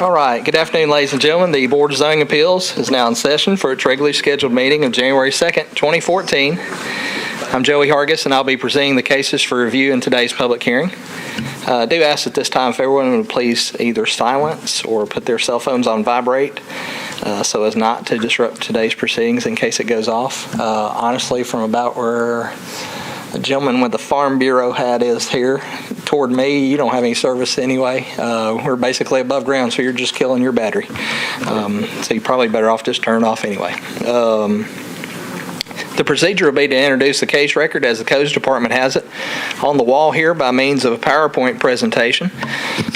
All right. Good afternoon, ladies and gentlemen. The Board of Zoning Appeals is now in session for its regularly scheduled meeting of January 2nd, 2014. I'm Joey Hargis, and I'll be presenting the cases for review in today's public hearing. I do ask at this time if everyone would please either silence or put their cell phones on vibrate so as not to disrupt today's proceedings in case it goes off. Honestly, from about where the gentleman with the Farm Bureau hat is here toward me, you don't have any service anyway. We're basically above ground, so you're just killing your battery. So you're probably better off just turn it off anyway. The procedure will be to introduce the case record as the Codes Department has it on the wall here by means of a PowerPoint presentation.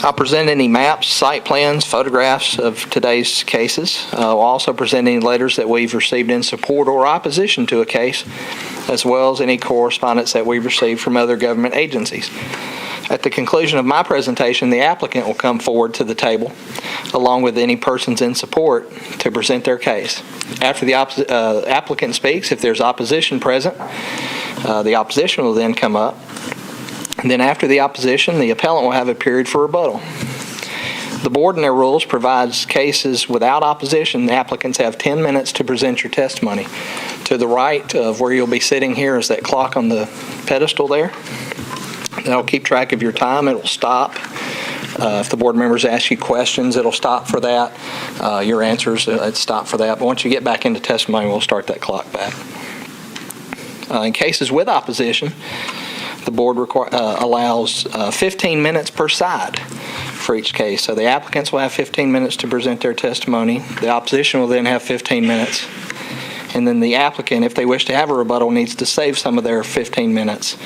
I'll present any maps, site plans, photographs of today's cases. We'll also present any letters that we've received in support or opposition to a case, as well as any correspondence that we've received from other government agencies. At the conclusion of my presentation, the applicant will come forward to the table along with any persons in support to present their case. After the applicant speaks, if there's opposition present, the opposition will then come up. And then after the opposition, the appellant will have a period for rebuttal. The board in their rules provides cases without opposition. The applicants have 10 minutes to present your testimony. To the right of where you'll be sitting here is that clock on the pedestal there. That'll keep track of your time. It'll stop. If the board members ask you questions, it'll stop for that. Your answers, it's stop for that. But once you get back into testimony, we'll start that clock back. In cases with opposition, the board allows 15 minutes per side for each case. So the applicants will have 15 minutes to present their testimony. The opposition will then have 15 minutes. And then the applicant, if they wish to have a rebuttal, needs to save some of their 15 minutes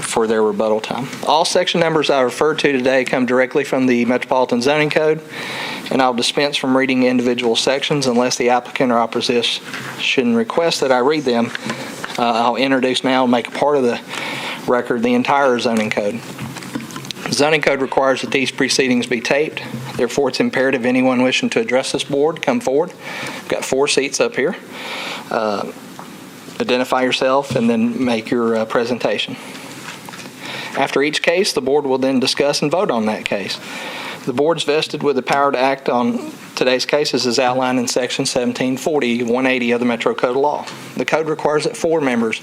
for their rebuttal time. All section numbers I refer to today come directly from the Metropolitan Zoning Code, and I'll dispense from reading individual sections unless the applicant or opposition requests that I read them. I'll introduce now and make a part of the record the entire zoning code. The zoning code requires that these proceedings be taped. Therefore, it's imperative anyone wishing to address this board come forward. We've got 4 seats up here. Identify yourself and then make your presentation. After each case, the board will then discuss and vote on that case. The board's vested with the power to act on today's cases as outlined in Section 1740-180 of the Metro Code of Law. The code requires that 4 members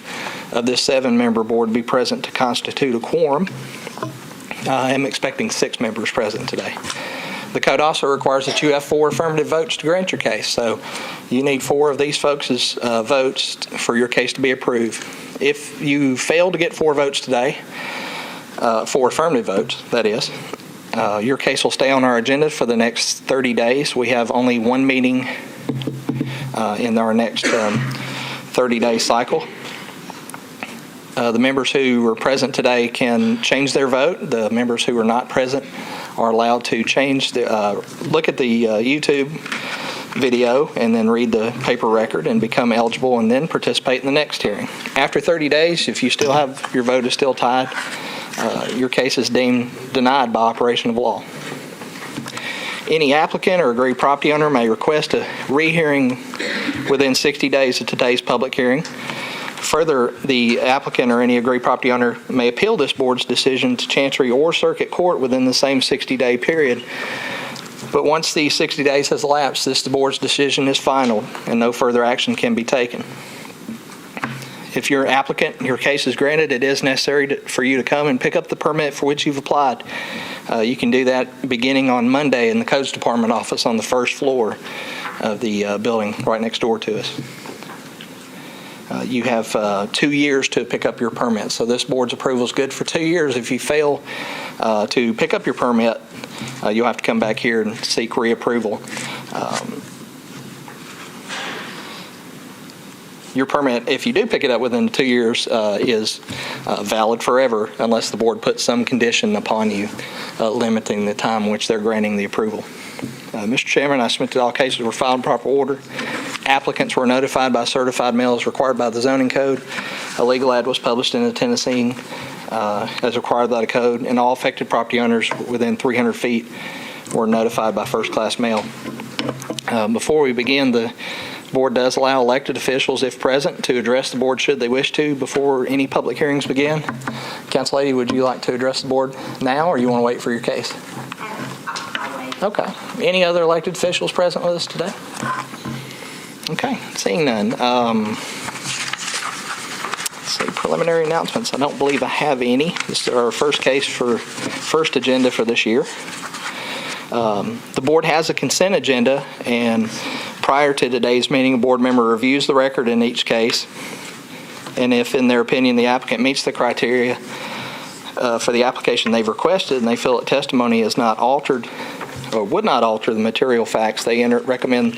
of this 7-member board be present to constitute a quorum. I am expecting 6 members present today. The code also requires that you have 4 affirmative votes to grant your case. So you need 4 of these folks' votes for your case to be approved. If you fail to get 4 votes today, 4 affirmative votes, that is, your case will stay on our agenda for the next 30 days. We have only 1 meeting in our next 30-day cycle. The members who are present today can change their vote. The members who are not present are allowed to change look at the YouTube video and then read the paper record and become eligible and then participate in the next hearing. After 30 days, if you still have your vote is still tied, your case is deemed denied by operation of law. Any applicant or aggrieved property owner may request a rehearing within 60 days of today's public hearing. Further, the applicant or any aggrieved property owner may appeal this board's decision to Chancery or Circuit Court within the same 60-day period. But once the 60 days has elapsed, this board's decision is final and no further action can be taken. If you're an applicant, your case is granted, it is necessary for you to come and pick up the permit for which you've applied. You can do that beginning on Monday in the Codes Department office on the first floor of the building right next door to us. You have 2 years to pick up your permit. So this board's approval is good for 2 years. If you fail to pick up your permit, you'll have to come back here and seek reapproval. Your permit, if you do pick it up within 2 years, is valid forever unless the board puts some condition upon you limiting the time in which they're granting the approval. Mr. Chairman, I submit that all cases were filed in proper order. Applicants were notified by certified mail as required by the zoning code. A legal ad was published in the Tennessee as required by the code, and all affected property owners within 300 feet were notified by first-class mail. Before we begin, the board does allow elected officials, if present, to address the board should they wish to before any public hearings begin. Council Lady, would you like to address the board now, or you want to wait for your case? I'll wait. Okay. Any other elected officials present with us today? Okay. Seeing none. Let's see, preliminary announcements. I don't believe I have any. This is our first case for first agenda for this year. The board has a consent agenda, and prior to today's meeting, a board member reviews the record in each case, and if, in their opinion, the applicant meets the criteria for the application they've requested and they feel that testimony is not altered or would not alter the material facts, they recommend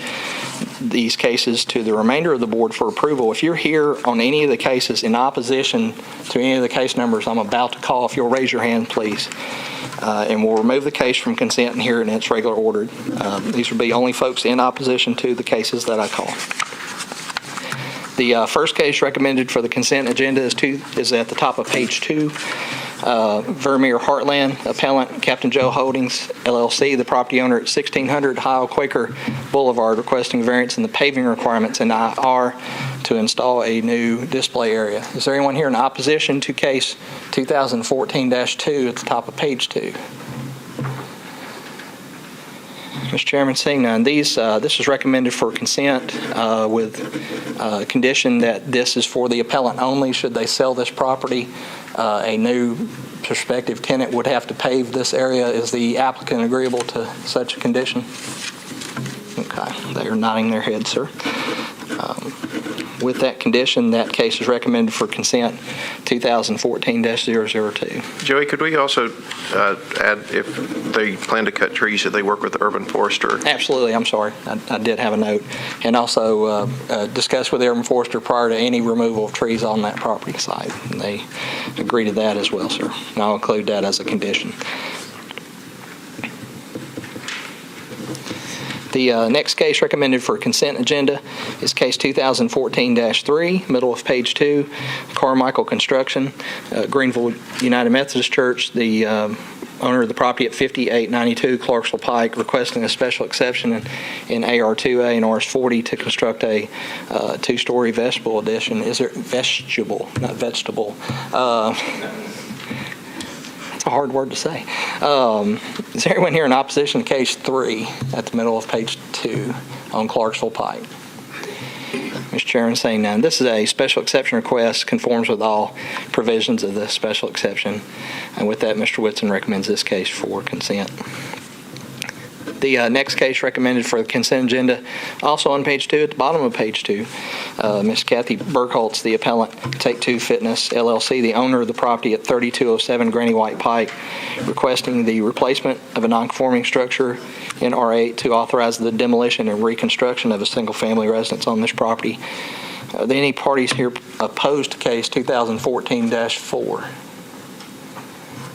these cases to the remainder of the board for approval. If you're here on any of the cases in opposition to any of the case numbers I'm about to call, if you'll raise your hand, please. And we'll remove the case from consent and hear it in its regular order. These will be only folks in opposition to the cases that I call. The first case recommended for the consent agenda is at the top of page 2. Vermeer Heartland, appellant Captain Joe Holdings, LLC, the property owner at 1600 Heil Quaker Boulevard, requesting variance in the paving requirements in IR to install a new display area. Is there anyone here in opposition to case 2014-2 at the top of page 2? Mr. Chairman, seeing none, this is recommended for consent with condition that this is for the appellant only. Should they sell this property, a new prospective tenant would have to pave this area. Is the applicant agreeable to such a condition? Okay, they are nodding their heads, sir. With that condition, that case is recommended for consent 2014-002. Joey, could we also add, if they plan to cut trees, should they work with the urban forester? Absolutely. I'm sorry. I did have a note. And also discuss with the urban forester prior to any removal of trees on that property site. And they agree to that as well, sir. And I'll include that as a condition. The next case recommended for consent agenda is case 2014-3, middle of page 2, Carmichael Construction, Greenville United Methodist Church, the owner of the property at 5892 Clarksville Pike, requesting a special exception in AR2A and RS40 to construct a two-story vestibule addition. Is there vestibule, not vegetable? It's a hard word to say. Is there anyone here in opposition to case 3 at the middle of page 2 on Clarksville Pike? Mr. Chairman, saying none. This is a special exception request, conforms with all provisions of the special exception. And with that, Mr. Whitson recommends this case for consent. The next case recommended for the consent agenda, also on page 2, at the bottom of page 2, Ms. Kathy Burkholtz, the appellant, Take Two Fitness, LLC, the owner of the property at 3207 Granny White Pike, requesting the replacement of a non-conforming structure in R8 to authorize the demolition and reconstruction of a single-family residence on this property. Are there any parties here opposed to case 2014-4?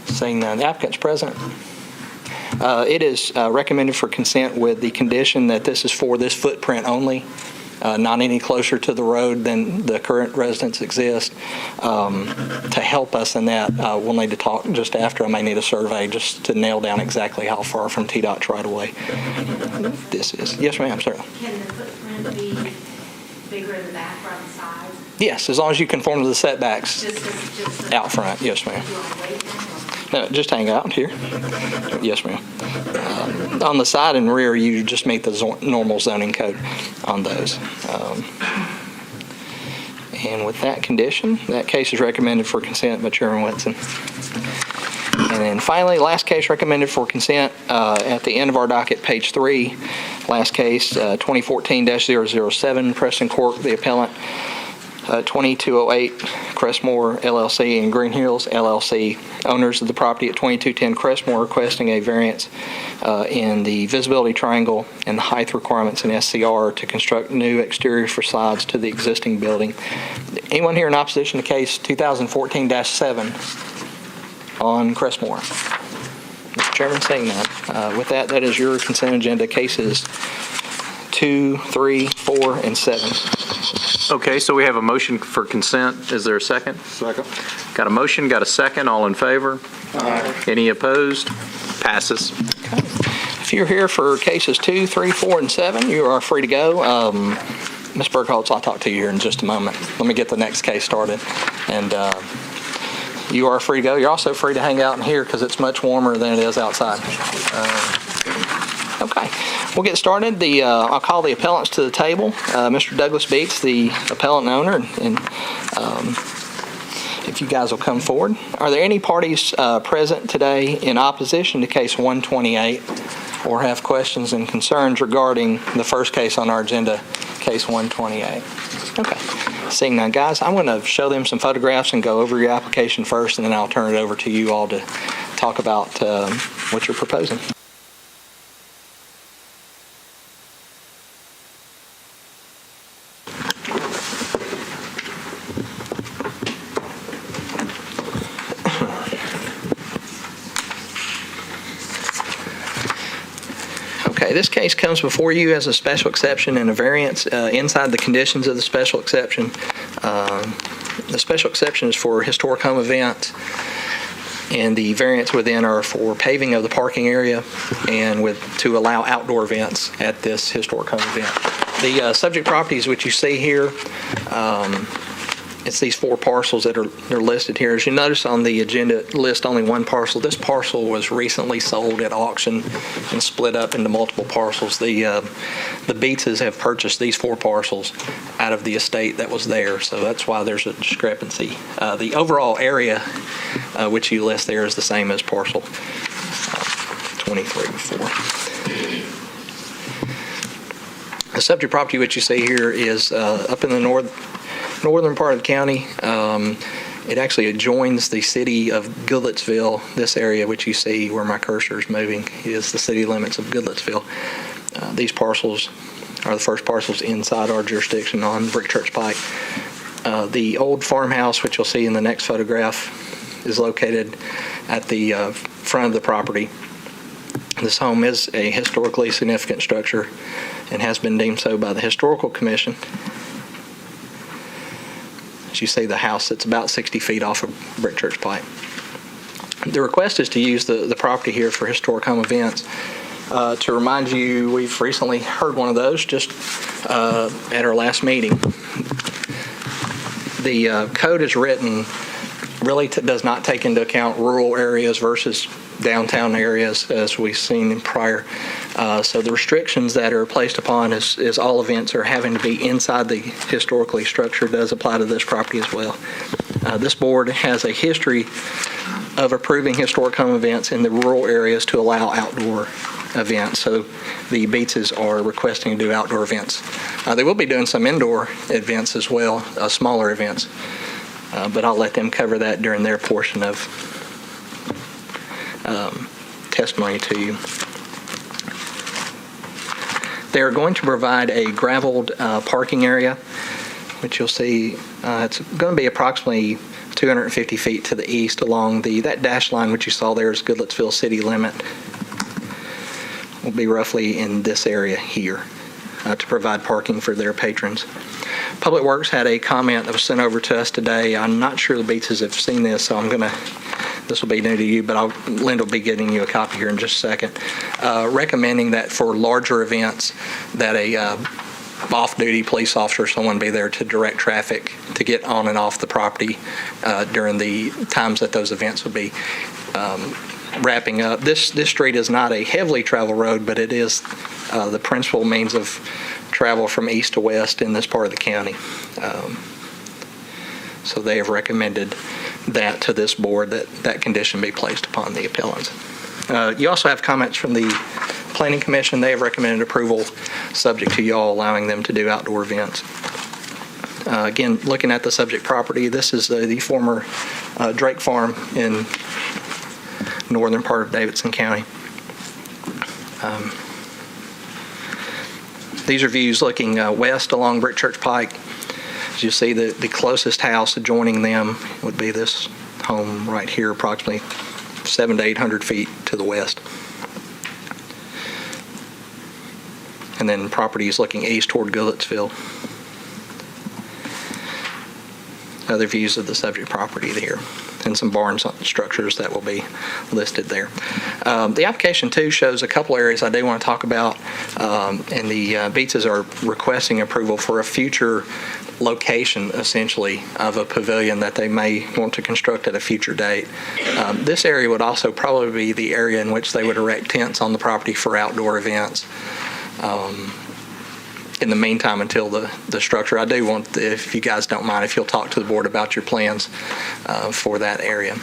Seeing none. The applicant's present. It is recommended for consent with the condition that this is for this footprint only, not any closer to the road than the current residence exist. To help us in that, we'll need to talk just after. I may need a survey just to nail down exactly how far from TDOT's right away this is. Yes, ma'am, sir. Can the footprint be bigger in the back or on the sides? Yes, as long as you conform to the setbacks Just out front. Yes, ma'am. No, just hang out here. Yes, ma'am. On the side and rear, you just meet the normal zoning code on those. And with that condition, that case is recommended for consent by Chairman Whitson. And then finally, last case recommended for consent at the end of our docket, page 3. Last case, 2014-007, Preston Cork, the appellant. 2208 Crestmore LLC and Green Hills LLC, owners of the property at 2210 Crestmore, requesting a variance in the visibility triangle and the height requirements in SCR to construct new exterior facades to the existing building. Anyone here in opposition to case 2014-7 on Crestmore? Mr. Chairman, saying that. With that, that is your consent agenda cases 2, 3, 4, and 7. Okay, so we have a motion for consent. Is there a second? Second. Got a motion, got a second. All in favor? Aye. Any opposed? Passes. Okay. If you're here for cases 2, 3, 4, and 7, you are free to go. Ms. Burkholtz, I'll talk to you here in just a moment. Let me get the next case started. And you are free to go. You're also free to hang out in here because it's much warmer than it is outside. Okay, we'll get started. I'll call the appellants to the table. Mr. Douglas Beats, the appellant owner, and if you guys will come forward. Are there any parties present today in opposition to case 128 or have questions and concerns regarding the first case on our agenda, case 128? Okay. Seeing none, guys, I'm going to show them some photographs and go over your application first, and then I'll turn it over to you all to talk about what you're proposing. Okay, this case comes before you as a special exception and a variance inside the conditions of the special exception. The special exception is for historic home events, and the variance within are for paving of the parking area and to allow outdoor events at this historic home event. The subject properties which you see here, it's these 4 parcels that are listed here. As you notice on the agenda, list only one parcel. This parcel was recently sold at auction and split up into multiple parcels. The Beatses have purchased these 4 parcels out of the estate that was there, so that's why there's a discrepancy. The overall area which you list there is the same as parcel 23 before. The subject property which you see here is up in the northern part of the county. It actually adjoins the city of Goodlettsville. This area which you see where my cursor is moving is the city limits of Goodlettsville. These parcels are the first parcels inside our jurisdiction on Brick Church Pike. The old farmhouse, which you'll see in the next photograph, is located at the front of the property. This home is a historically significant structure and has been deemed so by the Historical Commission. As you see, the house that's about 60 feet off of Brick Church Pike. The request is to use the property here for historic home events. To remind you, we've recently heard one of those just at our last meeting. The code is written really does not take into account rural areas versus downtown areas as we've seen in prior. So the restrictions that are placed upon is all events are having to be inside the historically structure does apply to this property as well. This board has a history of approving historic home events in the rural areas to allow outdoor events. So the Beatses are requesting to do outdoor events. They will be doing some indoor events as well, smaller events. But I'll let them cover that during their portion of testimony to you. They're going to provide a graveled parking area, which you'll see it's going to be approximately 250 feet to the east along that dashed line which you saw there is Goodlettsville city limit. Will be roughly in this area here to provide parking for their patrons. Public Works had a comment that was sent over to us today. I'm not sure the Beatses have seen this, so this will be new to you, but Linda will be getting you a copy here in just a second. Recommending that for larger events that a off-duty police officer or someone be there to direct traffic to get on and off the property during the times that those events will be wrapping up. This street is not a heavily traveled road, but it is the principal means of travel from east to west in this part of the county. So they have recommended that to this board, that condition be placed upon the appellants. You also have comments from the Planning Commission. They have recommended approval subject to y'all allowing them to do outdoor events. Again, looking at the subject property, this is the former Drake Farm in northern part of Davidson County. These are views looking west along Brick Church Pike. As you see, the closest house adjoining them would be this home right here, approximately 700 to 800 feet to the west. And then properties looking east toward Goodlettsville. Other views of the subject property there. and some barn structures that will be listed there. The application too shows a couple areas I do want to talk about, and the Beatses are requesting approval for a future location, essentially, of a pavilion that they may want to construct at a future date. This area would also probably be the area in which they would erect tents on the property for outdoor events. In the meantime, until the structure, I do want, if you guys don't mind, if you'll talk to the board about your plans for that area.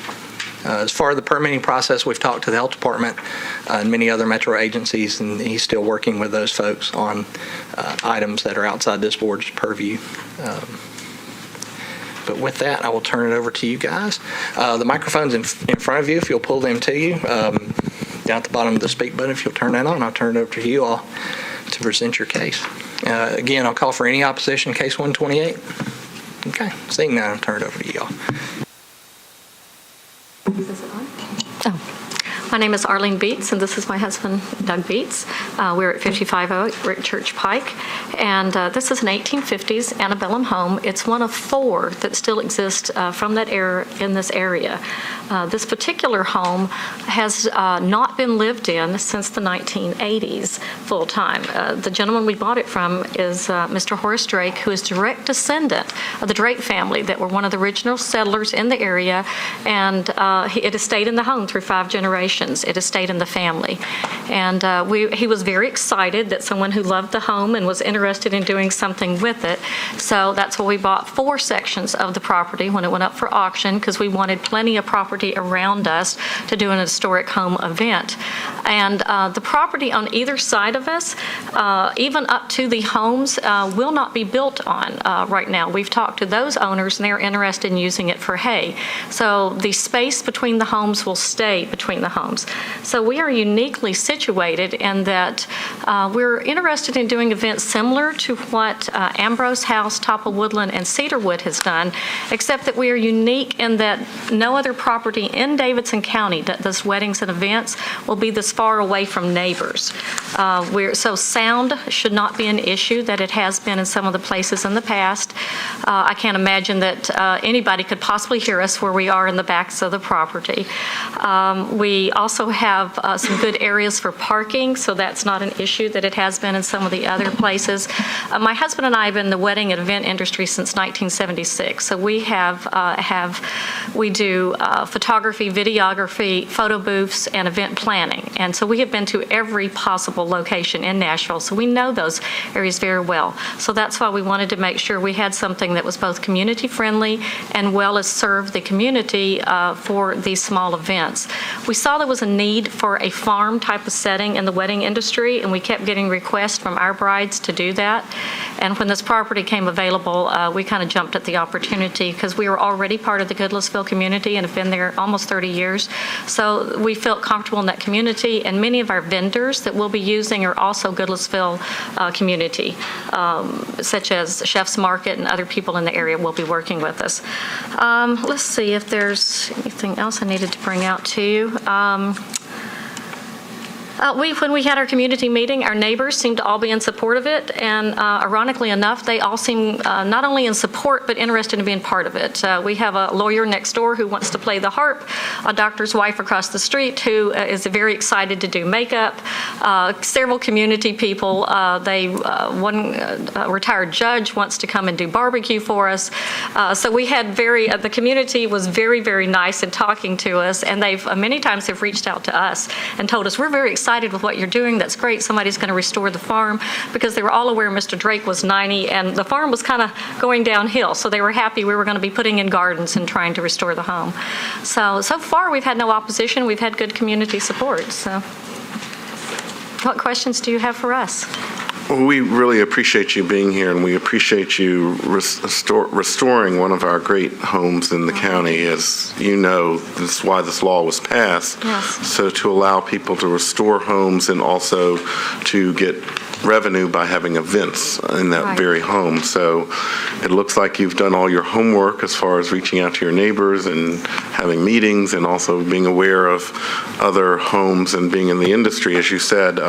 As far as the permitting process, we've talked to the health department and many other metro agencies, and he's still working with those folks on items that are outside this board's purview. But with that, I will turn it over to you guys. The microphone's in front of you, if you'll pull them to you. Down at the bottom of the speak button, if you'll turn that on, I'll turn it over to you all to present your case. Again, I'll call for any opposition, case 128. Okay, seeing that, I'll turn it over to you all. Is this on? Oh. My name is Arlene Beats, and this is my husband, Doug Beats. We're at 5508 Rick Church Pike, and this is an 1850s antebellum home. It's one of 4 that still exist from that era in this area. This particular home has not been lived in since the 1980s full-time. The gentleman we bought it from is Mr. Horace Drake, who is direct descendant of the Drake family that were one of the original settlers in the area, and it has stayed in the home through 5 generations. It has stayed in the family. And he was very excited that someone who loved the home and was interested in doing something with it. So that's why we bought 4 sections of the property when it went up for auction, because we wanted plenty of property around us to do an historic home event. And the property on either side of us, even up to the homes, will not be built on right now. We've talked to those owners, and they're interested in using it for hay. So the space between the homes will stay between the homes. So we are uniquely situated in that we're interested in doing events similar to what Ambrose House, Top of Woodland, and Cedarwood has done, except that we are unique in that no other property in Davidson County that does weddings and events will be this far away from neighbors. So sound should not be an issue that it has been in some of the places in the past. I can't imagine that anybody could possibly hear us where we are in the backs of the property. We also have some good areas for parking, so that's not an issue that it has been in some of the other places. My husband and I have been in the wedding and event industry since 1976, so we do photography, videography, photo booths, and event planning. And so we have been to every possible location in Nashville, so we know those areas very well. So that's why we wanted to make sure we had something that was both community-friendly and well as served the community for these small events. We saw there was a need for a farm type of setting in the wedding industry, and we kept getting requests from our brides to do that. And when this property came available, we kind of jumped at the opportunity because we were already part of the Goodlettsville community and have been there almost 30 years. So we felt comfortable in that community, and many of our vendors that we'll be using are also Goodlettsville community, such as Chef's Market and other people in the area will be working with us. Let's see if there's anything else I needed to bring out to you. When we had our community meeting, our neighbors seemed to all be in support of it, and ironically enough, they all seem not only in support, but interested in being part of it. We have a lawyer next door who wants to play the harp, a doctor's wife across the street who is very excited to do makeup, several community people. One retired judge wants to come and do barbecue for us. So we had the community was very, very nice in talking to us, and they've many times have reached out to us and told us, we're very excited with what you're doing. That's great. Somebody's going to restore the farm, because they were all aware Mr. Drake was 90 and the farm was kind of going downhill. So they were happy we were going to be putting in gardens and trying to restore the home. So far we've had no opposition. We've had good community support. So what questions do you have for us? We really appreciate you being here, and we appreciate you restoring one of our great homes in the county. As you know, this is why this law was passed. Yes. So to allow people to restore homes and also to get revenue by having events in that Right. very home. So it looks like you've done all your homework as far as reaching out to your neighbors and having meetings, and also being aware of other homes and being in the industry. As you said,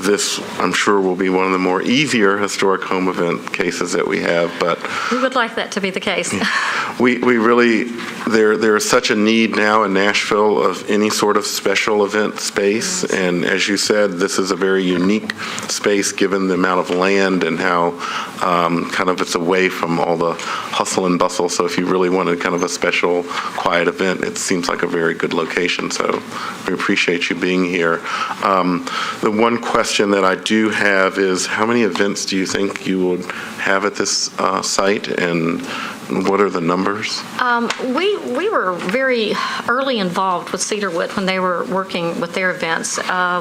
this, I'm sure, will be one of the more easier historic home event cases that we have. But We would like that to be the case. We really, there is such a need now in Nashville of any sort of special event space, and as you said, this is a very unique space given the amount of land and how kind of it's away from all the hustle and bustle, so if you really wanted kind of a special, quiet event, it seems like a very good location, so we appreciate you being here. The one question that I do have is, how many events do you think you would have at this site, and what are the numbers? We were very early involved with Cedarwood when they were working with their events.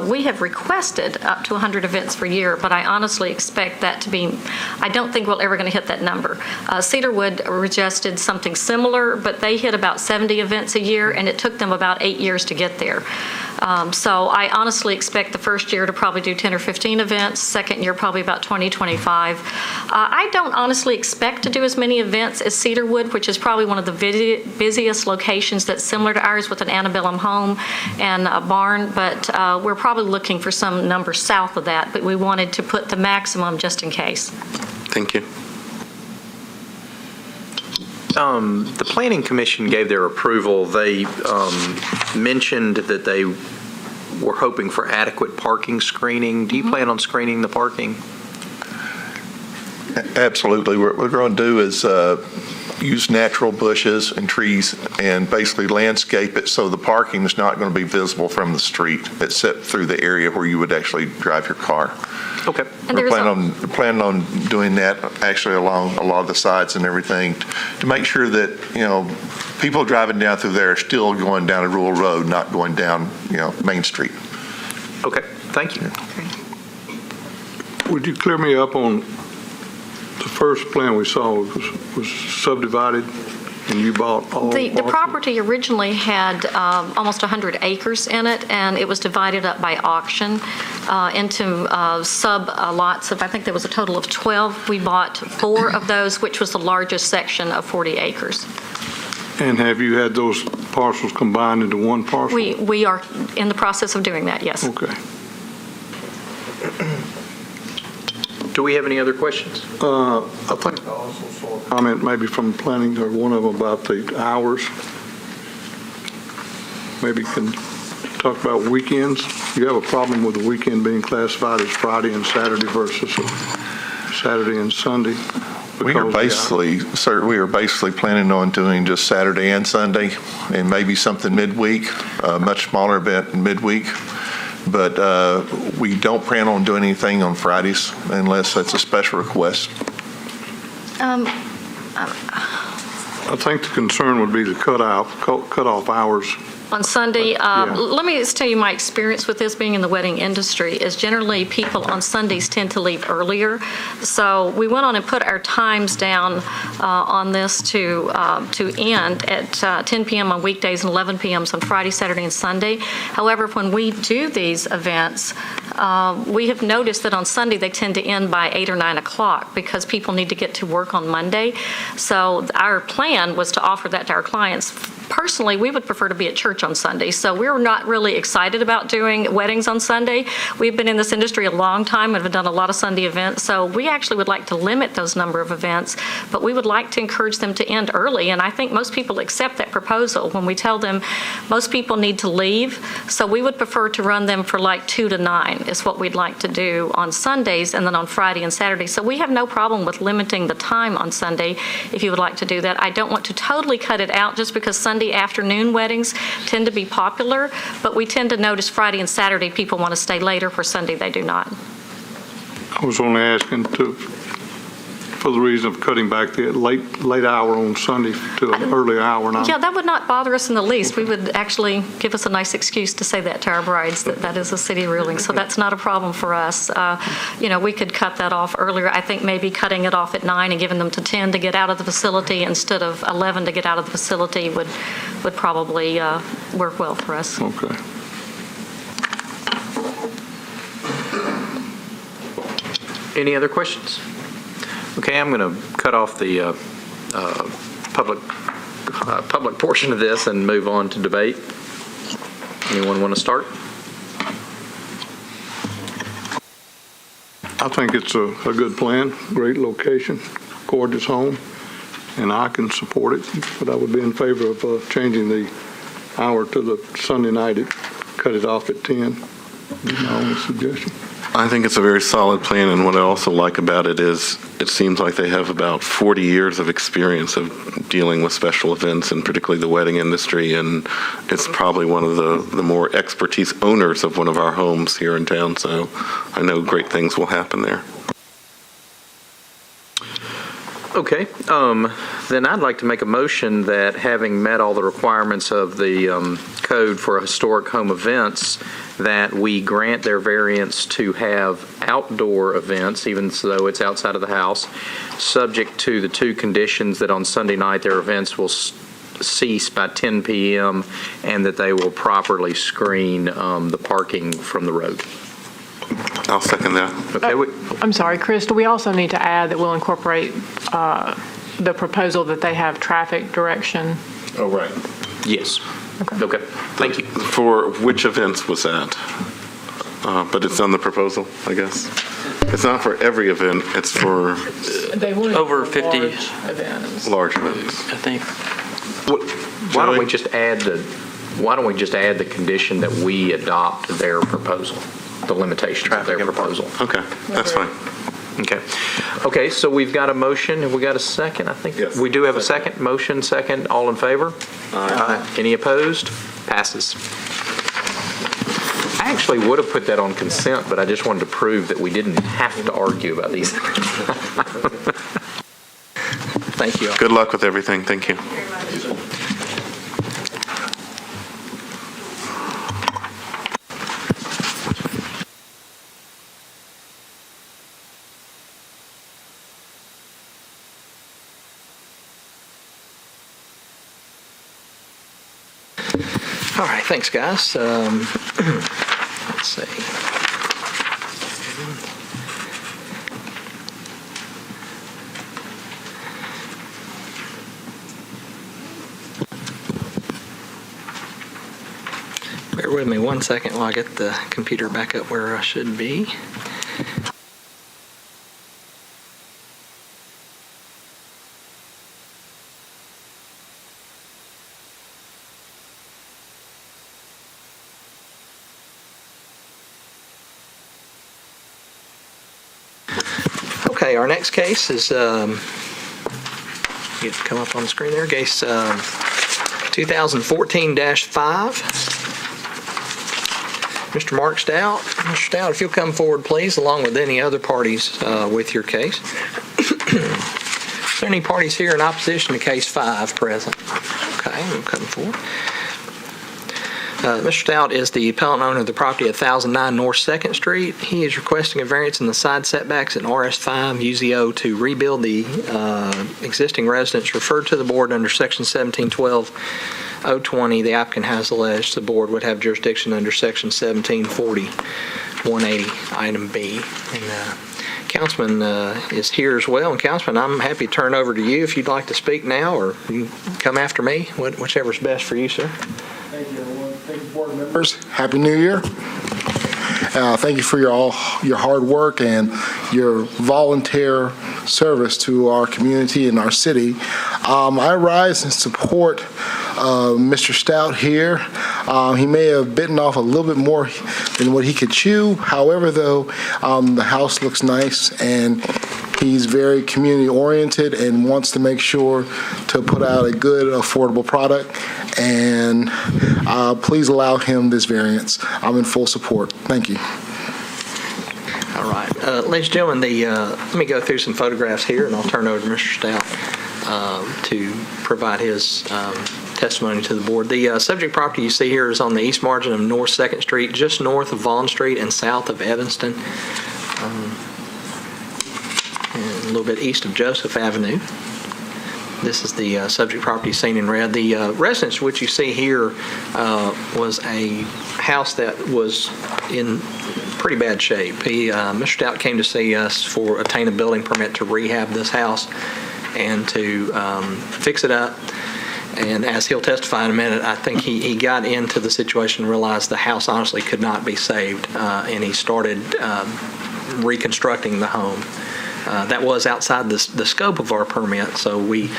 We have requested up to 100 events per year, but I honestly expect that to be, I don't think we're ever going to hit that number. Cedarwood requested something similar, but they hit about 70 events a year, and it took them about 8 years to get there. So I honestly expect the first year to probably do 10 or 15 events, second year probably about 20, 25. I don't honestly expect to do as many events as Cedarwood, which is probably one of the busiest locations that's similar to ours with an antebellum home and a barn, but we're probably looking for some number south of that, but we wanted to put the maximum just in case. Thank you. The Planning Commission gave their approval. They mentioned that they were hoping for adequate parking screening. Do you plan on screening the parking? Absolutely. What we're going to do is use natural bushes and trees and basically landscape it so the parking is not going to be visible from the street, except through the area where you would actually drive your car. Okay. And We're planning on doing that actually along a lot of the sides and everything to make sure that, people driving down through there are still going down a rural road, not going down, Main Street. Okay. Thank you. Would you clear me up on the first plan we saw was subdivided and you bought all The parcels? property originally had almost 100 acres in it, and it was divided up by auction into sub-lots of, I think there was a total of 12. We bought 4 of those, which was the largest section of 40 acres. And have you had those parcels combined into one parcel? We are in the process of doing that, yes. Okay. Do we have any other questions? I think I also saw a comment maybe from planning or one of them about the hours. Maybe you can talk about weekends. You have a problem with the weekend being classified as Friday and Saturday versus Saturday and Sunday? We are basically planning on doing just Saturday and Sunday and maybe something midweek, a much smaller event midweek. But we don't plan on doing anything on Fridays unless that's a special request. I think the concern would be the cutoff hours. On Sunday, Yeah. let me just tell you my experience with this being in the wedding industry is generally people on Sundays tend to leave earlier. So we went on and put our times down on this to end at 10 p.m. on weekdays and 11 p.m. on Friday, Saturday, and Sunday. However, when we do these events, we have noticed that on Sunday they tend to end by 8 or 9 o'clock because people need to get to work on Monday. So our plan was to offer that to our clients. Personally, we would prefer to be at church on Sunday, so we're not really excited about doing weddings on Sunday. We've been in this industry a long time and have done a lot of Sunday events, so we actually would like to limit those number of events, but we would like to encourage them to end early, and I think most people accept that proposal when we tell them most people need to leave, so we would prefer to run them for like 2 to 9 is what we'd like to do on Sundays and then on Friday and Saturday. So we have no problem with limiting the time on Sunday if you would like to do that. I don't want to totally cut it out just because Sunday afternoon weddings tend to be popular, but we tend to notice Friday and Saturday people want to stay later, for Sunday they do not. I was only asking for the reason of cutting back the late hour on Sunday to an early hour now. Yeah, that would not bother us in the least. We would actually give us a nice excuse to say that to our brides, that is a city ruling, so that's not a problem for us. We could cut that off earlier. I think maybe cutting it off at 9 and giving them to 10 to get out of the facility instead of 11 to get out of the facility would probably work well for us. Okay. Any other questions? Okay, I'm going to cut off the public portion of this and move on to debate. Anyone want to start? I think it's a good plan, great location, gorgeous home. and I can support it, but I would be in favor of changing the hour to the Sunday night, cut it off at 10. Is my only suggestion. I think it's a very solid plan, and what I also like about it is it seems like they have about 40 years of experience of dealing with special events, and particularly the wedding industry, and it's probably one of the more expertise owners of one of our homes here in town, so I know great things will happen there. Okay, then I'd like to make a motion that, having met all the requirements of the code for historic home events, that we grant their variance to have outdoor events, even though it's outside of the house, subject to the two conditions that on Sunday night their events will cease by 10 p.m. and that they will properly screen the parking from the road. I'll second that. Okay. I'm sorry, Chris, do we also need to add that we'll incorporate the proposal that they have traffic direction? Oh, right. Yes. Okay. Thank you. For which events was that? But it's on the proposal, I guess. It's not for every event, it's for They wanted Over for 50 large events. large events. I think. Why don't we just add the condition that we adopt their proposal, the limitations of their proposal? Okay, that's fine. Okay, so we've got a motion, and we got a second, I think? Yes. We do have a second. Motion, second. All in favor? Aye. Any opposed? Passes. I actually would have put that on consent, but I just wanted to prove that we didn't have to argue about these. Thank you. Good luck with everything, thank you. All right, thanks, guys. Let's see. Bear with me 1 second while I get the computer back up where I should be. Okay, our next case is, you come up on the screen there, case 2014-5. Mr. Mark Stout. Mr. Stout, if you'll come forward, please, along with any other parties with your case. Is there any parties here in opposition to case 5 present? Okay, we'll come forward. Mr. Stout is the appellant owner of the property at 1009 North 2nd Street. He is requesting a variance in the side setbacks in RS5 UZO to rebuild the existing residence referred to the board under Section 1712-020. The applicant has alleged the board would have jurisdiction under Section 1740-180, item B. And Councilman is here as well. And Councilman, I'm happy to turn over to you if you'd like to speak now, or you can come after me, whichever's best for you, sir. Thank you, everyone. Thank you, board members. Happy New Year. Thank you for your hard work and your volunteer service to our community and our city. I rise in support of Mr. Stout here. He may have bitten off a little bit more than what he could chew. However, though, the house looks nice, and he's very community-oriented and wants to make sure to put out a good, affordable product. And please allow him this variance. I'm in full support. Thank you. All right. Ladies and gentlemen, let me go through some photographs here, and I'll turn over to Mr. Stout to provide his testimony to the board. The subject property you see here is on the east margin of North 2nd Street, just north of Vaughn Street and south of Evanston, and a little bit east of Joseph Avenue. This is the subject property seen in red. The residence which you see here was a house that was in pretty bad shape. Mr. Stout came to see us for obtain a building permit to rehab this house and to fix it up. And as he'll testify in a minute, I think he got into the situation and realized the house honestly could not be saved, and he started reconstructing the home. that was outside the scope of our permit. So we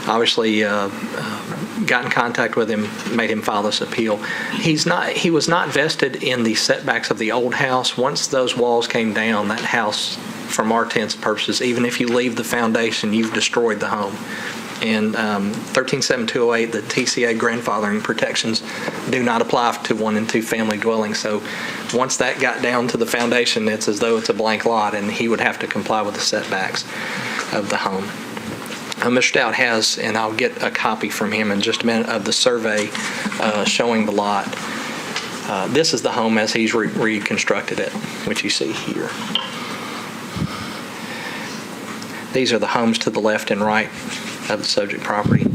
obviously got in contact with him, made him file this appeal. He was not vested in the setbacks of the old house. Once those walls came down, that house, from our intents and purposes, even if you leave the foundation, you've destroyed the home. And 137208, the TCA grandfathering protections do not apply to 1 and 2 family dwellings. So once that got down to the foundation, it's as though it's a blank lot, and he would have to comply with the setbacks of the home. Mr. Stout has, and I'll get a copy from him in just a minute, of the survey showing the lot. This is the home as he's reconstructed it, which you see here. These are the homes to the left and right of the subject property.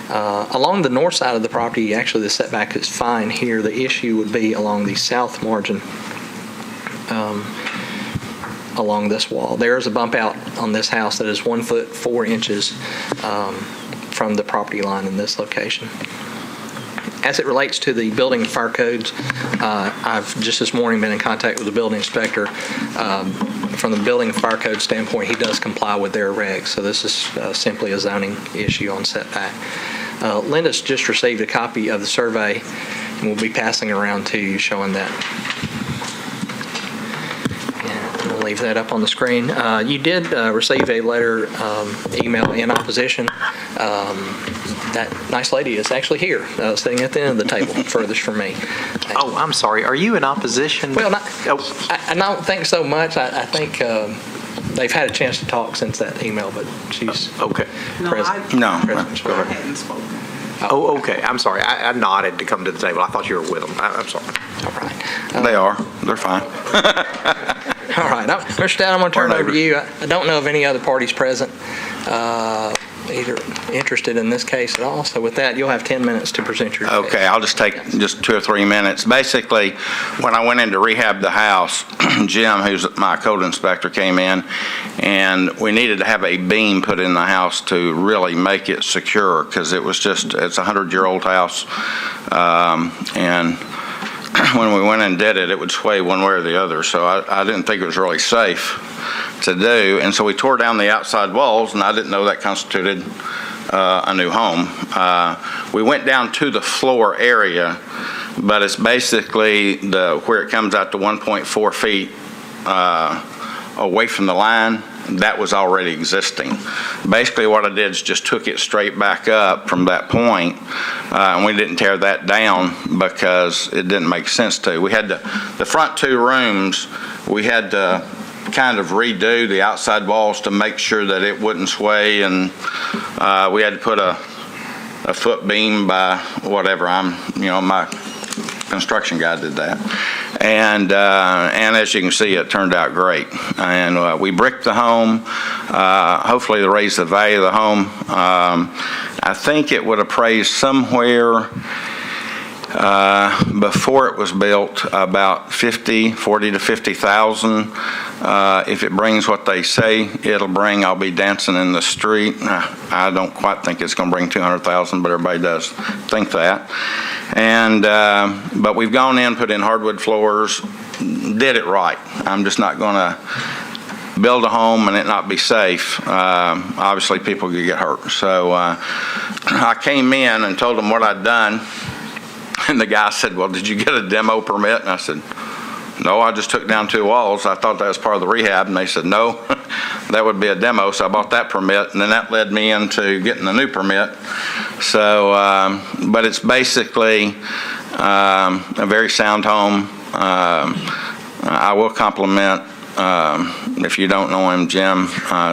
Along the north side of the property, actually the setback is fine here. The issue would be along the south margin, along this wall. There is a bump out on this house that is 1 foot 4 inches from the property line in this location. As it relates to the building and fire codes, I've just this morning been in contact with the building inspector. From the building and fire code standpoint, he does comply with their regs, so this is simply a zoning issue on setback. Linda's just received a copy of the survey, and we'll be passing around to you showing that. And we'll leave that up on the screen. You did receive a letter, email in opposition. That nice lady is actually here, sitting at the end of the table, furthest from me. Oh, I'm sorry. Are you in opposition? Well, I don't think so much. I think they've had a chance to talk since that email, but she's Okay. present. No, Present. I hadn't spoken. Oh, okay. I'm sorry. I nodded to come to the table. I thought you were with them. I'm sorry. All right. They are. They're fine. All right. Mr. Stout, I'm going to turn it over to you. I don't know of any other parties present either interested in this case at all. So with that, you'll have 10 minutes to present your case. Okay, I'll just take just 2 or 3 minutes. Basically, when I went in to rehab the house, Jim, who's my code inspector, came in, and we needed to have a beam put in the house to really make it secure, because it's a 100-year-old house, and when we went and did it, it would sway one way or the other, so I didn't think it was really safe to do, and so we tore down the outside walls, and I didn't know that constituted a new home. We went down to the floor area, but it's basically where it comes out to 1.4 feet away from the line. That was already existing. Basically what I did is just took it straight back up from that point, and we didn't tear that down because it didn't make sense to. We had the front 2 rooms, we had to kind of redo the outside walls to make sure that it wouldn't sway, and we had to put a foot beam by whatever, my construction guy did that. And as you can see, it turned out great. And we bricked the home, hopefully to raise the value of the home. I think it would appraise somewhere before it was built about 40 to 50,000. If it brings what they say it'll bring, I'll be dancing in the street. I don't quite think it's going to bring 200,000, but everybody does think that. And but we've gone in, put in hardwood floors, did it right. I'm just not going to build a home and it not be safe. Obviously, people could get hurt. So I came in and told them what I'd done. And the guy said, well, did you get a demo permit? And I said, no, I just took down 2 walls. I thought that was part of the rehab. And they said, no, that would be a demo. So I bought that permit. And then that led me into getting the new permit. So, but it's basically a very sound home. I will compliment, if you don't know him, Jim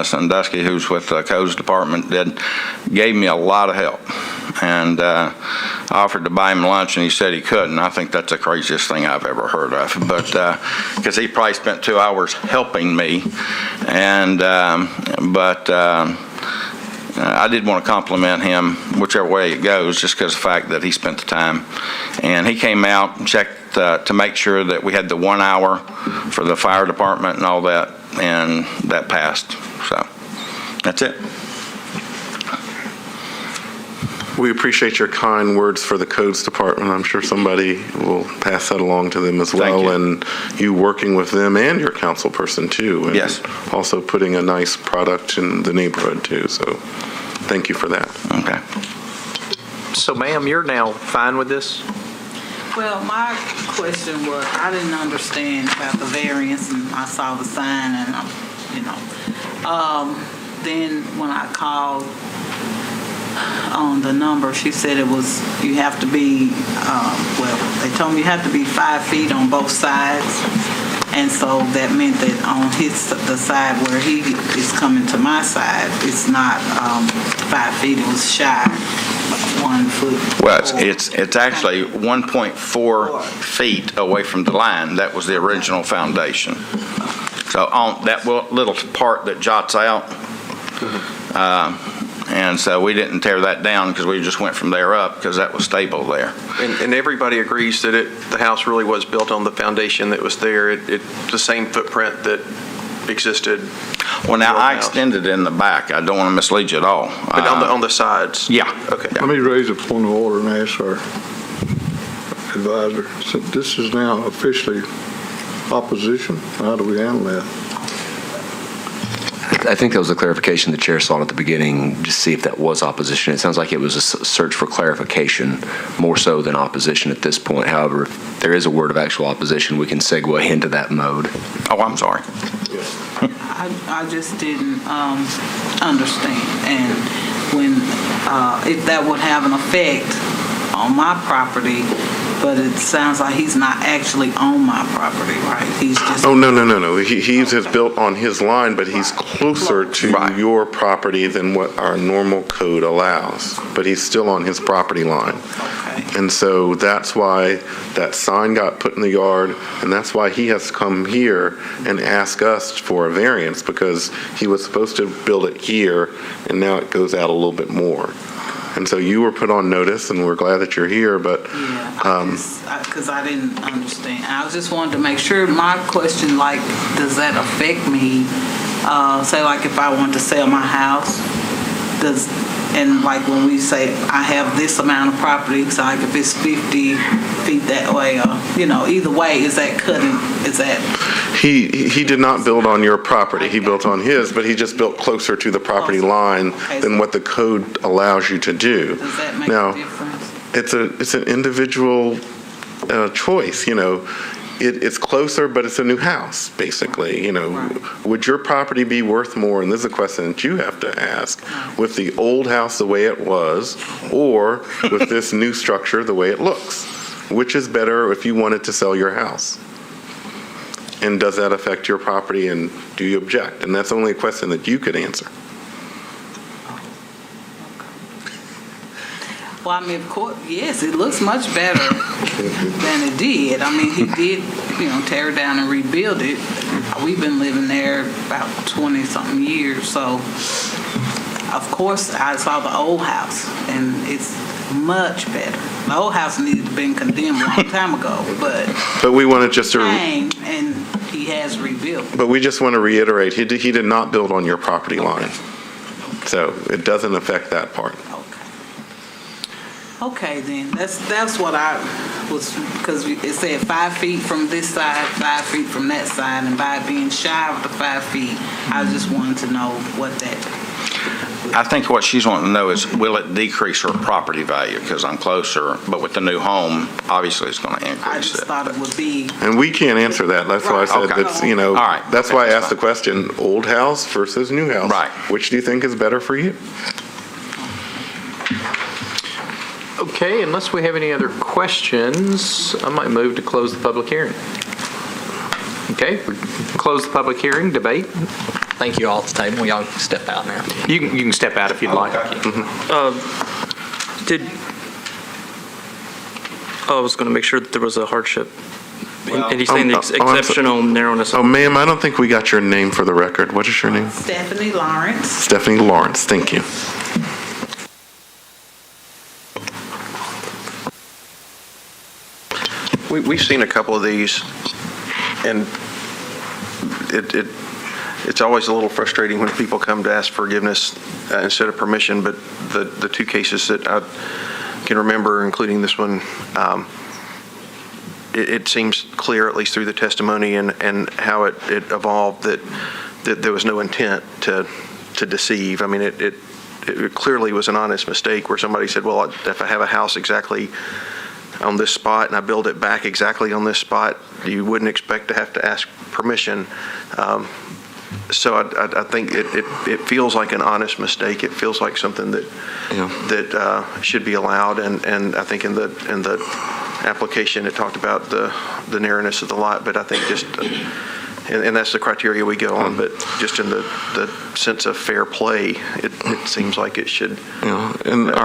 Sandusky, who's with the Codes Department, gave me a lot of help. And I offered to buy him lunch, and he said he couldn't. I think that's the craziest thing I've ever heard of. But because he probably spent 2 hours helping me, and but I did want to compliment him, whichever way it goes, just because of the fact that he spent the time. And he came out and checked to make sure that we had the 1 hour for the fire department and all that, and that passed. So that's it. We appreciate your kind words for the codes department. I'm sure somebody will pass that along to them as well. you. And you working with them and your council person too. And Yes. also putting a nice product in the neighborhood too. So thank you for that. Okay. So ma'am, you're now fine with this? Well, my question was, I didn't understand about the variance, and I saw the sign, and, then when I called on the number, she said it was, you have to be, they told me you have to be 5 feet on both sides, and so that meant that on the side where he is coming to my side, it's not 5 feet, it was shy. 1 foot. Well, it's actually 1.4 feet away from the line. That was the original foundation. So on that little part that jots out, and so we didn't tear that down because we just went from there up because that was stable there. And everybody agrees that the house really was built on the foundation that was there. It's the same footprint that existed. Well, now I extended in the back. I don't want to mislead you at all. But on the sides? Yeah. Okay. Let me raise a point of order and ask our advisor. So this is now officially opposition. How do we handle that? I think that was a clarification the chair sought at the beginning, just see if that was opposition. It sounds like it was a search for clarification more so than opposition at this point. However, if there is a word of actual opposition, we can segue into that mode. Oh, I'm sorry. I just didn't understand, and when if that would have an effect on my property, but it sounds like he's not actually on my property, right? He's just... Oh, no. He's built on his line, but he's closer to your property than what our normal code allows. But he's still on his property line. Okay. And so that's why that sign got put in the yard, and that's why he has to come here and ask us for a variance, because he was supposed to build it here, and now it goes out a little bit more. And so you were put on notice, and we're glad that you're here, but... because I didn't understand. I just wanted to make sure. My question, like, does that affect me? Say, like, if I want to sell my house, and like when we say I have this amount of property, so like if it's 50 feet that way, either way, is that cutting, is that... He did not build on your property. He built on his, but he just built closer to the property line than what the code allows you to do. Does that make Now, a difference? it's an individual choice, It's closer, but it's a new house, basically, Right. Would your property be worth more, and this is a question that you have to ask, with the old house the way it was, or with this new structure the way it looks? Which is better if you wanted to sell your house? And does that affect your property, and do you object? And that's only a question that you could answer. Well, I mean, of course, yes, it looks much better than it did. I mean, he did, tear it down and rebuild it. We've been living there about 20-something years, so of course I saw the old house, and it's much better. The old house needed to have been condemned a long time ago, but we wanted just to... and he has rebuilt. But we just want to reiterate, he did not build on your property line. So it doesn't affect that part. Okay, then. That's what I was, because it said 5 feet from this side, 5 feet from that side, and by being shy of the 5 feet, I just wanted to know what that... I think what she's wanting to know is, will it decrease her property value because I'm closer, but with the new home, obviously it's going to increase I just thought it would be... And we can't answer that. That's why I said Okay. that's, All right. that's why I asked the question, old house versus new house. Right. Which do you think is better for you? Okay, unless we have any other questions, I might move to close the public hearing. Okay, close the public hearing, debate. Thank you all at the table. Y'all can step out now. You can step out if you'd like. I was going to make sure that there was a hardship. And he's saying the exceptional narrowness. Oh, ma'am, I don't think we got your name for the record. What is your name? Stephanie Lawrence. Stephanie Lawrence, thank you. We've seen a couple of these, and it's always a little frustrating when people come to ask forgiveness instead of permission, but the two cases that I can remember, including this one, it seems clear, at least through the testimony and how it evolved, that there was no intent to deceive. I mean, it clearly was an honest mistake where somebody said, well, if I have a house exactly on this spot and I build it back exactly on this spot, you wouldn't expect to have to ask permission. So I think it feels like an honest mistake. It feels like something that should be allowed. And I think in the application it talked about the narrowness of the lot, but I think just and that's the criteria we go on. But just in the sense of fair play, it seems like it should.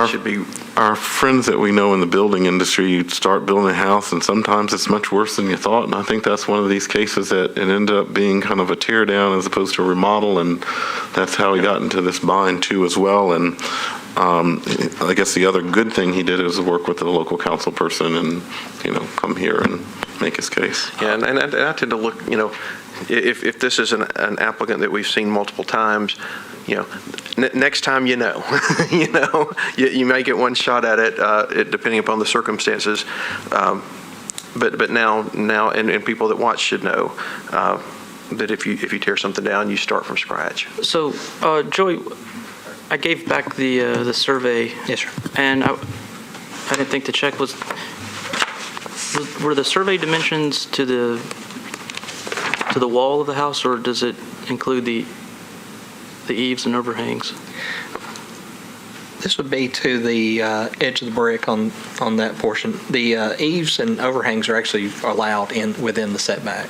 Should be. Our friends that we know in the building industry, you start building a house, and sometimes it's much worse than you thought. And I think that's one of these cases that it ended up being kind of a tear down as opposed to a remodel, and that's how he got into this bind too as well. And I guess the other good thing he did is work with the local council person and come here and make his case. Yeah, and I tend to look, if this is an applicant that we've seen multiple times, next time you may get one shot at it, depending upon the circumstances. But now, and people that watch should know that if you tear something down, you start from scratch. So, Joey, I gave back the survey. Yes, sir. And I didn't think to check were the survey dimensions to the wall of the house, or does it include the eaves and overhangs? This would be to the edge of the brick on that portion. The eaves and overhangs are actually allowed within the setback.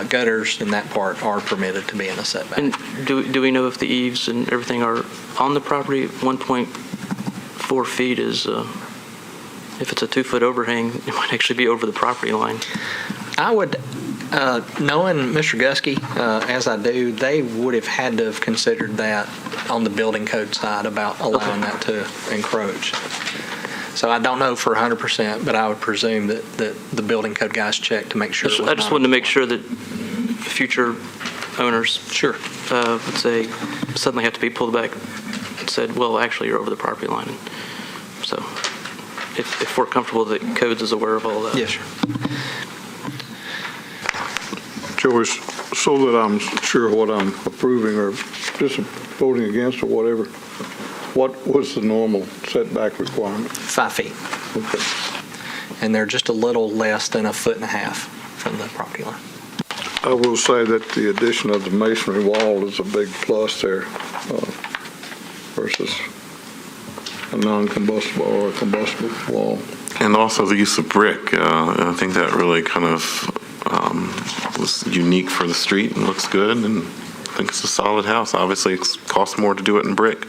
Gutters in that part are permitted to be in a setback. And do we know if the eaves and everything are on the property? 1.4 feet is, if it's a 2-foot overhang, it might actually be over the property line. I would, knowing Mr. Gusky as I do, they would have had to have considered that on the building code side about allowing that to encroach. So I don't know for 100%, but I would presume that the building code guys checked to make sure. I just wanted to make sure that future owners would say suddenly have to be pulled back and said, well, actually, you're over the property line. And so if we're comfortable that codes is aware of all that. Yes, sir. Joey, so that I'm sure what I'm approving or just voting against or whatever, what was the normal setback requirement? 5 feet. Okay. And they're just a little less than 1.5 feet from the property line. I will say that the addition of the masonry wall is a big plus there versus a non-combustible or a combustible wall. And also the use of brick. I think that really kind of was unique for the street and looks good, and I think it's a solid house. Obviously, it costs more to do it in brick.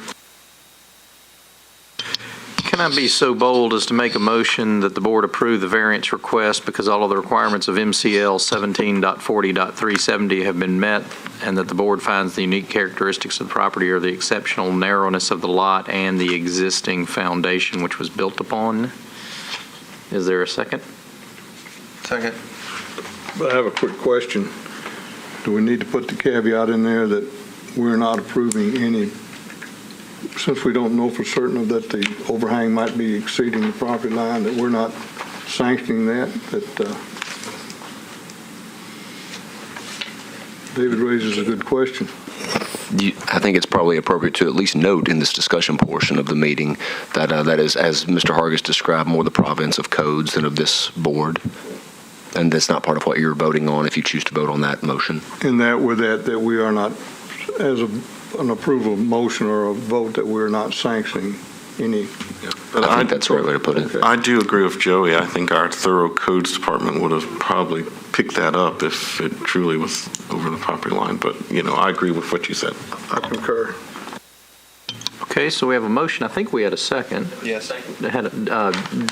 Can I be so bold as to make a motion that the board approve the variance request because all of the requirements of MCL 17.40.370 have been met, and that the board finds the unique characteristics of the property are the exceptional narrowness of the lot and the existing foundation which was built upon? Is there a second? Second. But I have a quick question. Do we need to put the caveat in there that we're not approving any, since we don't know for certain that the overhang might be exceeding the property line, that we're not sanctioning that David raises a good question. I think it's probably appropriate to at least note in this discussion portion of the meeting that that is, as Mr. Hargis described, more the province of codes than of this board. And that's not part of what you're voting on if you choose to vote on that motion. In that, with that we are not, as an approval motion or a vote, that we're not sanctioning any. But I think that's the right way to put it. Okay. I do agree with Joey. I think our thorough codes department would have probably picked that up if it truly was over the property line. But, I agree with what you said. I concur. Okay, so we have a motion. I think we had a second. Yes.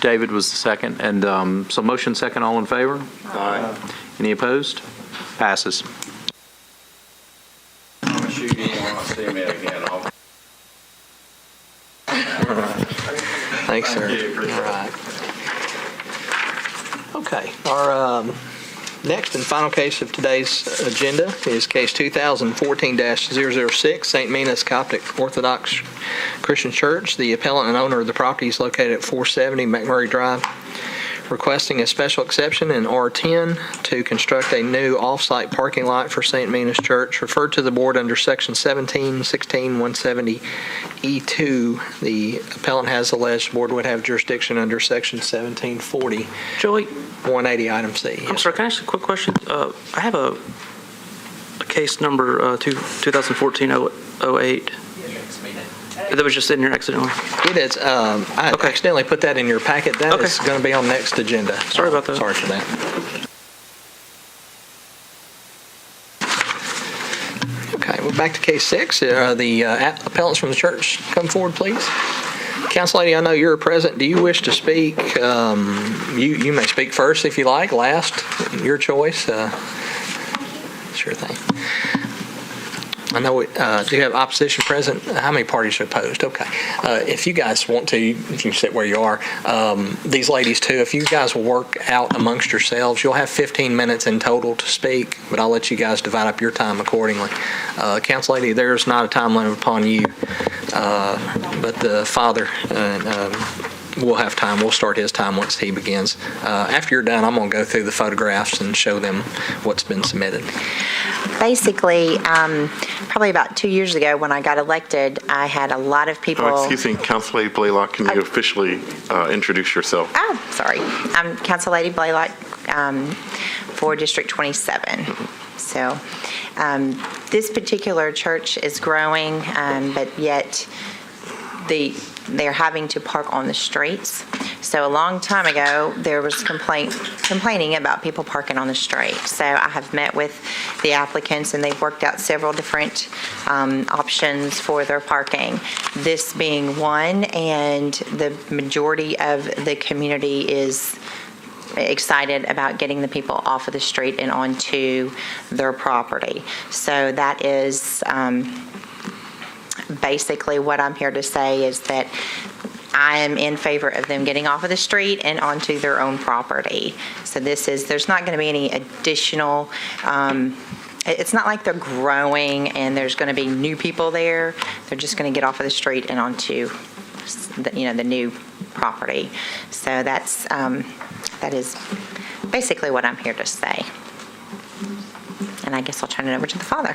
David was the second. And so motion second, all in favor? Aye. Any opposed? Passes. I'm going to shoot you when I see me again. Thanks, sir. Thank you. All right. Okay. Our Next and final case of today's agenda is case 2014-006, St. Mina's Coptic Orthodox Christian Church. The appellant and owner of the property is located at 470 McMurray Drive, requesting a special exception in R10 to construct a new off-site parking lot for St. Mina's Church, referred to the board under Section 17-170E2. The appellant has alleged the board would have jurisdiction under Section 1740. Joey, 180 item C. I'm sorry, can I ask a quick question? I have a case number 2014-08. That was just in here accidentally. It is. I accidentally put that in your packet. That is going to be on next agenda. Sorry about that. Sorry for that. Okay, we're back to case 6. The appellants from the church, come forward, please. Council lady, I know you're present. Do you wish to speak? You may speak first if you like, last, your choice. Sure thing. I know, do you have opposition present? How many parties are opposed? Okay. If you guys want to, you can sit where you are. These ladies too, if you guys will work out amongst yourselves, you'll have 15 minutes in total to speak, but I'll let you guys divide up your time accordingly. Council lady, there's not a time limit upon you, but the father will have time. We'll start his time once he begins. After you're done, I'm going to go through the photographs and show them what's been submitted. Basically, probably about 2 years ago when I got elected, I had a lot of people... Excuse me, Council Lady Blaylock, can you officially introduce yourself? Oh, sorry. I'm Council Lady Blaylock for District 27. So this particular church is growing, but yet they're having to park on the streets. So a long time ago, there was complaining about people parking on the street. So I have met with the applicants, and they've worked out several different options for their parking, this being one, and the majority of the community is excited about getting the people off of the street and onto their property. So that is basically what I'm here to say, is that I am in favor of them getting off of the street and onto their own property. So there's not going to be any additional, it's not like they're growing and there's going to be new people there. They're just going to get off of the street and onto the new property. So that is basically what I'm here to say. And I guess I'll turn it over to the father.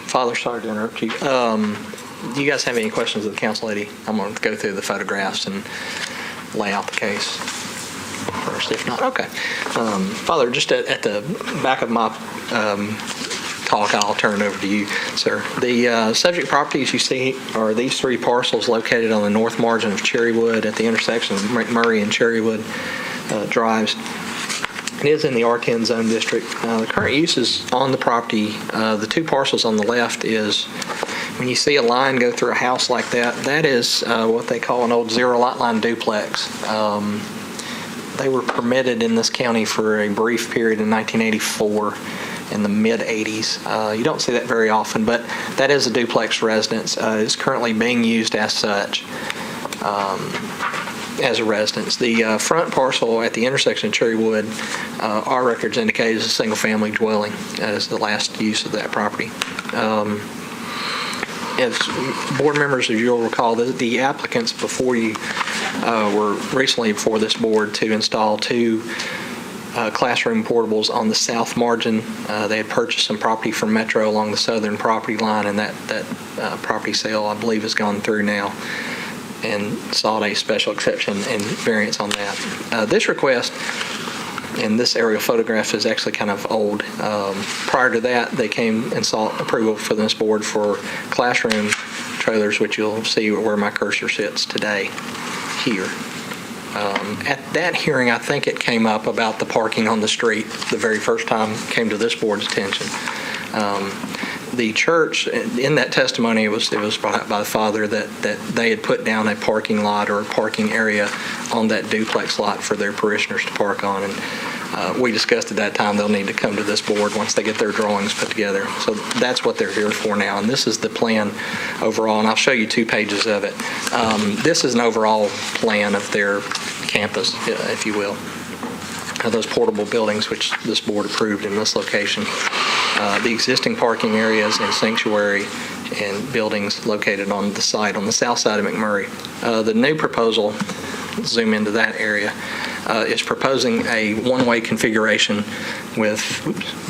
Father, sorry to interrupt you. Do you guys have any questions of the council lady? I'm going to go through the photographs and lay out the case first, if not. Okay. Father, just at the back of my talk, I'll turn it over to you, sir. The subject properties you see are these 3 parcels located on the north margin of Cherrywood at the intersection of McMurray and Cherrywood drives. It is in the R10 zone district. The current uses on the property, the 2 parcels on the left is, when you see a line go through a house like that, that is what they call an old zero lot line duplex. They were permitted in this county for a brief period in 1984 in the mid-'80s. You don't see that very often, but that is a duplex residence. It's currently being used as such. As a residence. The front parcel at the intersection of Cherrywood, our records indicate is a single-family dwelling as the last use of that property. As board members, as you'll recall, the applicants before you were recently before this board to install 2 classroom portables on the south margin. They had purchased some property from Metro along the southern property line, and that property sale, I believe, has gone through now, and sought a special exception and variance on that. This request, and this aerial photograph is actually kind of old. Prior to that, they came and sought approval for this board for classroom trailers, which you'll see where my cursor sits today, here. At that hearing, I think it came up about the parking on the street the very first time it came to this board's attention. The church, in that testimony, it was brought up by the father that they had put down a parking lot or a parking area on that duplex lot for their parishioners to park on. And we discussed at that time they'll need to come to this board once they get their drawings put together. So that's what they're here for now. And this is the plan overall, and I'll show you 2 pages of it. This is an overall plan of their campus, if you will. Those portable buildings which this board approved in this location. The existing parking areas and sanctuary and buildings located on the site on the south side of McMurray. The new proposal, zoom into that area, is proposing a one-way configuration with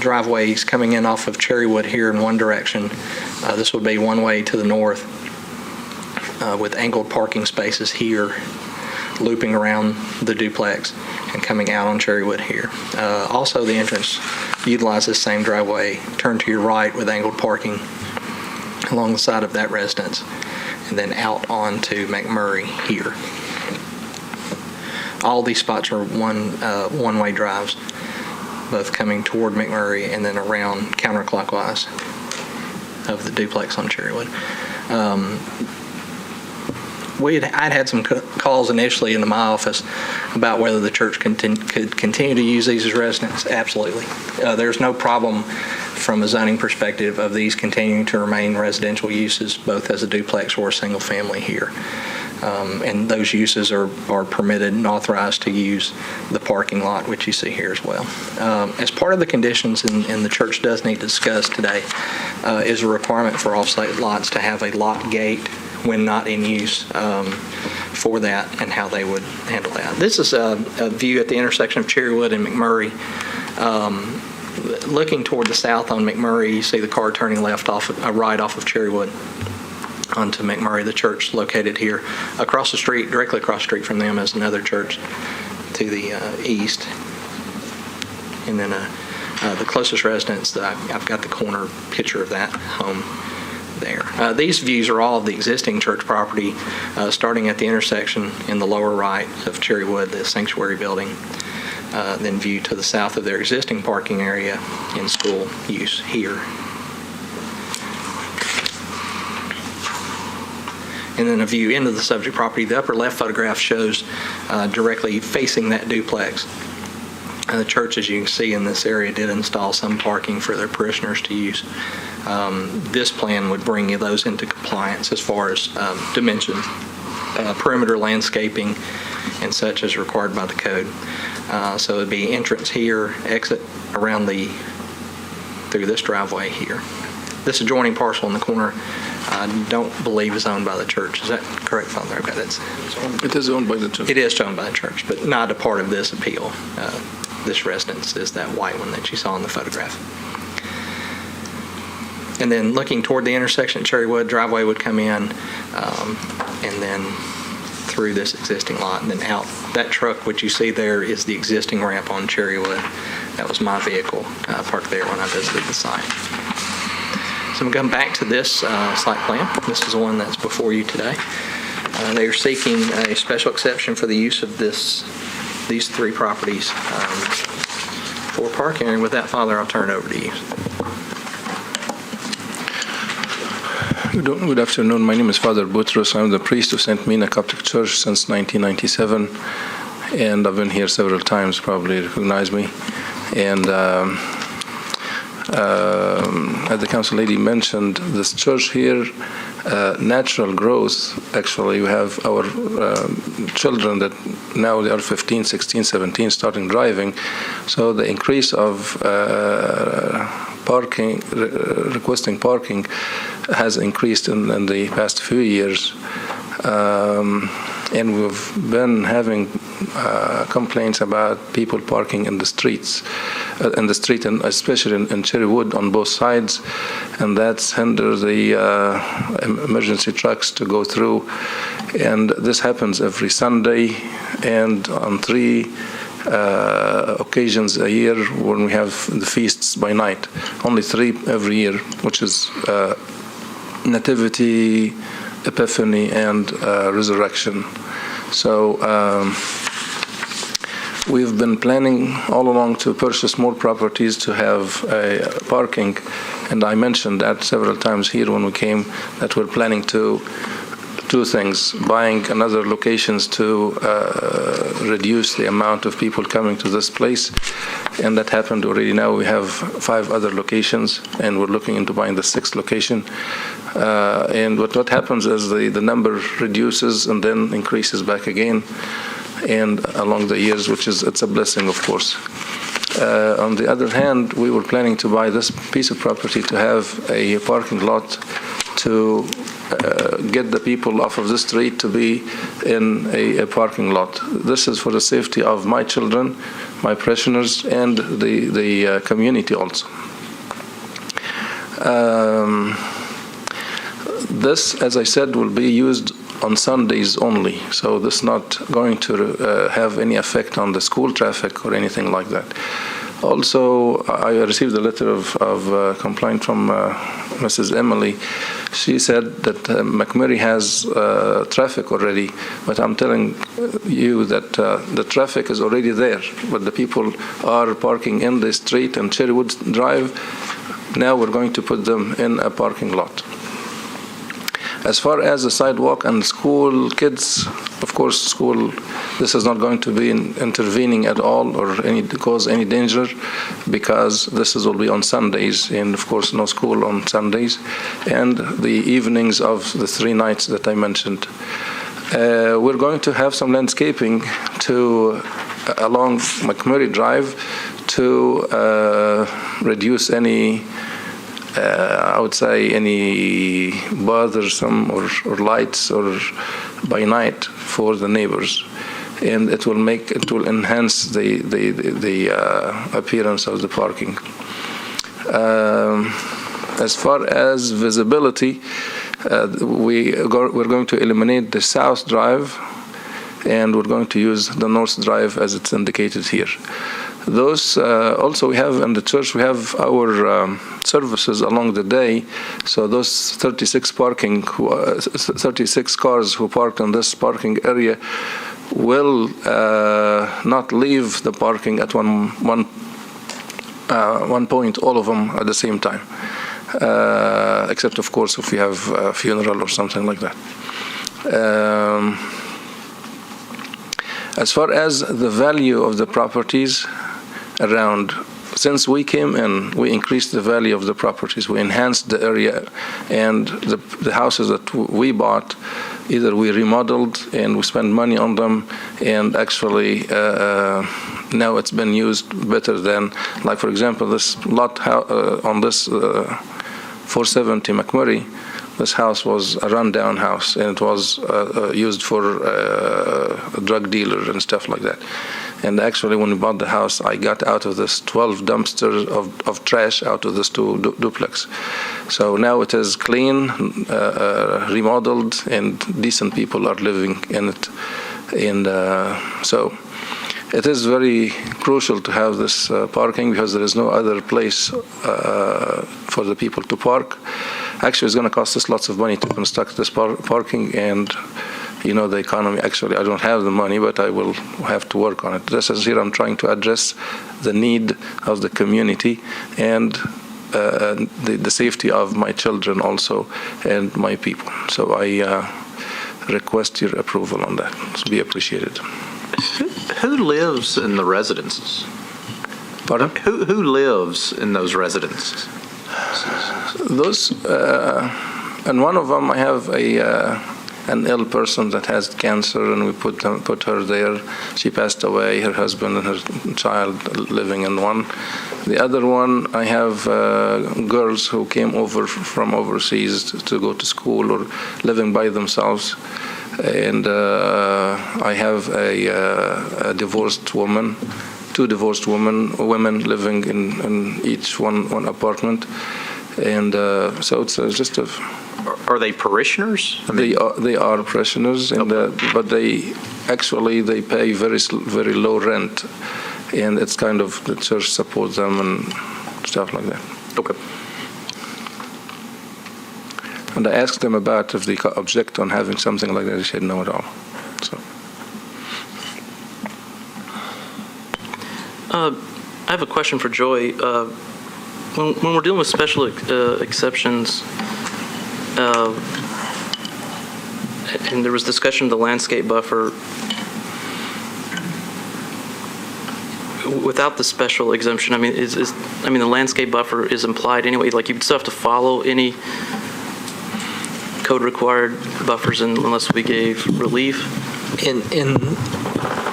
driveways coming in off of Cherrywood here in one direction. This would be one way to the north with angled parking spaces here, looping around the duplex and coming out on Cherrywood here. Also, the entrance utilizes the same driveway. Turn to your right with angled parking along the side of that residence, and then out onto McMurray here. All these spots are one-way drives, both coming toward McMurray and then around counterclockwise of the duplex on Cherrywood. I'd had some calls initially into my office about whether the church could continue to use these as residences. Absolutely. There's no problem from a zoning perspective of these continuing to remain residential uses, both as a duplex or a single family here. And those uses are permitted and authorized to use the parking lot, which you see here as well. As part of the conditions, and the church does need to discuss today, is a requirement for off-site lots to have a lock gate when not in use for that, and how they would handle that. This is a view at the intersection of Cherrywood and McMurray. Looking toward the south on McMurray, you see the car turning right off of Cherrywood onto McMurray, the church located here. Across the street, directly across the street from them, is another church to the east. And then the closest residence, I've got the corner picture of that home there. These views are all of the existing church property, starting at the intersection in the lower right of Cherrywood, the sanctuary building, then view to the south of their existing parking area in school use here. And then a view into the subject property. The upper left photograph shows directly facing that duplex. And the church, as you can see in this area, did install some parking for their parishioners to use. This plan would bring those into compliance as far as dimension, perimeter landscaping, and such as required by the code. So it'd be entrance here, exit around through this driveway here. This adjoining parcel in the corner, I don't believe is owned by the church. Is that correct, Father? Okay, It is owned by the church. It is owned by the church, but not a part of this appeal. This residence is that white one that you saw in the photograph. And then looking toward the intersection at Cherrywood, driveway would come in, and then through this existing lot and then out. That truck, which you see there, is the existing ramp on Cherrywood. That was my vehicle parked there when I visited the site. So I'm going back to this site plan. This is the one that's before you today. They are seeking a special exception for the use of these three properties for parking. And with that, Father, I'll turn it over to you. Good afternoon. My name is Father Boutros. I'm the priest of St. Mina Coptic Church since 1997, and I've been here several times. Probably recognize me. And as the council lady mentioned, this church here, natural growth. Actually, we have our children that now they are 15, 16, 17, starting driving. So the increase of requesting parking has increased in the past few years. And we've been having complaints about people parking in the street, and especially in Cherrywood on both sides, and that's hindered the emergency trucks to go through. And this happens every Sunday, and on 3 occasions a year when we have the feasts by night. Only 3 every year, which is Nativity, Epiphany, and Resurrection. So we've been planning all along to purchase more properties to have parking, and I mentioned that several times here when we came, that we're planning to two things: buying another locations to reduce the amount of people coming to this place, and that happened already. Now we have 5 other locations, and we're looking into buying the 6th location. And what happens is the number reduces and then increases back again. and along the years, it's a blessing, of course. On the other hand, we were planning to buy this piece of property to have a parking lot to get the people off of the street to be in a parking lot. This is for the safety of my children, my parishioners, and the community also. This, as I said, will be used on Sundays only, so this is not going to have any effect on the school traffic or anything like that. Also, I received a letter of complaint from Mrs. Emily. She said that McMurray has traffic already, but I'm telling you that the traffic is already there, but the people are parking in the street and Cherrywood Drive. Now we're going to put them in a parking lot. As far as the sidewalk and school kids, of course, school, this is not going to be intervening at all or cause any danger, because this will be on Sundays, and of course no school on Sundays, and the evenings of the 3 nights that I mentioned. We're going to have some landscaping along McMurray Drive to reduce any I would say any bothersome or lights or by night for the neighbors, and it will enhance the appearance of the parking. As far as visibility, we're going to eliminate the South Drive, and we're going to use the North Drive as it's indicated here. Those also we have in the church, we have our services along the day, so those 36 cars who parked in this parking area will not leave the parking at one point, all of them at the same time, except of course if we have a funeral or something like that. As far as the value of the properties around, since we came in, we increased the value of the properties. We enhanced the area, and the houses that we bought, either we remodeled and we spent money on them, and actually now it's been used better than, like for example, this lot on this 470 McMurray. This house was a rundown house, and it was used for a drug dealer and stuff like that. And actually, when we bought the house, I got out of this 12 dumpsters of trash out of this duplex. So now it is clean, remodeled, and decent people are living in it. And so it is very crucial to have this parking, because there is no other place for the people to park. Actually, it's going to cost us lots of money to construct this parking, and the economy, actually, I don't have the money, but I will have to work on it. This is here I'm trying to address the need of the community and the safety of my children also and my people. So I request your approval on that. It's be appreciated. Who lives in the residences? Pardon? Who lives in those residences? Those, and one of them I have an ill person that has cancer, and we put her there. She passed away, her husband and her child living in one. The other one, I have girls who came over from overseas to go to school or living by themselves. And I have a divorced woman, 2 divorced women living in each one apartment. And so it's just a... Are they parishioners? They are parishioners, and but they pay very low rent, and it's kind of the church supports them and stuff like that. Okay. And I asked them about if they object on having something like that. They said no at all. So. I have a question for Joy. When we're dealing with special exceptions, and there was discussion of the landscape buffer, without the special exemption, I mean, the landscape buffer is implied anyway. Like, you'd still have to follow any code required buffers unless we gave relief.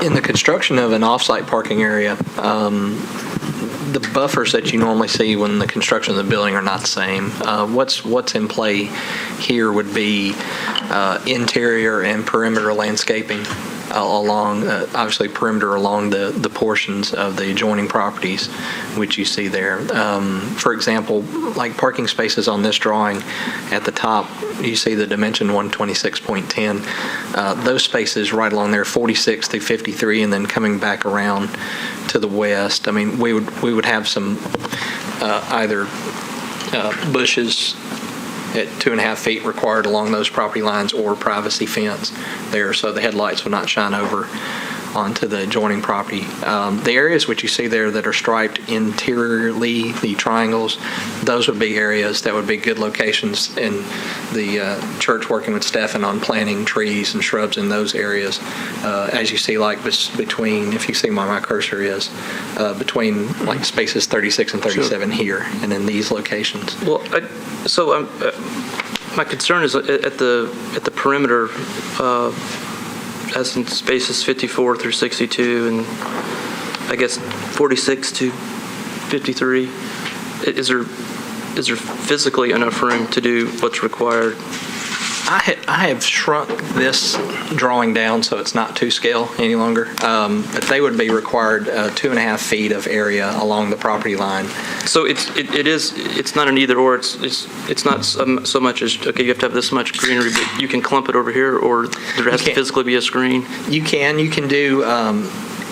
In the construction of an off-site parking area, the buffers that you normally see when the construction of the building are not the same. What's in play here would be interior and perimeter landscaping along, obviously perimeter along the portions of the adjoining properties, which you see there. For example, like parking spaces on this drawing at the top, you see the dimension 126.10. Those spaces right along there, 46 through 53, and then coming back around to the west. I mean, we would have some either bushes at 2.5 feet required along those property lines, or privacy fence there, so the headlights would not shine over onto the adjoining property. The areas which you see there that are striped interiorly, the triangles, those would be areas that would be good locations in the church, working with Stefan on planting trees and shrubs in those areas. As you see, like between, if you see where my cursor is, between like spaces 36 and 37 here, and in these locations. Well, my concern is at the perimeter, as in spaces 54 through 62, and I guess 46 to 53. Is there physically enough room to do what's required? I have shrunk this drawing down so it's not to scale any longer, but they would be required 2.5 feet of area along the property line. So it's not an either or. It's not so much as, okay, you have to have this much greenery, but you can clump it over here, or there has to physically be a screen. You can do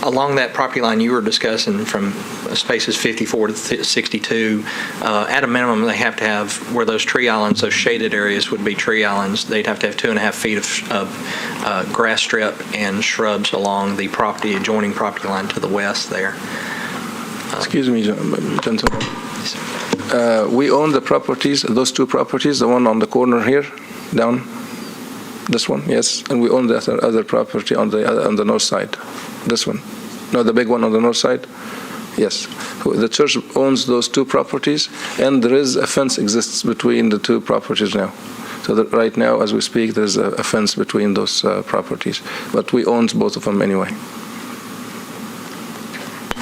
along that property line you were discussing from spaces 54 to 62. At a minimum, they have to have, where those tree islands, those shaded areas would be tree islands, they'd have to have 2.5 feet of grass strip and shrubs along the adjoining property line to the west there. Excuse me, gentlemen. We own the properties, those two properties, the one on the corner here, down, this one, yes, and we own the other property on the north side, this one. No, the big one on the north side, yes. The church owns those two properties, and there is a fence exists between the two properties now. So that right now, as we speak, there's a fence between those properties, but we own both of them anyway.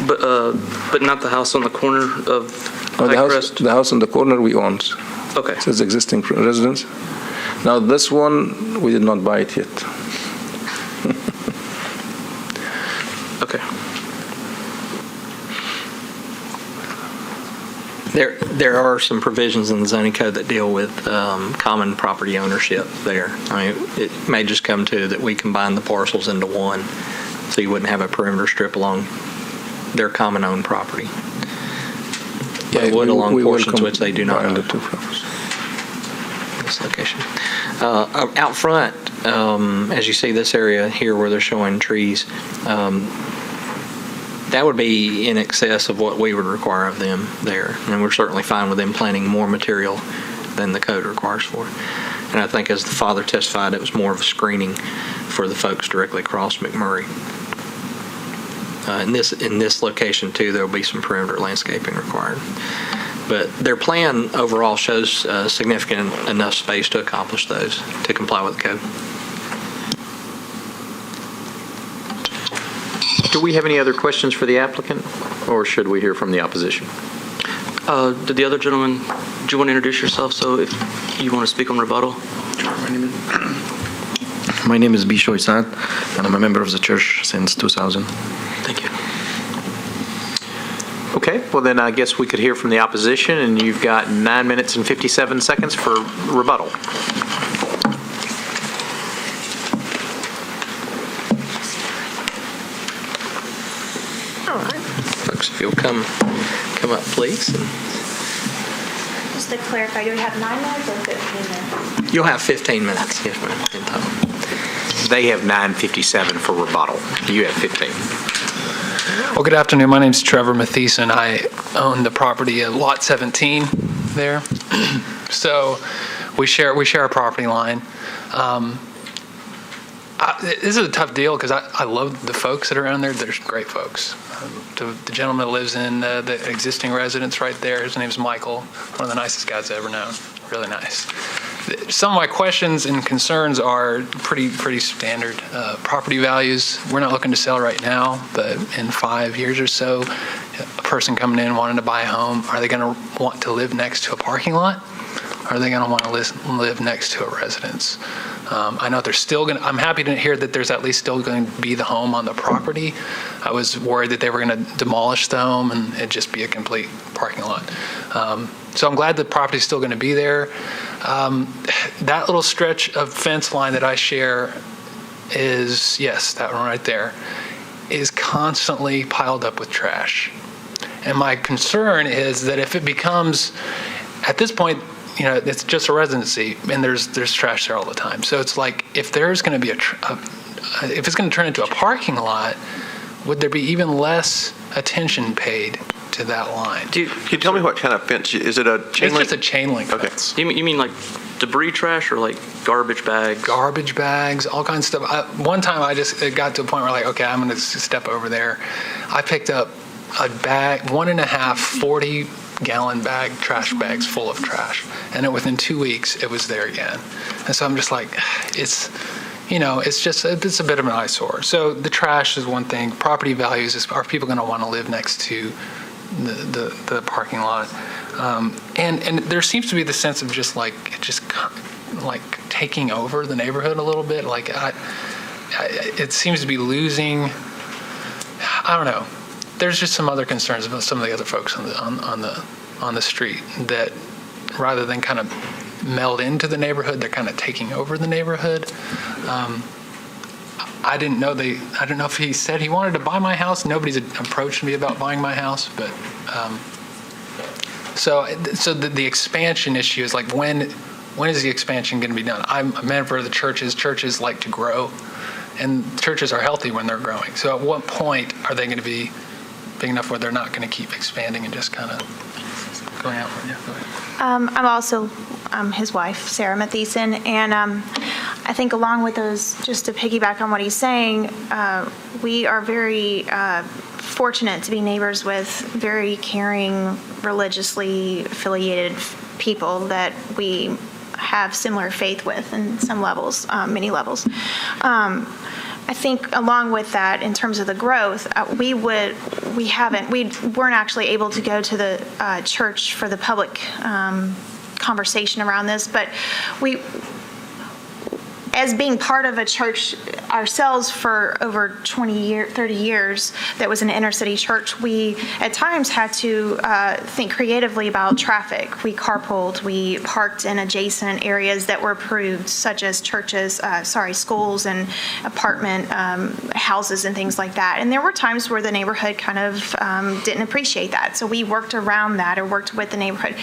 But not the house on the corner of Highcrest? The house on the corner we own. Okay. So it's existing residence. Now this one, we did not buy it yet. Okay. There are some provisions in the zoning code that deal with common property ownership there. I mean, it may just come to that we combine the parcels into one, so you wouldn't have a perimeter strip along their common owned property. Yeah, they would along portions which they do not own. The two properties. This location. Out front, as you see this area here where they're showing trees, that would be in excess of what we would require of them there. And we're certainly fine with them planting more material than the code requires for. And I think as the father testified, it was more of a screening for the folks directly across McMurray. In this location too, there will be some perimeter landscaping required. But their plan overall shows significant enough space to accomplish those, to comply with the code. Do we have any other questions for the applicant, or should we hear from the opposition? Did the other gentleman, do you want to introduce yourself? So if you want to speak on rebuttal? My name is Bishoy Sad, and I'm a member of the church since 2000. Thank you. Okay, well then I guess we could hear from the opposition, and you've got 9 minutes and 57 seconds for rebuttal. All right. Folks, if you'll come up, please. Just to clarify, do we have 9 minutes or 15 minutes? You'll have 15 minutes, yes, ma'am, in total. They have 9:57 for rebuttal. You have 15. Well, good afternoon. My name's Trevor Mathieson. I own the property at Lot 17 there. So we share a property line. This is a tough deal because I love the folks that are around there. They're great folks. The gentleman that lives in the existing residence right there, his name's Michael, one of the nicest guys I've ever known. Really nice. some of my questions and concerns are pretty standard. Property values, we're not looking to sell right now, but in 5 years or so, a person coming in wanting to buy a home, are they going to want to live next to a parking lot? Are they going to want to live next to a residence? I know there's still going to, I'm happy to hear that there's at least still going to be the home on the property. I was worried that they were going to demolish the home and it'd just be a complete parking lot. So I'm glad the property's still going to be there. That little stretch of fence line that I share is, yes, that one right there, is constantly piled up with trash. And my concern is that if it becomes, at this point, it's just a residency, and there's trash there all the time. So it's like, if there's going to be if it's going to turn into a parking lot, would there be even less attention paid to that line? Can you tell me what kind of fence? Is it a chain link? It's just a chain link fence. You mean like debris trash or like garbage bags? Garbage bags, all kinds of stuff. One time it got to a point where like, okay, I'm going to step over there. I picked up a bag, 1.5 40-gallon trash bags full of trash. And within 2 weeks, it was there again. And so I'm just like, it's a bit of an eyesore. So the trash is one thing. Property values are people going to want to live next to the parking lot? And there seems to be the sense of just taking over the neighborhood a little bit. Like it seems to be losing. I don't know. There's just some other concerns about some of the other folks on the street that rather than kind of meld into the neighborhood, they're kind of taking over the neighborhood. I didn't know if he said he wanted to buy my house. Nobody's approached me about buying my house, but so the expansion issue is like when is the expansion going to be done? I'm a member of the churches. Churches like to grow, and churches are healthy when they're growing. So at what point are they going to be big enough where they're not going to keep expanding and just kind of going out? Yeah, go ahead. I'm also his wife, Sarah Mathieson, and I think along with those, just to piggyback on what he's saying, we are very fortunate to be neighbors with very caring, religiously affiliated people that we have similar faith with in some levels, many levels. I think along with that, in terms of the growth, we weren't actually able to go to the church for the public conversation around this, but as being part of a church ourselves for over 30 years that was an inner city church, we at times had to think creatively about traffic. We carpooled, we parked in adjacent areas that were approved, such as churches, schools and apartment houses and things like that. And there were times where the neighborhood kind of didn't appreciate that. So we worked around that or worked with the neighborhood.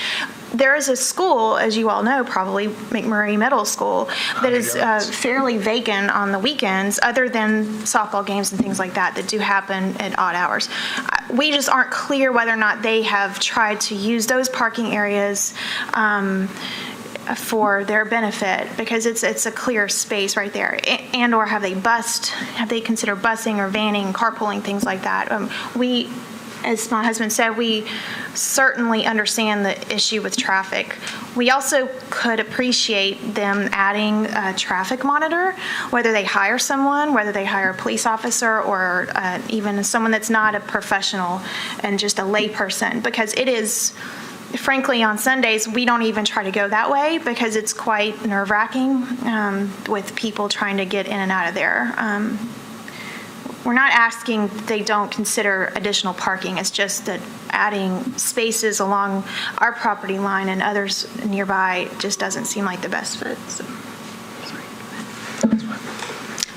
There is a school, as you all know, probably McMurray Middle School, that is fairly vacant on the weekends, other than softball games and things like that do happen at odd hours. We just aren't clear whether or not they have tried to use those parking areas for their benefit, because it's a clear space right there. And or have they considered busing or vanning, carpooling, things like that? As my husband said, we certainly understand the issue with traffic. We also could appreciate them adding a traffic monitor, whether they hire someone, whether they hire a police officer, or even someone that's not a professional and just a lay person, because it is, frankly, on Sundays, we don't even try to go that way because it's quite nerve-wracking with people trying to get in and out of there. We're not asking they don't consider additional parking. It's just that adding spaces along our property line and others nearby just doesn't seem like the best fit. So.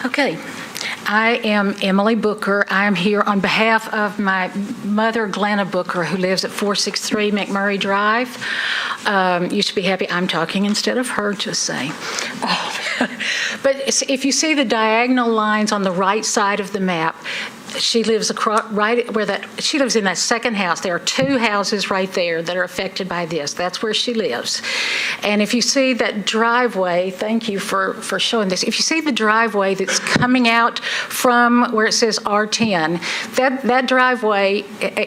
Okay. I am Emily Booker. I am here on behalf of my mother, Glenna Booker, who lives at 463 McMurray Drive. You should be happy I'm talking instead of her, just saying. But if you see the diagonal lines on the right side of the map, She lives right where she lives in that second house. There are two houses right there that are affected by this. That's where she lives. And if you see that driveway, thank you for showing this. If you see the driveway that's coming out from where it says R10, that driveway,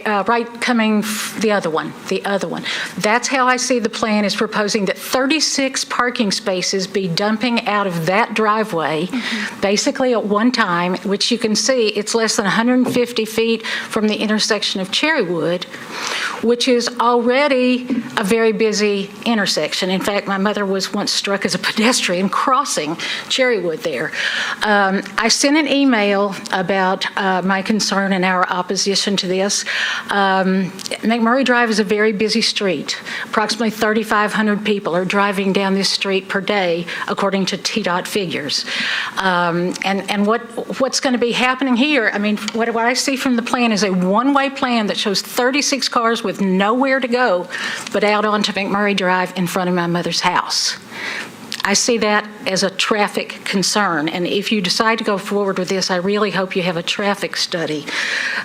right coming the other one, that's how I see the plan is proposing that 36 parking spaces be dumping out of that driveway, basically at one time, which you can see it's less than 150 feet from the intersection of Cherrywood, which is already a very busy intersection. In fact, my mother was once struck as a pedestrian crossing Cherrywood there. I sent an email about my concern and our opposition to this. McMurray Drive is a very busy street. Approximately 3,500 people are driving down this street per day, according to TDOT figures. And what's going to be happening here, I mean, what I see from the plan is a one-way plan that shows 36 cars with nowhere to go but out onto McMurray Drive in front of my mother's house. I see that as a traffic concern, and if you decide to go forward with this, I really hope you have a traffic study.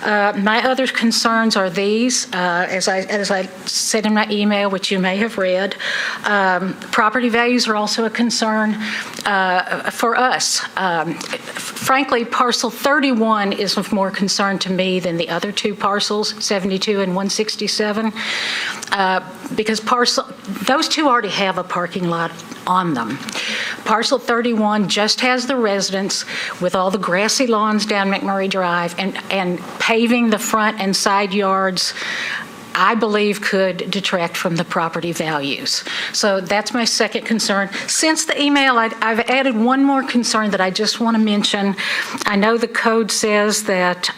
My other concerns are these, as I said in my email, which you may have read. Property values are also a concern for us. Frankly, parcel 31 is of more concern to me than the other two parcels, 72 and 167, because those two already have a parking lot on them. Parcel 31 just has the residence with all the grassy lawns down McMurray Drive and paving the front and side yards, I believe could detract from the property values. So that's my second concern. Since the email, I've added one more concern that I just want to mention. I know the code says that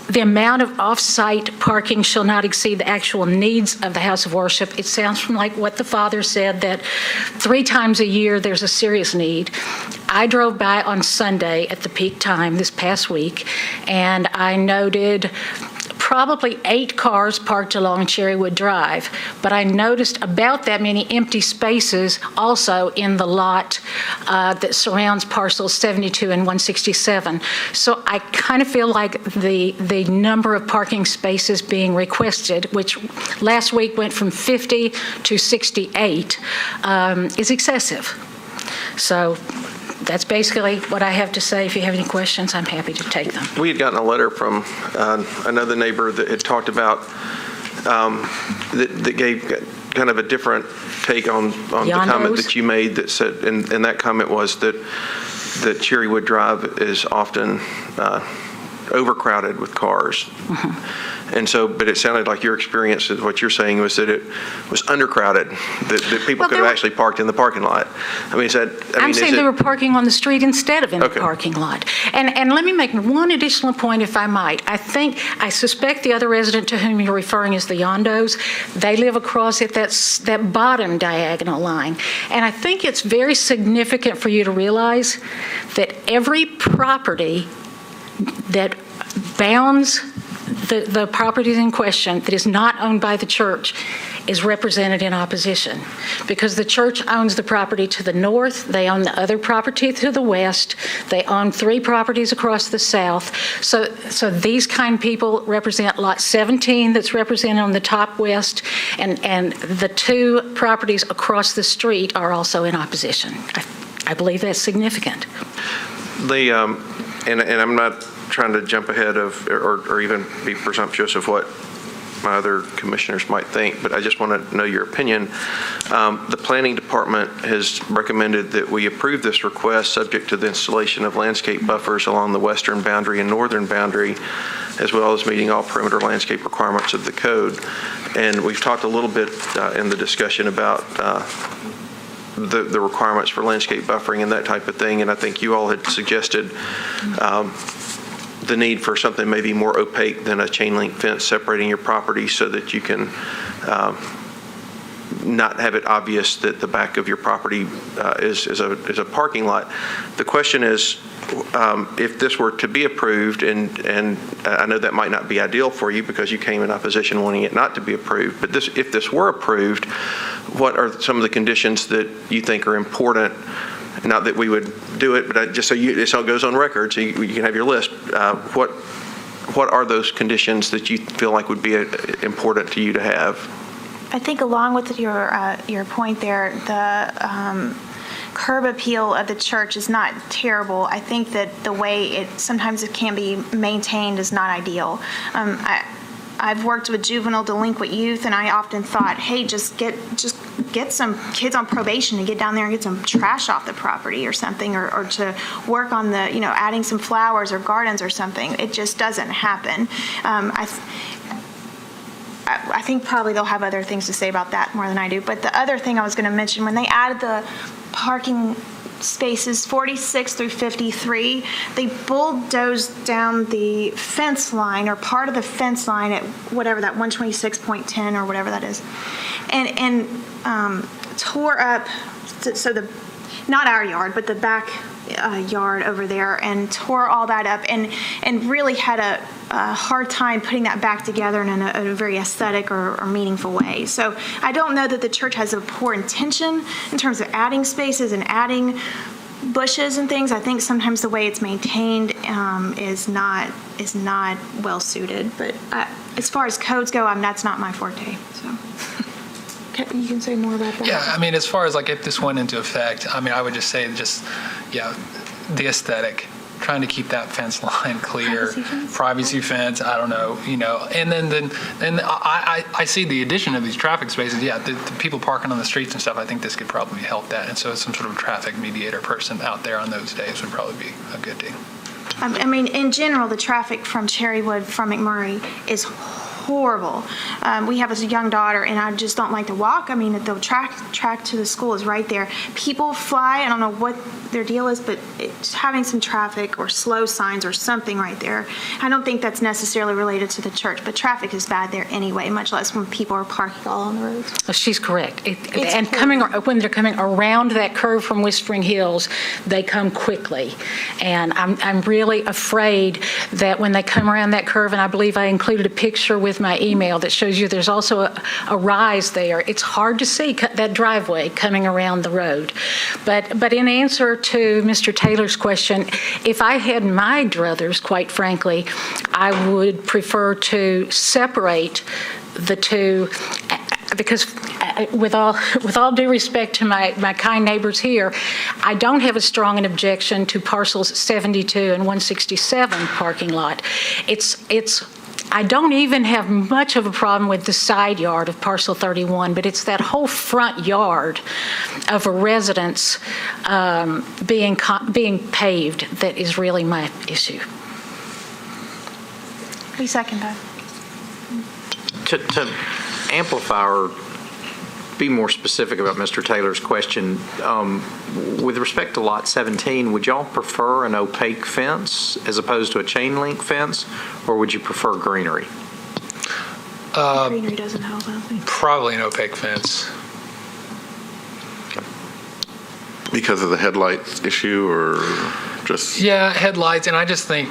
the amount of off-site parking shall not exceed the actual needs of the house of worship. It sounds from like what the father said, that 3 times a year there's a serious need. I drove by on Sunday at the peak time this past week, and I noted probably 8 cars parked along Cherrywood Drive, but I noticed about that many empty spaces also in the lot that surrounds parcels 72 and 167. So I kind of feel like the number of parking spaces being requested, which last week went from 50 to 68, is excessive. So that's basically what I have to say. If you have any questions, I'm happy to take them. We had gotten a letter from another neighbor that had talked about, that gave kind of a different take on the comment that you made that said, and that comment was that Cherrywood Drive is often overcrowded with cars. Mm-hmm. And so, but it sounded like your experience, what you're saying was that it was undercrowded, that people could have actually parked in the parking lot. I mean, I'm saying they were parking on the street instead of in the parking lot. And let me make one additional point, if I might. I suspect the other resident to whom you're referring is the Yondos. They live across at that bottom diagonal line. And I think it's very significant for you to realize that every property that bounds the properties in question that is not owned by the church is represented in opposition, because the church owns the property to the north, they own the other property to the west, they own 3 properties across the south. So these kind of people represent lot 17 that's represented on the top west, and the 2 properties across the street are also in opposition. I believe that's significant. And I'm not trying to jump ahead of or even be presumptuous of what my other commissioners might think, but I just want to know your opinion. The planning department has recommended that we approve this request subject to the installation of landscape buffers along the western boundary and northern boundary, as well as meeting all perimeter landscape requirements of the code. And we've talked a little bit in the discussion about the requirements for landscape buffering and that type of thing, and I think you all had suggested the need for something maybe more opaque than a chain link fence separating your property so that you can not have it obvious that the back of your property is a parking lot. The question is, if this were to be approved, and I know that might not be ideal for you because you came in opposition wanting it not to be approved, but if this were approved, what are some of the conditions that you think are important not that we would do it, but just so it goes on record, so you can have your list. What are those conditions that you feel like would be important to you to have? I think along with your point there, the curb appeal of the church is not terrible. I think that the way sometimes it can be maintained is not ideal. I've worked with juvenile delinquent youth, and I often thought, hey, just get some kids on probation and get down there and get some trash off the property or something, or to work on the, adding some flowers or gardens or something. It just doesn't happen. I think probably they'll have other things to say about that more than I do. But the other thing I was going to mention, when they added the parking spaces 46 through 53, they bulldozed down the fence line or part of the fence line at whatever that 126.10 or whatever that is, and tore up, so not our yard, but the back yard over there, and tore all that up, and really had a hard time putting that back together in a very aesthetic or meaningful way. So I don't know that the church has a poor intention in terms of adding spaces and adding bushes and things. I think sometimes the way it's maintained is not well suited. But as far as codes go, that's not my forte. So. You can say more about that. Yeah, as far as if this went into effect, I would just say the aesthetic, trying to keep that fence line clear, privacy fence, I don't know, and then I see the addition of these traffic spaces. Yeah, the people parking on the streets and stuff, I think this could probably help that. And so some sort of traffic mediator person out there on those days would probably be a good thing. In general, the traffic from Cherrywood, from McMurray is horrible. We have a young daughter, and I just don't like to walk. The track to the school is right there. People fly. I don't know what their deal is, but it's having some traffic or slow signs or something right there. I don't think that's necessarily related to the church, but traffic is bad there anyway, much less when people are parking all on the roads. Oh, she's correct. When they're coming around that curve from Whispering Hills, they come quickly. And I'm really afraid that when they come around that curve, and I believe I included a picture with my email that shows you there's also a rise there. It's hard to see that driveway coming around the road. But in answer to Mr. Taylor's question, if I had my druthers, quite frankly, I would prefer to separate the two, because with all due respect to my kind neighbors here, I don't have a strong objection to parcels 72 and 167 parking lot. I don't even have much of a problem with the side yard of parcel 31, but it's that whole front yard of a residence being paved that is really my issue. We second that. To amplify or be more specific about Mr. Taylor's question, with respect to lot 17, would y'all prefer an opaque fence as opposed to a chain link fence, or would you prefer greenery? Greenery doesn't help, I don't think. Probably an opaque fence. Because of the headlights issue, or just? Yeah, headlights, and I just think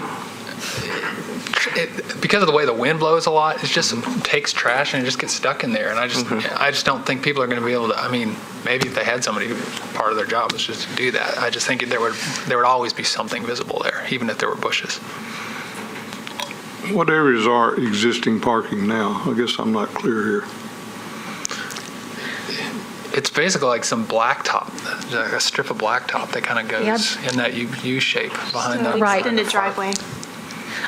because of the way the wind blows a lot, it just takes trash and it just gets stuck in there. And I just don't think people are going to be able to. Maybe if they had somebody who part of their job was just to do that. I just think there would always be something visible there, even if there were bushes. What areas are existing parking now? I guess I'm not clear here. It's basically like some blacktop, like a strip of blacktop that kind of goes in that U shape behind the extended driveway.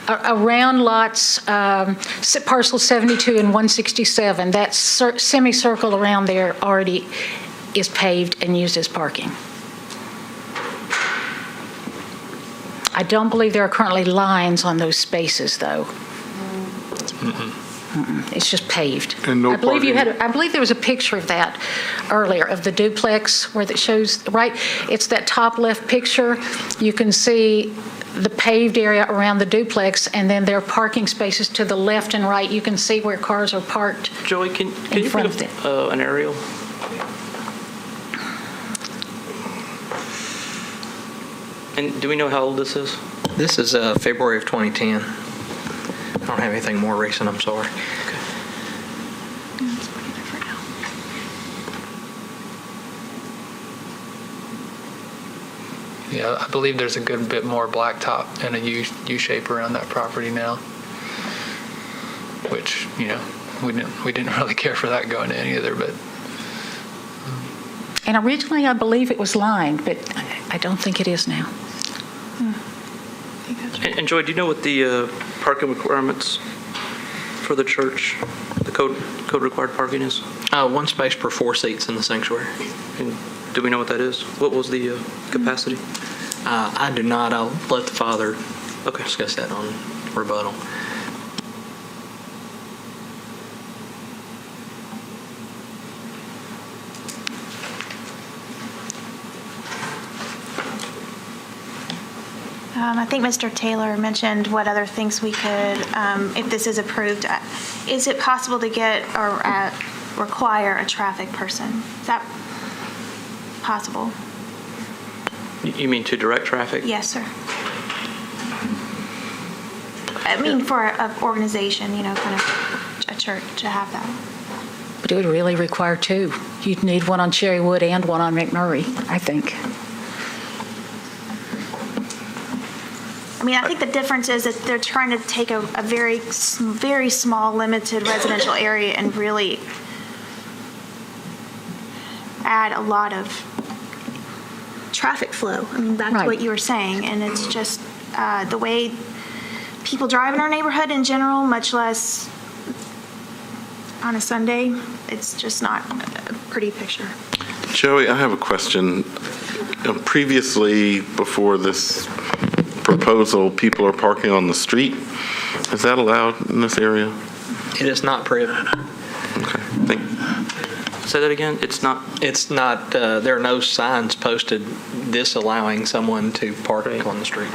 Around lots, parcel 72 and 167, that semicircle around there already is paved and used as parking. I don't believe there are currently lines on those spaces, though. It's just paved. And no parking. I believe there was a picture of that earlier, of the duplex where it shows, right? It's that top left picture. You can see the paved area around the duplex, and then there are parking spaces to the left and right. You can see where cars are parked. Joey, can you put up an aerial? And do we know how old this is? This is February of 2010. I don't have anything more recent, I'm sorry. Okay. It's pretty different now. Yeah, I believe there's a good bit more blacktop and a U shape around that property now, which, we didn't really care for that going in either, but. And originally, I believe it was lined, but I don't think it is now. And Joy, do you know what the parking requirements for the church, the code required parking is? One space per 4 seats in the sanctuary. And do we know what that is? What was the capacity? I do not. I'll let the father discuss that on rebuttal. I think Mr. Taylor mentioned what other things we could, if this is approved. Is it possible to get or require a traffic person? Is that possible? You mean to direct traffic? Yes, sir. I mean, for an organization, kind of a church to have that. But it would really require two. You'd need one on Cherrywood and one on McMurray, I think. I mean, I think the difference is that they're trying to take a very, very small, limited residential area and really add a lot of traffic flow. I mean, back to what you were saying, and it's just the way people drive in our neighborhood in general, much less on a Sunday. It's just not a pretty picture. Joey, I have a question. Previously, before this proposal, people are parking on the street. Is that allowed in this area? It is not prohibited. Okay, thank you. Say that again? It's not. It's not. There are no signs posted disallowing someone to park on the street.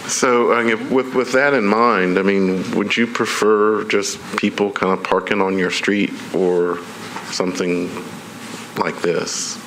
So with that in mind, I mean, would you prefer just people kind of parking on your street or something like this?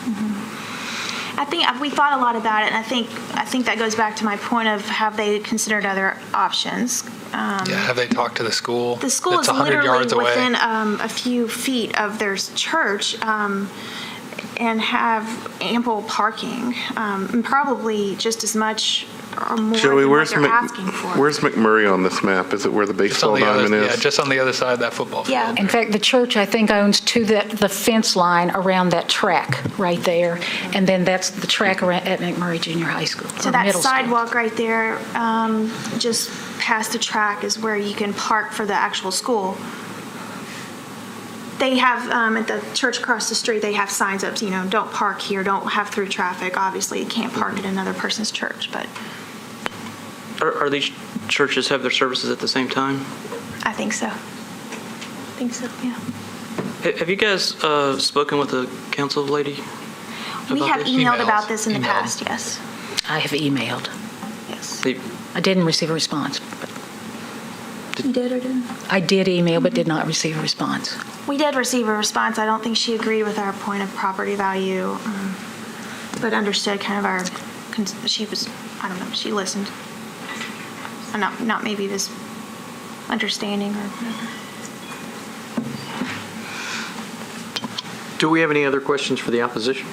I think we thought a lot about it, and I think that goes back to my point of have they considered other options? Have they talked to the school? The school it's is 100 literally yards away. within a few feet of their church, and have ample parking, and probably just as much or more Joey, than where's what they're asking for. Where's McMurray on this map? Is it where the baseball diamond is? Yeah, just on the other side of that football field. Yeah. In fact, the church, I think, owns the fence line around that track right there, and then that's the track around at McMurray Junior High School. So that sidewalk right there, just past the track is where you can park for the actual school. They have, at the church across the street, they have signs up, don't park here, don't have through traffic. Obviously, you can't park at another person's church, but. Are these churches have their services at the same time? I think so. Yeah. Have you guys spoken with the council lady? We have emailed about this in the past, yes. I have emailed. Yes. I didn't receive a response. You did or didn't? I did email, but did not receive a response. We did receive a response. I don't think she agreed with our point of property value, but understood kind of our, she listened. Not maybe this understanding or whatever. Do we have any other questions for the opposition?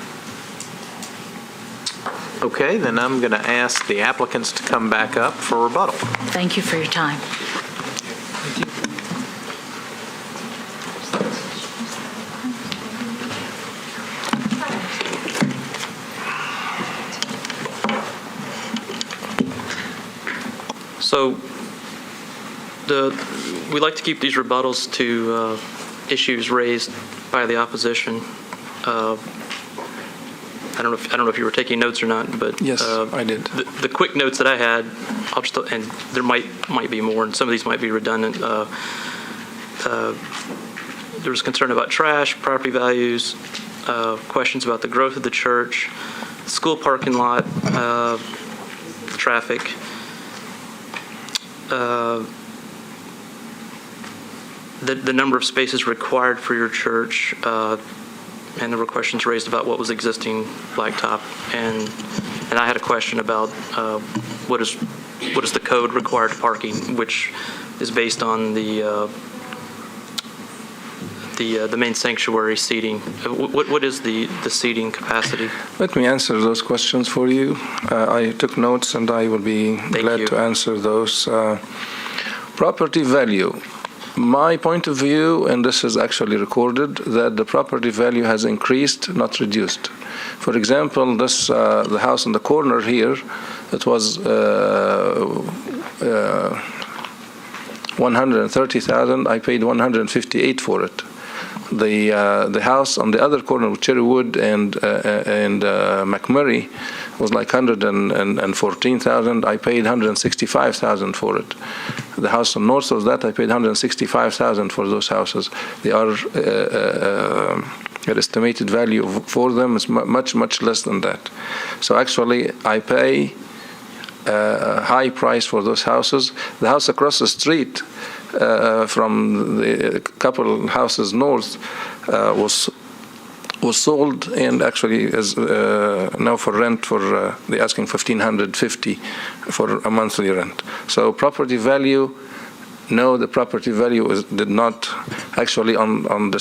Okay, then I'm going to ask the applicants to come back up for rebuttal. Thank you for your time. So we like to keep these rebuttals to issues raised by the opposition. I don't know if you were taking notes or not, but yes, I did. The quick notes that I had, I'll just, and there might be more, and some of these might be redundant. There was concern about trash, property values, questions about the growth of the church, school parking lot, traffic. The number of spaces required for your church, and there were questions raised about what was existing blacktop, and I had a question about what is the code required parking, which is based on the the main sanctuary seating. What is the seating capacity? Let me answer those questions for you. I took notes, and I will be glad to answer those. Property value. My point of view, and this is actually recorded, that the property value has increased, not reduced. For example, this the house in the corner here, it was $130,000. I paid $158 for it. The house on the other corner of Cherrywood and McMurray was like $114,000. I paid $165,000 for it. The house north of that, I paid $165,000 for those houses. They are their estimated value for them is much less than that. So actually, I pay a high price for those houses. The house across the street from the couple houses north was sold, and actually is now for rent for they're asking $1,550 for a monthly rent. So property value. No, the property value did not actually on the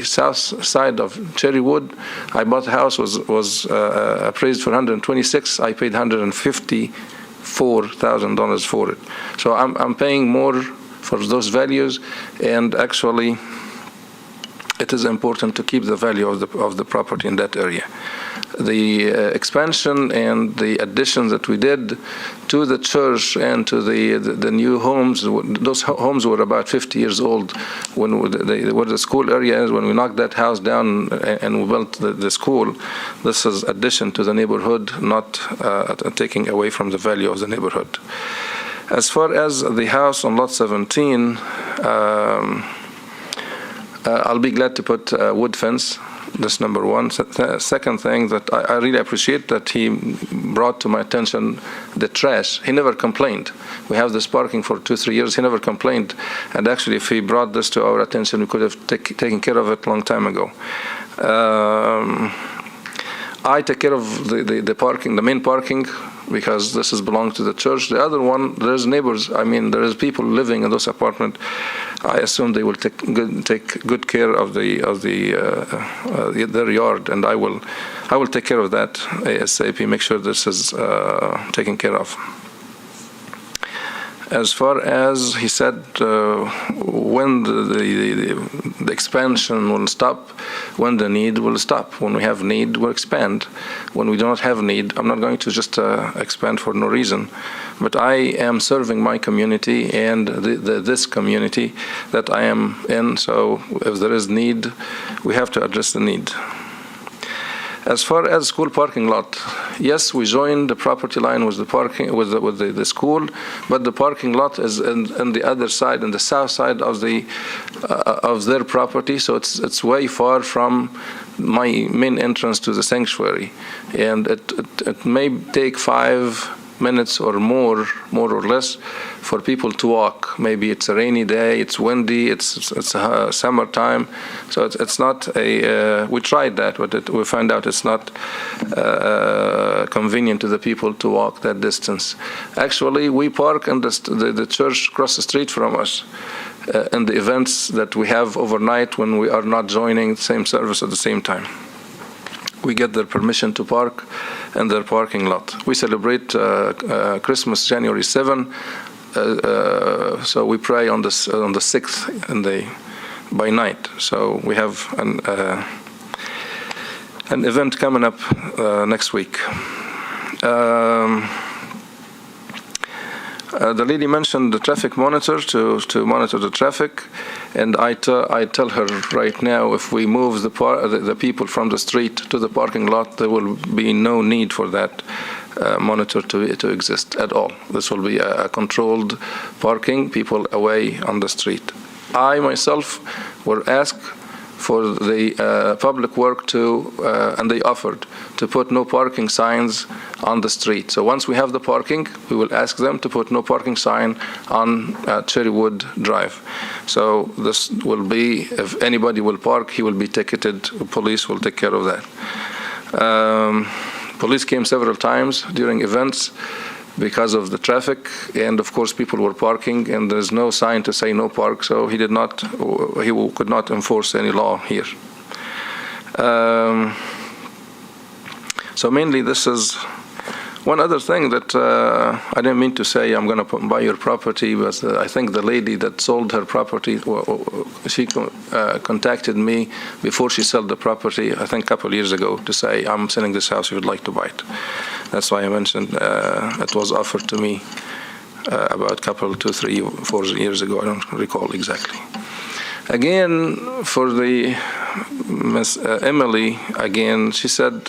south side of Cherrywood. I bought a house was appraised for $126,000. I paid $154,000 for it. So I'm paying more for those values, and actually, it is important to keep the value of the property in that area. The expansion and the additions that we did to the church and to the new homes, those homes were about 50 years old when where the school area is. When we knocked that house down and we built the school, this is addition to the neighborhood, not taking away from the value of the neighborhood. As far as the house on lot 17, I'll be glad to put a wood fence. That's number one. Second thing that I really appreciate that he brought to my attention the trash. He never complained. We have this parking for 2-3 years. He never complained. And actually, if he brought this to our attention, we could have taken care of it a long time ago. I take care of the parking, the main parking, because this belongs to the church. The other one, there's neighbors. I mean, there is people living in those apartments. I assume they will take good care of their yard, and I will take care of that ASAP. Make sure this is taken care of. As far as he said, when the expansion will stop, when the need will stop. When we have need, we'll expand. When we do not have need, I'm not going to just expand for no reason. But I am serving my community and this community that I am in. So if there is need, we have to address the need. As far as school parking lot, yes, we joined the property line with the parking with the school, but the parking lot is in the other side, in the south side of their property. So it's way far from my main entrance to the sanctuary, and it may take 5 minutes or more or less for people to walk. Maybe it's a rainy day, it's windy, it's summertime, so it's not we tried that, but we found out it's not convenient to the people to walk that distance. Actually, we park in the church across the street from us in the events that we have overnight when we are not joining the same service at the same time. We get their permission to park in their parking lot. We celebrate Christmas January 7, so we pray on the 6th by night. So we have an event coming up next week. The lady mentioned the traffic monitor to monitor the traffic, and I tell her right now, if we move the people from the street to the parking lot, there will be no need for that monitor to exist at all. This will be a controlled parking, people away on the street. I myself will ask for the public work and they offered to put no parking signs on the street. So once we have the parking, we will ask them to put no parking sign on Cherrywood Drive. So this will be, if anybody will park, he will be ticketed. Police will take care of that. Police came several times during events. because of the traffic, and of course people were parking, and there's no sign to say no park, so he could not enforce any law here. So mainly this is one other thing that I didn't mean to say I'm going to buy your property, but I think the lady that sold her property, she contacted me before she sold the property, I think a couple of years ago, to say, I'm selling this house, you would like to buy it. That's why I mentioned it was offered to me about 2, 3, 4 years ago. I don't recall exactly. Again, for the Miss Emily, again, she said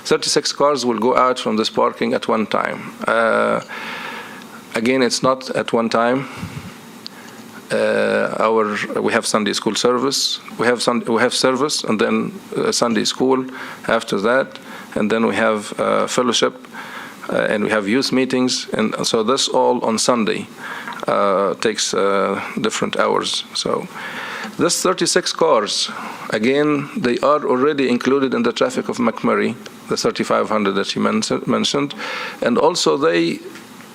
36 cars will go out from this parking at one time. Again, it's not at one time. We have Sunday school service. We have service, and then Sunday school after that, and then we have fellowship, and we have youth meetings, and so this all on Sunday takes different hours. So this 36 cars, again, they are already included in the traffic of McMurray, the 3,500 that you mentioned, and also they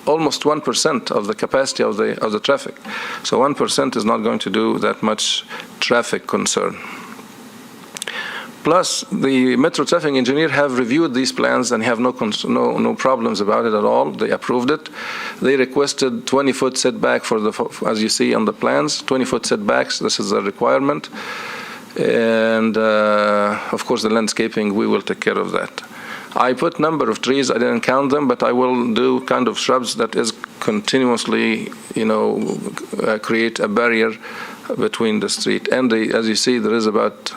almost 1% of the capacity of the traffic. So 1% is not going to do that much traffic concern. Plus, the Metro Traffic Engineer have reviewed these plans and have no problems about it at all. They approved it. They requested 20-foot setback as you see on the plans, 20-foot setbacks. This is a requirement. And of course, the landscaping, we will take care of that. I put number of trees. I didn't count them, but I will do kind of shrubs that is continuously, create a barrier between the street. And as you see, there is about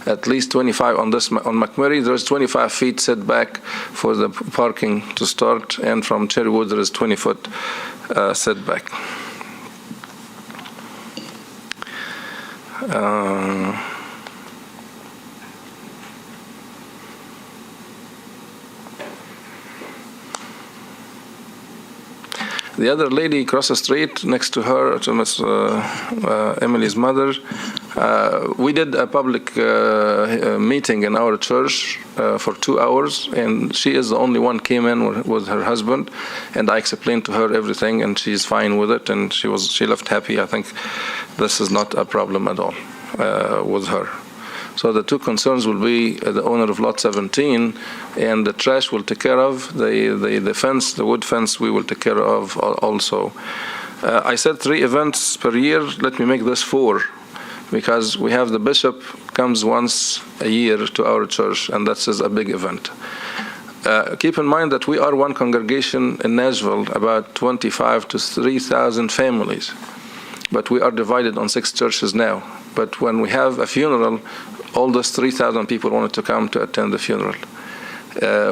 at least 25 on McMurray. There is 25 feet setback for the parking to start, and from Cherrywood there is 20-foot setback. The other lady across the street next to her, to Miss Emily's mother, we did a public meeting in our church for 2 hours, and she is the only one came in with her husband, and I explained to her everything, and she's fine with it, and she left happy. I think this is not a problem at all with her. So the two concerns will be the owner of lot 17, and the trash will take care of. The fence, the wood fence, we will take care of also. I said 3 events per year. Let me make this 4, because we have the bishop comes once a year to our church, and that is a big event. Keep in mind that we are one congregation in Nashville, about 25 to 3,000 families, but we are divided on 6 churches now. But when we have a funeral, all those 3,000 people wanted to come to attend the funeral.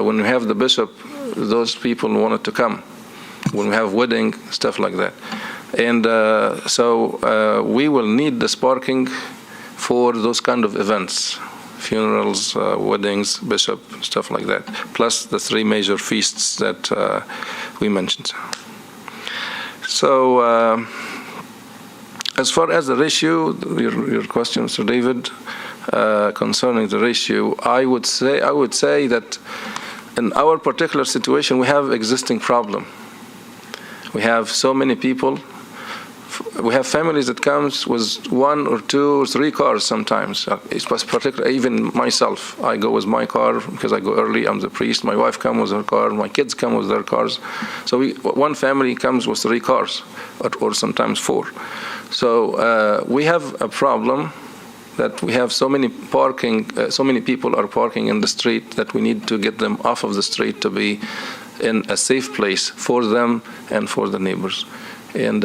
When we have the bishop, those people wanted to come. When we have wedding, stuff like that. And so we will need this parking for those kind of events, funerals, weddings, bishop, stuff like that, plus the 3 major feasts that we mentioned. So as far as the ratio, your question, Mr. David, concerning the ratio, I would say that in our particular situation, we have existing problem. We have so many people. We have families that comes with 1 or 2 or 3 cars sometimes. It's particular. Even myself, I go with my car because I go early. I'm the priest. My wife comes with her car. My kids come with their cars. So one family comes with 3 cars, or sometimes 4. So we have a problem that we have so many people are parking in the street that we need to get them off of the street to be in a safe place for them and for the neighbors. And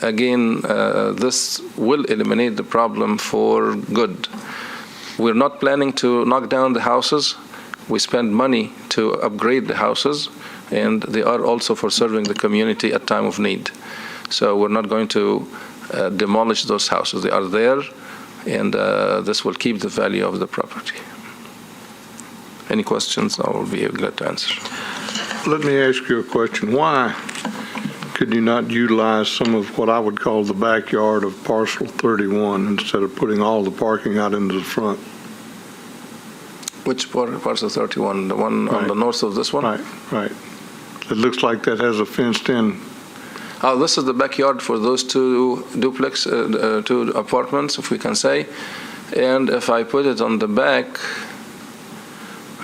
again, this will eliminate the problem for good. We're not planning to knock down the houses. We spend money to upgrade the houses, and they are also for serving the community at time of need. So we're not going to demolish those houses. They are there, and this will keep the value of the property. Any questions? I will be glad to answer. Let me ask you a question. Why could you not utilize some of what I would call the backyard of parcel 31 instead of putting all the parking out into the front? Which parcel 31? The one on the north of this one? Right. It looks like that has a fenced-in. This is the backyard for those two two apartments, if we can say. And if I put it on the back,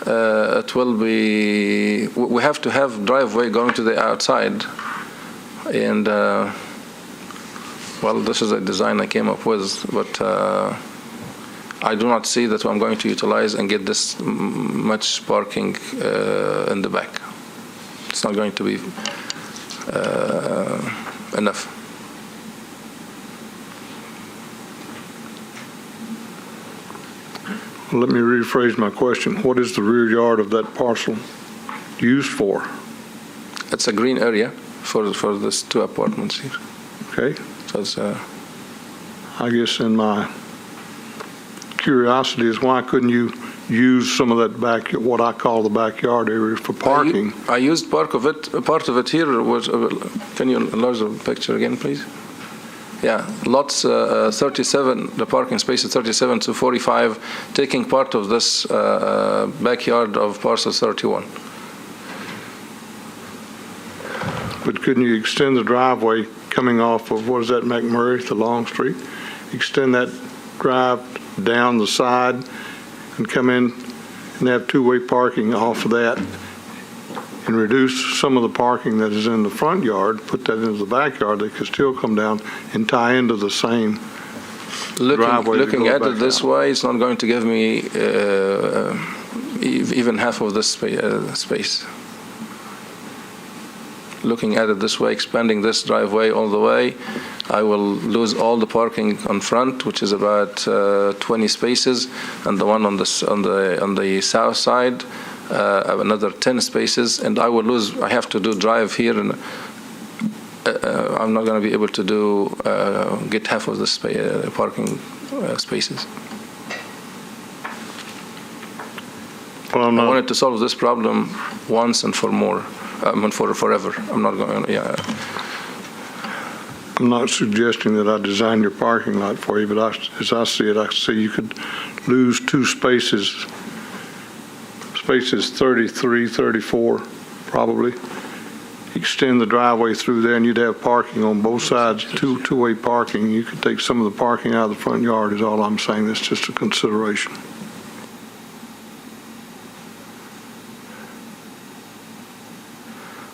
it will be, we have to have driveway going to the outside. And, well, this is a design I came up with, but I do not see that I'm going to utilize and get this much parking in the back. It's not going to be enough. Let me rephrase my question. What is the rear yard of that parcel used for? It's a green area for these two apartments here. Okay. So it's, I guess in my curiosity is why couldn't you use some of that back, what I call the backyard area for parking? I used part of it here was, can you enlarge the picture again, please? Yeah, lots 37, the parking space is 37 to 45, taking part of this backyard of parcel 31. But couldn't you extend the driveway coming off of, what is that, McMurray, the long street? Extend that drive down the side and come in and have two-way parking off of that and reduce some of the parking that is in the front yard, put that into the backyard. They could still come down and tie into the same driveway. Looking at it this way, it's not going to give me even half of this space. Looking at it this way, expanding this driveway all the way, I will lose all the parking on front, which is about 20 spaces, and the one on the south side, another 10 spaces, and I will lose. I have to do drive here, and I'm not going to be able to get half of the parking spaces. Well, I wanted to solve this problem once and for more. For forever. I'm not going to, yeah. I'm not suggesting that I design your parking lot for you, but as I see it, I see you could lose two spaces 33, 34, probably. Extend the driveway through there, and you'd have parking on both sides, two-way parking. You could take some of the parking out of the front yard is all I'm saying. That's just a consideration.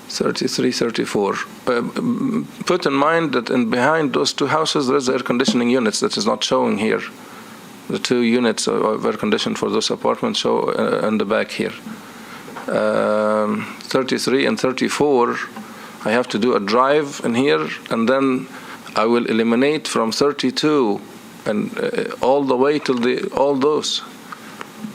$33, $34. Put in mind that behind those two houses there is air conditioning units that is not showing here. The two units of air conditioned for those apartments show in the back here. 33 and 34, I have to do a drive in here, and then I will eliminate from 32 and all the way till all those.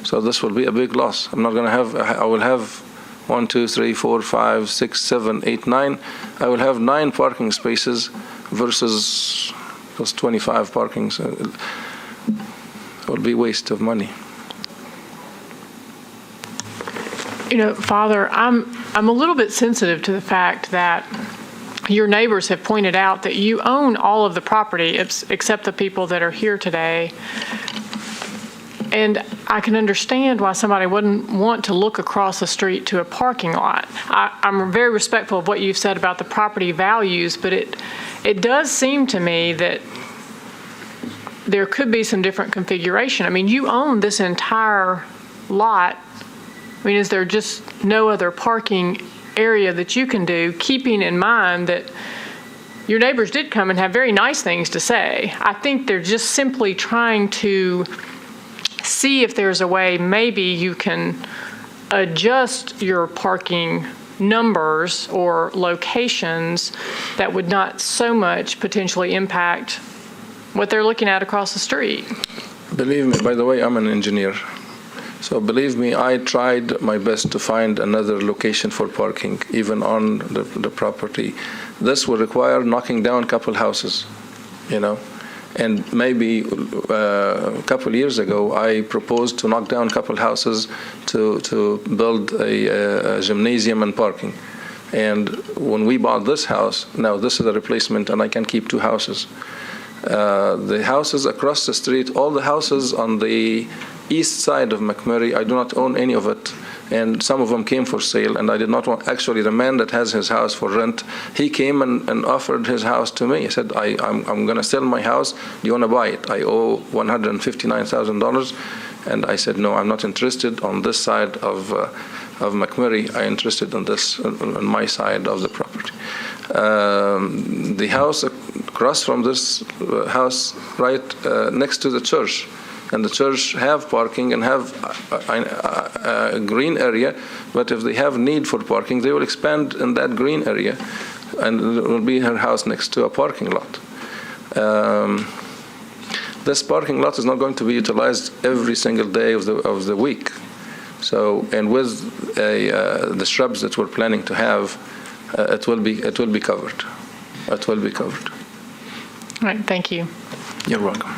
So this will be a big loss. I'm not going to have. I will have 1, 2, 3, 4, 5, 6, 7, 8, 9. I will have 9 parking spaces versus those 25 parkings. It will be waste of money. You know, Father, I'm a little bit sensitive to the fact that your neighbors have pointed out that you own all of the property except the people that are here today. And I can understand why somebody wouldn't want to look across the street to a parking lot. I'm very respectful of what you've said about the property values, but it does seem to me that there could be some different configuration. I mean, you own this entire lot. I mean, is there just no other parking area that you can do, keeping in mind that your neighbors did come and have very nice things to say? I think they're just simply trying to see if there's a way maybe you can adjust your parking numbers or locations that would not so much potentially impact what they're looking at across the street. Believe me, by the way, I'm an engineer. So believe me, I tried my best to find another location for parking, even on the property. This will require knocking down a couple houses, you know. And maybe a couple years ago, I proposed to knock down a couple houses to build a gymnasium and parking. And when we bought this house, now this is a replacement, and I can keep 2 houses. The houses across the street, all the houses on the east side of McMurray, I do not own any of it. and some of them came for sale, and I did not want, actually the man that has his house for rent, he came and offered his house to me. He said, I'm going to sell my house. Do you want to buy it? I owe $159,000. And I said, no, I'm not interested on this side of McMurray. I'm interested on my side of the property. The house across from this house, right next to the church, and the church have parking and have a green area, but if they have need for parking, they will expand in that green area, and it will be her house next to a parking lot. This parking lot is not going to be utilized every single day of the week. So, and with the shrubs that we're planning to have, it will be covered. It will be covered. All right, thank you. You're welcome.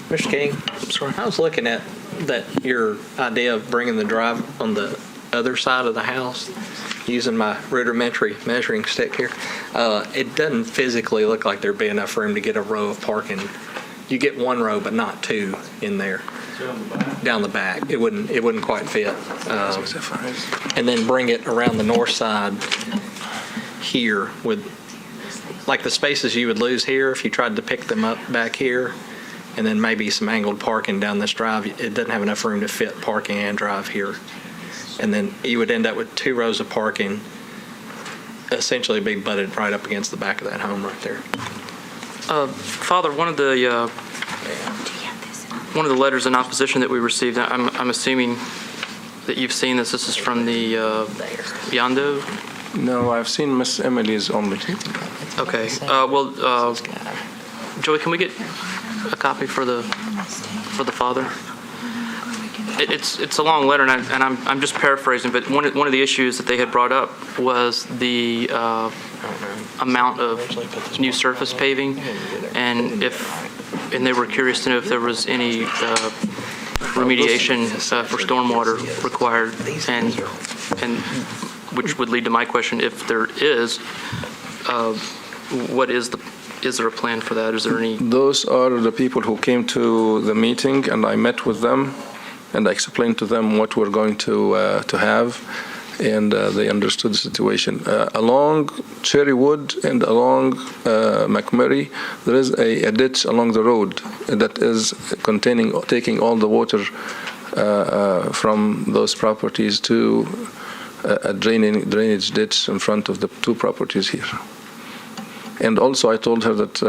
Mr. King, I'm sorry. I was looking at your idea of bringing the drive on the other side of the house, using my rudimentary measuring stick here. It doesn't physically look like there'd be enough room to get a row of parking. You get one row, but not two in there. Down the back. It wouldn't quite fit. And then bring it around the north side here with, like the spaces you would lose here if you tried to pick them up back here, and then maybe some angled parking down this drive. It doesn't have enough room to fit parking and drive here. And then you would end up with two rows of parking, essentially be butted right up against the back of that home right there. Father, one of the letters in opposition that we received, I'm assuming that you've seen this. This is from the Biondo? No, I've seen Miss Emily's only. Okay. Joey, can we get a copy for the father? It's a long letter, and I'm just paraphrasing, but one of the issues that they had brought up was the amount of new surface paving, and they were curious to know if there was any remediation for stormwater required, and which would lead to my question: if there is, is there a plan for that? Is there any? Those are the people who came to the meeting, and I met with them, and I explained to them what we're going to have, and they understood the situation. Along Cherrywood and along McMurray, there is a ditch along the road that is taking all the water from those properties to a drainage ditch in front of the two properties here. And also I told her that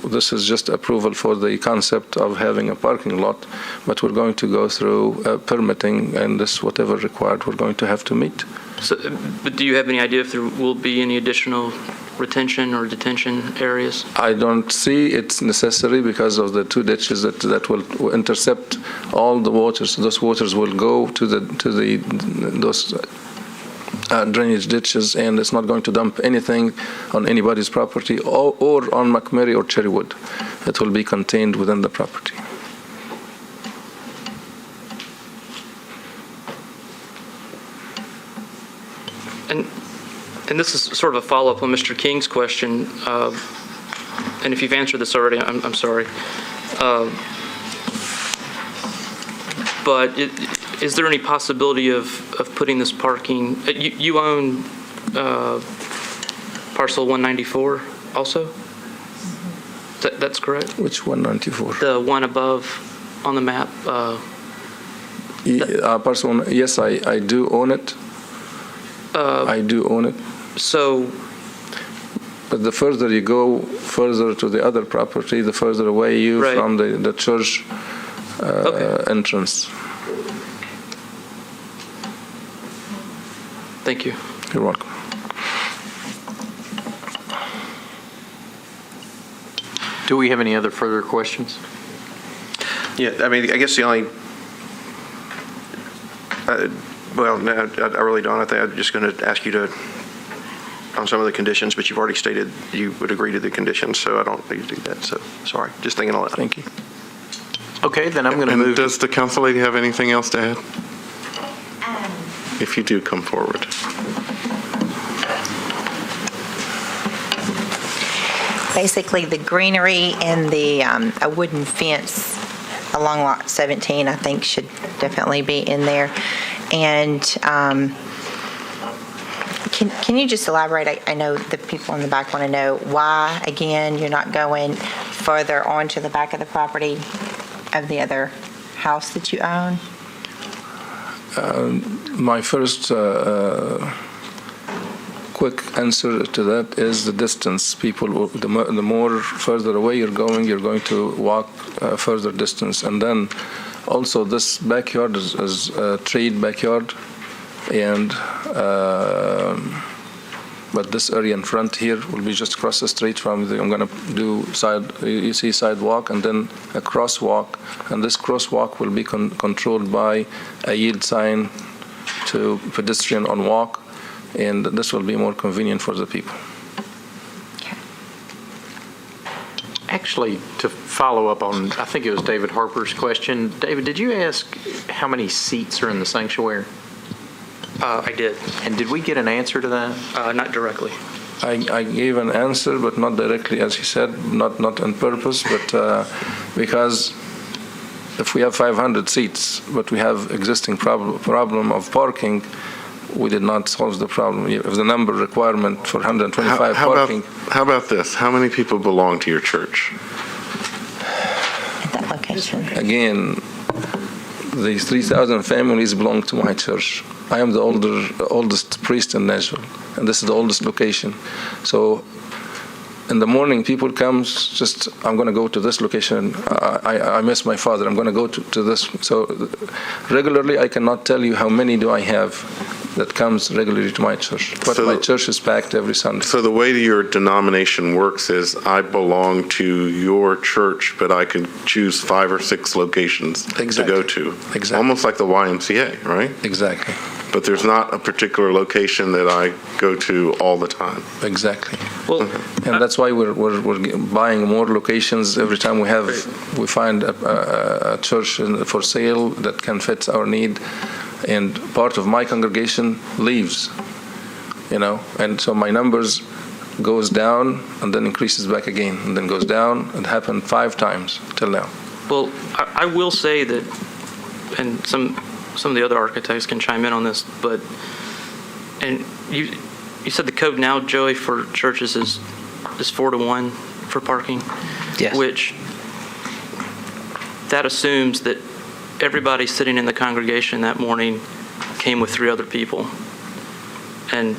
this is just approval for the concept of having a parking lot, but we're going to go through permitting, and this, whatever required, we're going to have to meet. So, but do you have any idea if there will be any additional retention or detention areas? I don't see it's necessary because of the two ditches that will intercept all the waters. Those waters will go to those drainage ditches, and it's not going to dump anything on anybody's property or on McMurray or Cherrywood. It will be contained within the property. And this is sort of a follow-up on Mr. King's question, and if you've answered this already, I'm sorry. But is there any possibility of putting this parking? You own parcel 194 also? That's correct? Which 194? The one above on the map. Parcel 1, yes, I do own it. I do own it. So, but the further you go further to the other property, the further away you from the church entrance. Thank you. You're welcome. Do we have any other further questions? Yeah, I mean, I guess the only, well, no, I really don't. I think I'm just going to ask you to, on some of the conditions, but you've already stated you would agree to the conditions, so I don't need to do that. So, sorry, just thinking aloud. Thank you. Okay, then I'm going to move. Does the council lady have anything else to add? If you do, come forward. Basically, the greenery and a wooden fence along Lot 17, I think, should definitely be in there. And can you just elaborate? I know the people in the back want to know why, again, you're not going further onto the back of the property of the other house that you own? My first quick answer to that is the distance. People, the more further away you're going to walk further distance. And then also this backyard is a treed backyard, and but this area in front here will be just across the street from I'm going to do sidewalk and then a crosswalk, and this crosswalk will be controlled by a yield sign to pedestrian on walk, and this will be more convenient for the people. Actually, to follow up on, I think it was David Harper's question. David, did you ask how many seats are in the sanctuary? I did. And did we get an answer to that? Not directly. I gave an answer, but not directly, as he said, not on purpose, but because if we have 500 seats, but we have existing problem of parking, we did not solve the problem. If the number requirement for 125 parking. How about this? How many people belong to your church? At that location. Again, these 3,000 families belong to my church. I am the oldest priest in Nashville, and this is the oldest location. So in the morning, people come, just, I'm going to go to this location. I miss my father. I'm going to go to this. So regularly, I cannot tell you how many do I have that comes regularly to my church. But my church is packed every Sunday. So the way your denomination works is I belong to your church, but I can choose 5 or 6 locations to go to. Exactly. Almost like the YMCA, right? Exactly. But there's not a particular location that I go to all the time. Exactly. Well, and that's why we're buying more locations every time we find a church for sale that can fit our need. And part of my congregation leaves, and so my numbers goes down and then increases back again and then goes down. It happened 5 times till now. Well, I will say that, and some of the other architects can chime in on this, but, and you said the code now, Joey, for churches is 4-to-1 for parking? Yes. Which, that assumes that everybody sitting in the congregation that morning came with 3 other people. And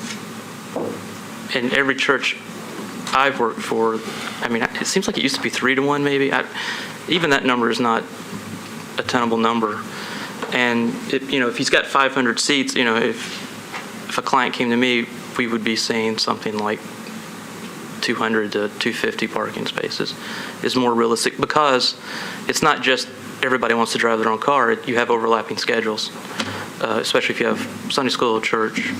in every church I've worked for, I mean, it seems like it used to be 3-to-1 maybe. Even that number is not a tenable number. And if he's got 500 seats, if a client came to me, we would be saying something like 200 to 250 parking spaces is more realistic, because it's not just everybody wants to drive their own car. You have overlapping schedules, especially if you have Sunday school, church,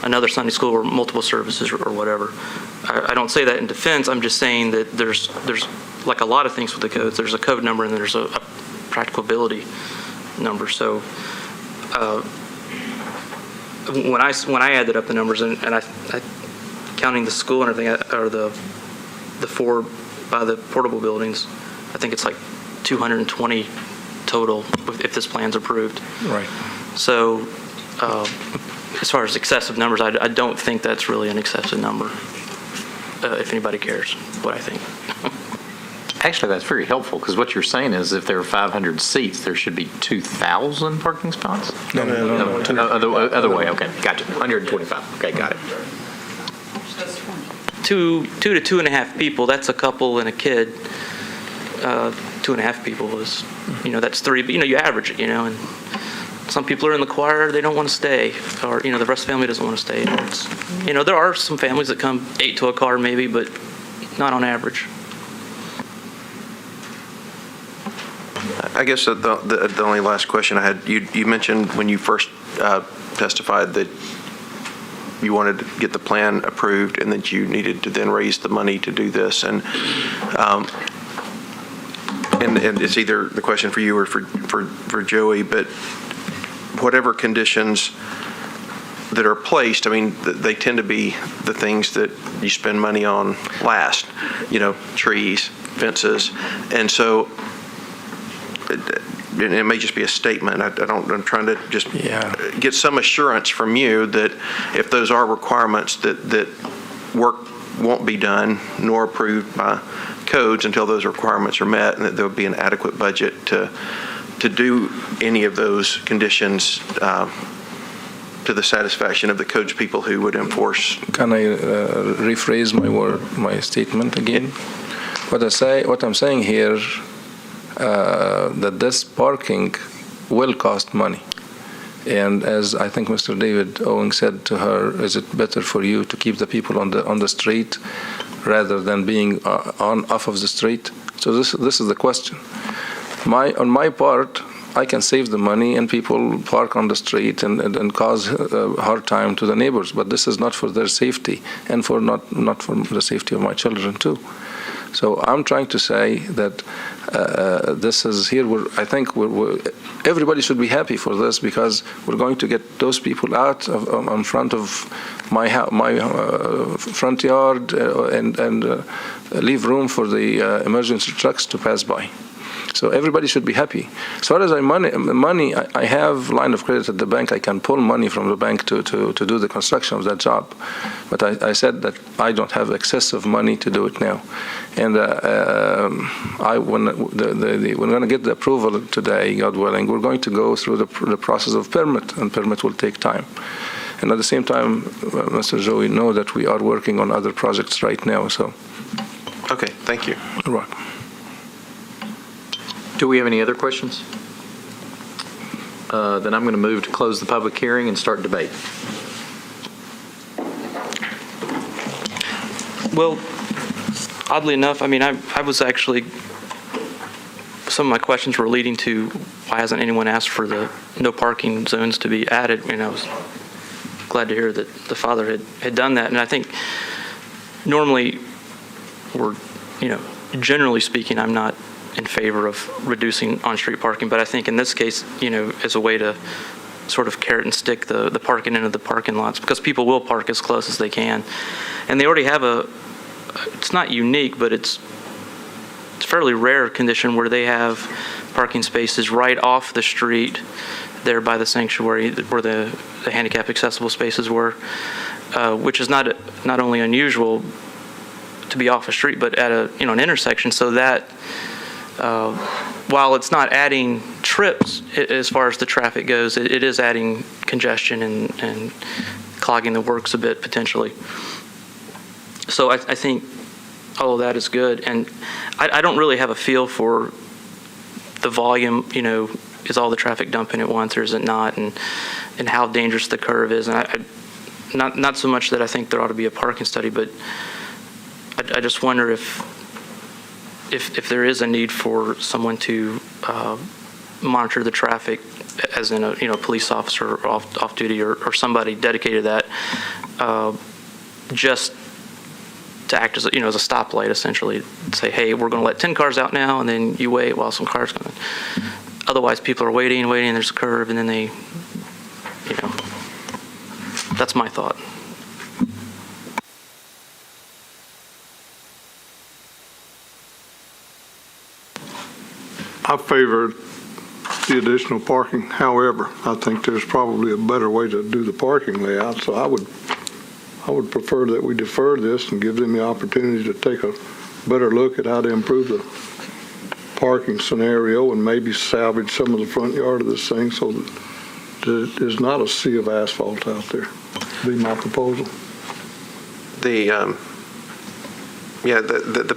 another Sunday school, or multiple services or whatever. I don't say that in defense. I'm just saying that there's like a lot of things with the codes. There's a code number and there's a practicability number. So when I added up the numbers and I counting the school and everything, or the 4 by the portable buildings, I think it's like 220 total if this plan's approved. Right. So as far as excessive numbers, I don't think that's really an excessive number, if anybody cares what I think. Actually, that's very helpful, because what you're saying is if there are 500 seats, there should be 2,000 parking spots? No. Other way, okay. Gotcha. 125. Okay, got it. 2 to 2.5 people, that's a couple and a kid. 2.5 people is, that's 3, but you average it, and some people are in the choir, they don't want to stay, or the rest of the family doesn't want to stay. There are some families that come 8 to a car maybe, but not on average. I guess the only last question I had, you mentioned when you first testified that you wanted to get the plan approved and that you needed to then raise the money to do this. And it's either the question for you or for Joey, but whatever conditions that are placed, I mean, they tend to be the things that you spend money on last, trees, fences. And so and it may just be a statement, I'm trying to just get some assurance from you that if those are requirements, that work won't be done nor approved by codes until those requirements are met, and that there will be an adequate budget to do any of those conditions to the satisfaction of the codes people who would enforce. Can I rephrase my statement again? What I'm saying here, that this parking will cost money. And as I think Mr. David Owing said to her, is it better for you to keep the people on the street rather than being off of the street? So this is the question. On my part, I can save the money and people park on the street and cause a hard time to the neighbors, but this is not for their safety and for not for the safety of my children too. So I'm trying to say that this is here. I think everybody should be happy for this, because we're going to get those people out in front of my front yard and leave room for the emergency trucks to pass by. So everybody should be happy. As far as money, I have line of credit at the bank. I can pull money from the bank to do the construction of that job. But I said that I don't have excessive money to do it now. And we're going to get the approval today, God willing. We're going to go through the process of permit, and permit will take time. And at the same time, Mr. Joey, know that we are working on other projects right now. So. Okay, thank you. You're welcome. Do we have any other questions? Then I'm going to move to close the public hearing and start debate. Well, oddly enough, I mean, I was actually, some of my questions were leading to why hasn't anyone asked for the no parking zones to be added, and I was glad to hear that the father had done that. And I think normally generally speaking, I'm not in favor of reducing on-street parking, but I think in this case, as a way to sort of carrot and stick the parking into the parking lots, because people will park as close as they can. And they already have it's not unique, but it's a fairly rare condition where they have parking spaces right off the street there by the sanctuary where the handicap accessible spaces were, which is not only unusual to be off a street, but at an intersection, so that while it's not adding trips as far as the traffic goes, it is adding congestion and clogging the works a bit potentially. So I think all of that is good, and I don't really have a feel for the volume. Is all the traffic dumping at once, or is it not, and how dangerous the curve is. And not so much that I think there ought to be a parking study, but I just wonder if there is a need for someone to monitor the traffic, as in a police officer off duty or somebody dedicated to that, just to act as a stoplight, essentially. Say, hey, we're going to let 10 cars out now, and then you wait while some cars come in. Otherwise, people are waiting, and there's a curve, and then they, that's my thought. I favor the additional parking. However, I think there's probably a better way to do the parking layout, so I would prefer that we defer this and give them the opportunity to take a better look at how to improve the parking scenario and maybe salvage some of the front yard of this thing so that there's not a sea of asphalt out there. Be my proposal. The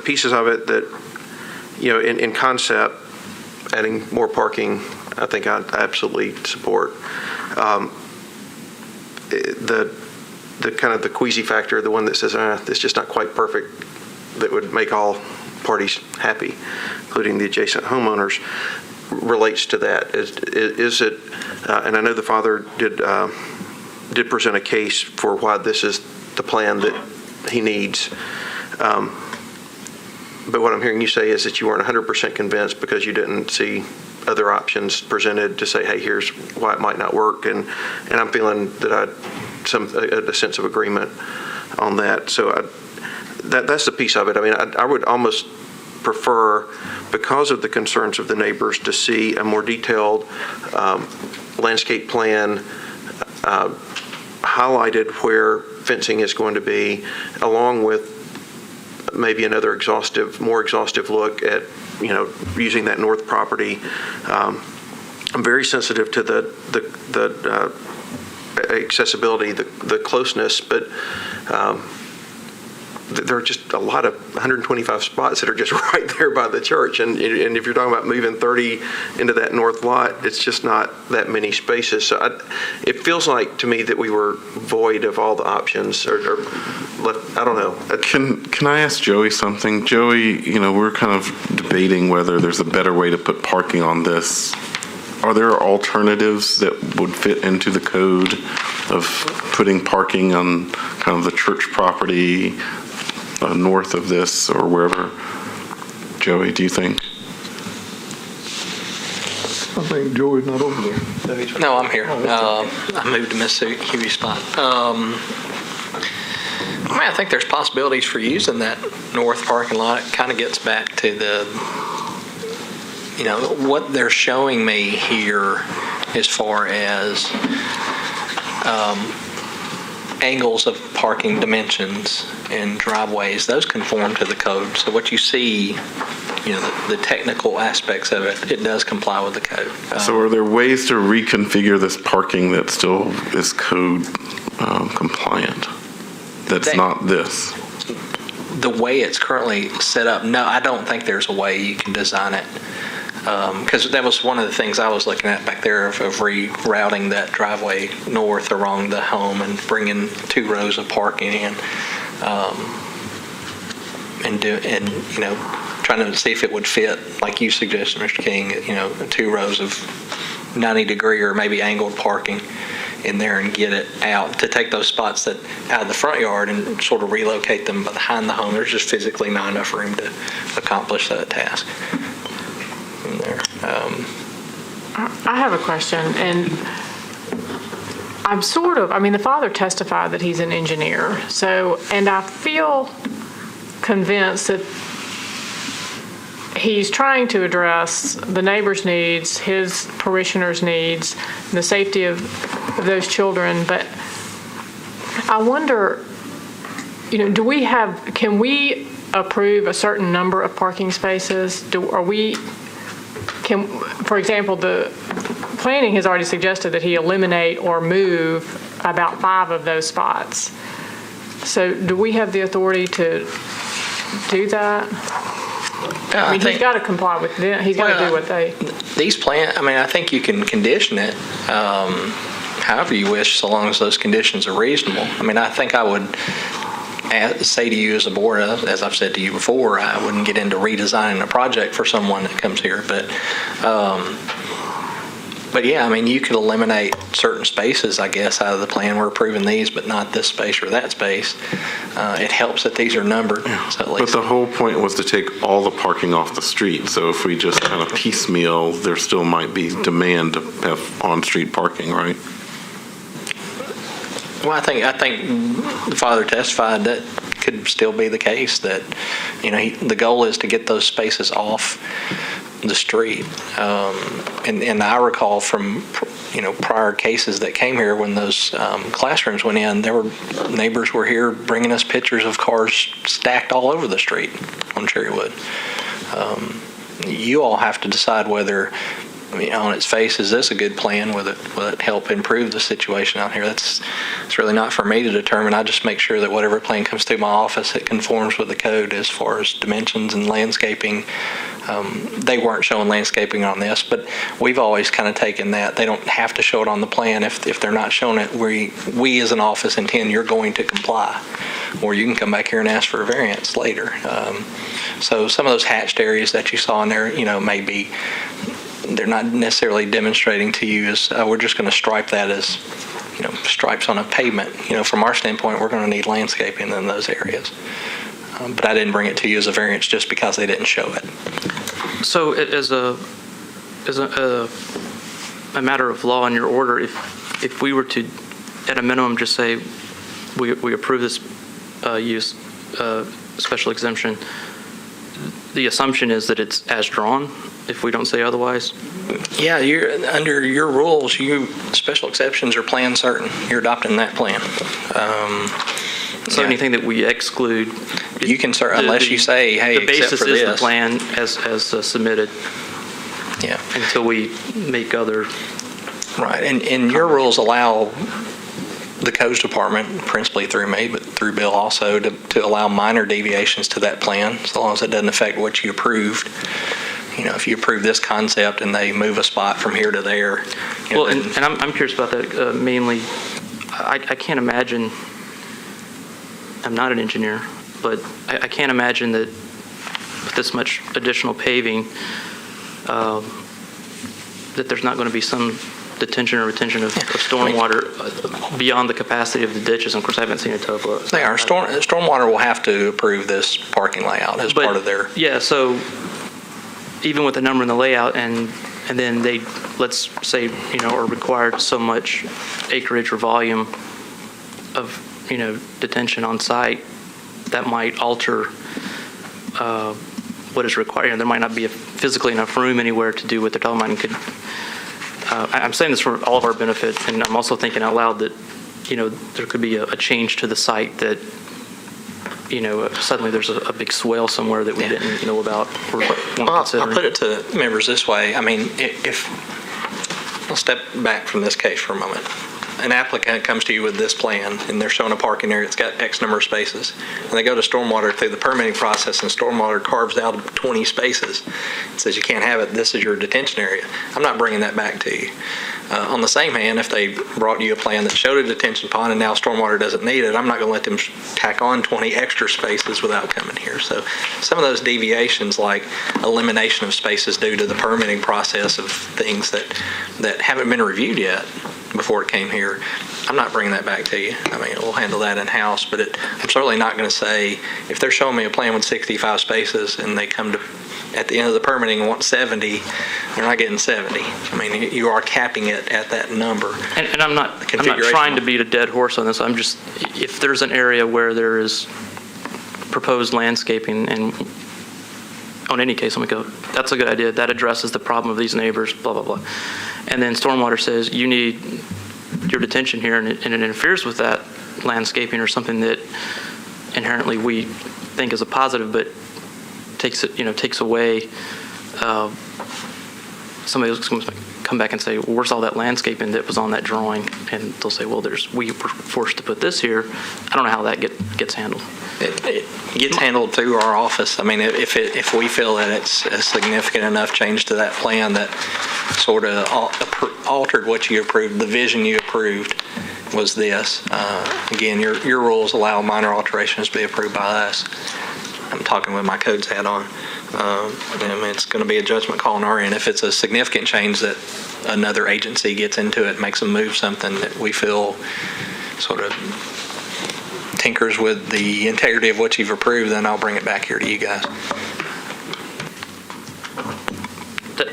pieces of it that, in concept, adding more parking, I think I absolutely support. The kind of the queasy factor, the one that says, it's just not quite perfect, that would make all parties happy, including the adjacent homeowners, relates to that. Is it, and I know the father did present a case for why this is the plan that he needs. But what I'm hearing you say is that you weren't 100% convinced because you didn't see other options presented to say, hey, here's why it might not work. And I'm feeling that a sense of agreement on that. So that's the piece of it. I mean, I would almost prefer, because of the concerns of the neighbors, to see a more detailed landscape plan highlighted where fencing is going to be, along with maybe another more exhaustive look at, using that north property. I'm very sensitive to the accessibility, the closeness, but there are just a lot of 125 spots that are just right there by the church. And if you're talking about moving 30 into that north lot, it's just not that many spaces. So it feels like to me that we were void of all the options, or I don't know. Can I ask Joey something? Joey, we're kind of debating whether there's a better way to put parking on this. Are there alternatives that would fit into the code of putting parking on kind of the church property north of this or wherever? Joey, do you think? I think Joey's not over there. No, I'm here. I moved to Mississippi spot. I think there's possibilities for using that north parking lot. It kind of gets back to what they're showing me here as far as angles of parking dimensions and driveways. Those conform to the code. So what you see, the technical aspects of it, it does comply with the code. So are there ways to reconfigure this parking that still is code compliant? That's not this? The way it's currently set up, no, I don't think there's a way you can design it. Because that was one of the things I was looking at back there of rerouting that driveway north along the home and bringing 2 rows of parking in, and trying to see if it would fit, like you suggested, Mr. King. 2 rows of 90-degree or maybe angled parking in there and get it out to take those spots that out of the front yard and sort of relocate them behind the home. There's just physically not enough room to accomplish that task. There. I have a question, and the father testified that he's an engineer, and I feel convinced that he's trying to address the neighbor's needs, his parishioners' needs, and the safety of those children, but I wonder, can we approve a certain number of parking spaces? For example, the planning has already suggested that he eliminate or move about 5 of those spots. So do we have the authority to do that? He's got to comply with them. He's got to do what they... These plans, I think you can condition it however you wish, so long as those conditions are reasonable. I think I would say to you as a board, as I've said to you before, I wouldn't get into redesigning a project for someone that comes here, but yeah, you could eliminate certain spaces, I guess, out of the plan. We're approving these, but not this space or that space. It helps that these are numbered. So at least. But the whole point was to take all the parking off the street. So if we just kind of piecemeal, there still might be demand to have on-street parking, right? Well, I think the father testified that could still be the case, that the goal is to get those spaces off the street. And I recall from prior cases that came here when those classrooms went in, neighbors were here bringing us pictures of cars stacked all over the street on Cherrywood. You all have to decide whether, on its face, is this a good plan? Will it help improve the situation out here? It's really not for me to determine. I just make sure that whatever plan comes through my office, it conforms with the code as far as dimensions and landscaping. They weren't showing landscaping on this, but we've always kind of taken that. They don't have to show it on the plan. If they're not showing it, we as an office intend you're going to comply, or you can come back here and ask for a variance later. So some of those hatched areas that you saw in there, maybe they're not necessarily demonstrating to you as we're just going to stripe that as stripes on a pavement. From our standpoint, we're going to need landscaping in those areas. But I didn't bring it to you as a variance just because they didn't show it. So as a matter of law in your order, if we were to, at a minimum, just say we approve this use special exemption, the assumption is that it's as drawn, if we don't say otherwise. Yeah, under your rules, special exceptions are plan certain. You're adopting that plan. So anything that we exclude, you can unless you say, hey, the basis except for is this. the plan as submitted. Yeah. Until we make other. Right, and your rules allow the codes department, principally through me, but through Bill also, to allow minor deviations to that plan, as long as it doesn't affect what you approved. If you approve this concept and they move a spot from here to there. Well, and I'm curious about that mainly. I can't imagine, I'm not an engineer, but I can't imagine that with this much additional paving, that there's not going to be some detention or retention of stormwater beyond the capacity of the ditches. And of course, I haven't seen a topo. They are. Stormwater will have to approve this parking layout as part of their. Yeah, so even with the number in the layout and then they, let's say, are required so much acreage or volume of, detention on site, that might alter what is required. There might not be physically enough room anywhere to do what they're talking about. And could, I'm saying this for all of our benefit, and I'm also thinking out loud that, there could be a change to the site that, suddenly there's a big swale somewhere that we didn't know about or weren't considering. I'll put it to members this way. I mean, I'll step back from this case for a moment. An applicant comes to you with this plan, and they're showing a parking area that's got X number of spaces, and they go to stormwater through the permitting process, and stormwater carves out 20 spaces and says you can't have it, this is your detention area. I'm not bringing that back to you. On the same hand, if they brought you a plan that showed a detention pond and now stormwater doesn't need it, I'm not going to let them tack on 20 extra spaces without coming here. So some of those deviations, like elimination of spaces due to the permitting process of things that haven't been reviewed yet before it came here, I'm not bringing that back to you. I mean, we'll handle that in-house, but I'm certainly not going to say, if they're showing me a plan with 65 spaces and they come to at the end of the permitting and want 70, they're not getting 70. I mean, you are capping it at that number. And I'm not trying to beat a dead horse on this. I'm just, if there's an area where there is proposed landscaping, and on any case, I'm going to go, that's a good idea. That addresses the problem of these neighbors, blah, blah, blah. And then stormwater says, you need your detention here, and it interferes with that landscaping or something that inherently we think is a positive, but takes away. Somebody else going to come back and say, well, where's all that landscaping that was on that drawing? And they'll say, well, we were forced to put this here. I don't know how that gets handled. It gets handled through our office. I mean, if we feel that it's a significant enough change to that plan that sort of altered what you approved, the vision you approved was this. Again, your rules allow minor alterations to be approved by us. I'm talking with my codes hat on. It's going to be a judgment call on our end. If it's a significant change that another agency gets into it, makes them move something that we feel sort of tinkers with the integrity of what you've approved, then I'll bring it back here to you guys.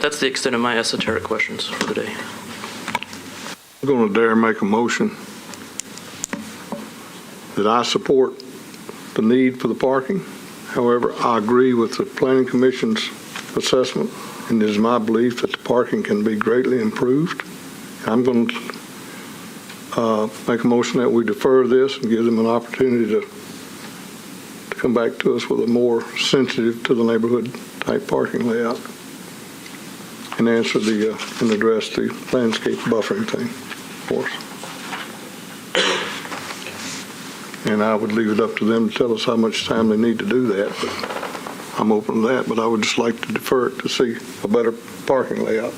That's the extent of my esoteric questions for the day. I'm going to dare make a motion that I support the need for the parking. However, I agree with the Planning Commission's assessment, and it is my belief that the parking can be greatly improved. I'm going to make a motion that we defer this and give them an opportunity to come back to us with a more sensitive to the neighborhood type parking layout and answer and address the landscape buffering thing for us. And I would leave it up to them to tell us how much time they need to do that, but I'm open to that, but I would just like to defer it to see a better parking layout.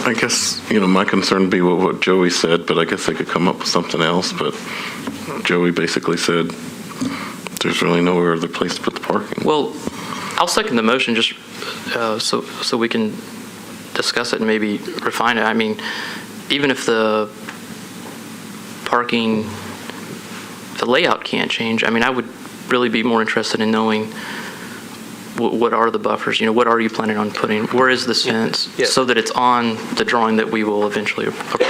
I guess, my concern would be with what Joey said, but I guess they could come up with something else. But Joey basically said there's really nowhere other place to put the parking. Well, I'll second the motion just so we can discuss it and maybe refine it. I mean, even if the parking, the layout can't change, I mean, I would really be more interested in knowing what are the buffers? What are you planning on putting? Where is this fence? Yeah. So that it's on the drawing that we will eventually approve.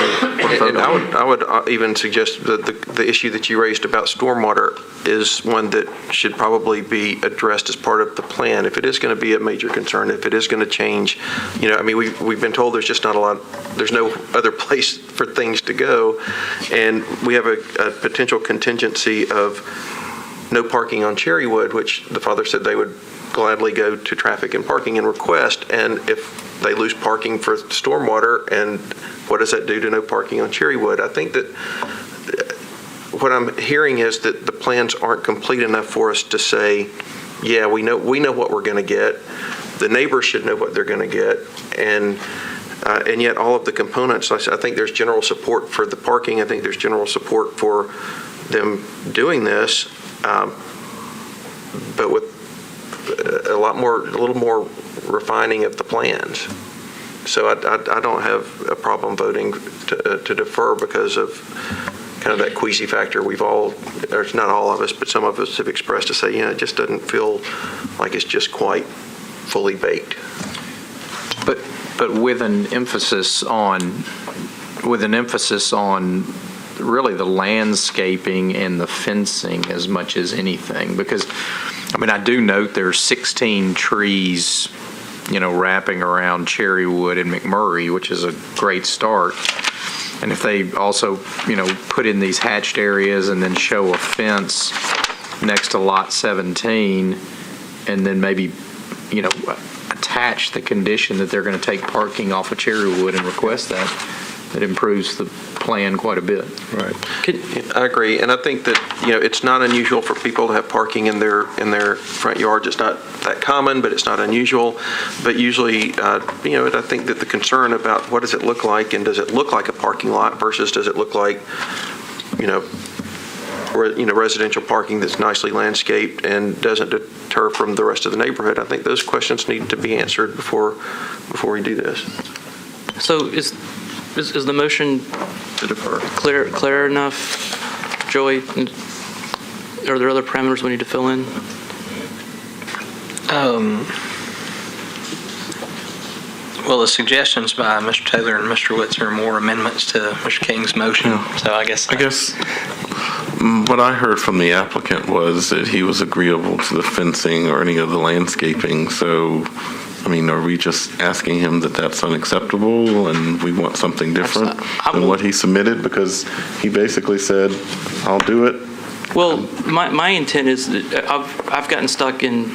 And I would even suggest that the issue that you raised about stormwater is one that should probably be addressed as part of the plan. If it is going to be a major concern, if it is going to change, we've been told there's just not a lot, there's no other place for things to go. And we have a potential contingency of no parking on Cherrywood, which the father said they would gladly go to traffic and parking and request. And if they lose parking for stormwater, and what does that do to no parking on Cherrywood? I think that what I'm hearing is that the plans aren't complete enough for us to say, yeah, we know what we're going to get. The neighbors should know what they're going to get. And yet all of the components, I think there's general support for the parking. I think there's general support for them doing this, but with a little more refining of the plans. So I don't have a problem voting to defer because of kind of that queasy factor we've all, or not all of us, but some of us have expressed to say, it just doesn't feel like it's just quite fully baked. But with an emphasis on really the landscaping and the fencing as much as anything, because I do note there's 16 trees, wrapping around Cherrywood and McMurray, which is a great start. And if they also, put in these hatched areas and then show a fence next to lot 17, and then maybe, attach the condition that they're going to take parking off of Cherrywood and request that, it improves the plan quite a bit. Right. I agree, and I think that it's not unusual for people to have parking in their front yards. It's not that common, but it's not unusual. But usually, I think that the concern about what does it look like, and does it look like a parking lot versus does it look like, residential parking that's nicely landscaped and doesn't deter from the rest of the neighborhood. I think those questions need to be answered before we do this. So is the motion to defer clear enough, Joey? Are there other parameters we need to fill in? Well, the suggestions by Mr. Taylor and Mr. Witz are more amendments to Mr. King's motion. Yeah. So I guess what I heard from the applicant was that he was agreeable to the fencing or any of the landscaping. So, are we just asking him that that's unacceptable and we want something different than what he submitted? Because he basically said, I'll do it. Well, my intent is that I've gotten stuck in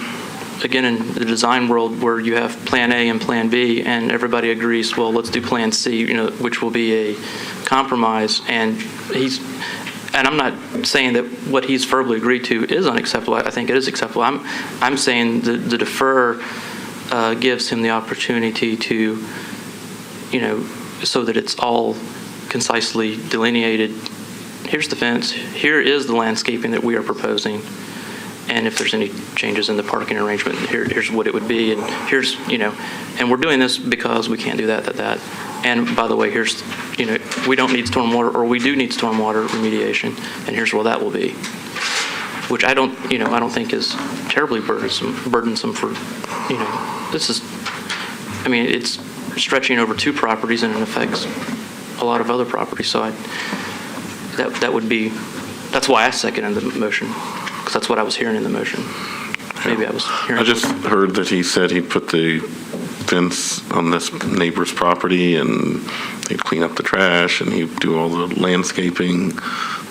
the design world where you have plan A and plan B, and everybody agrees, well, let's do plan C, which will be a compromise. And I'm not saying that what he's verbally agreed to is unacceptable. I think it is acceptable. I'm saying the defer gives him the opportunity to, so that it's all concisely delineated. Here's the fence. Here is the landscaping that we are proposing. And if there's any changes in the parking arrangement, here's what it would be. And here's, and we're doing this because we can't do that. And by the way, here's, we don't need stormwater, or we do need stormwater remediation. And here's where that will be. Which I don't think is terribly burdensome for, this is, it's stretching over 2 properties and it affects a lot of other properties. So that's why I seconded the motion, because that's what I was hearing in the motion. Maybe I was hearing. I just heard that he said he'd put the fence on this neighbor's property and he'd clean up the trash and he'd do all the landscaping.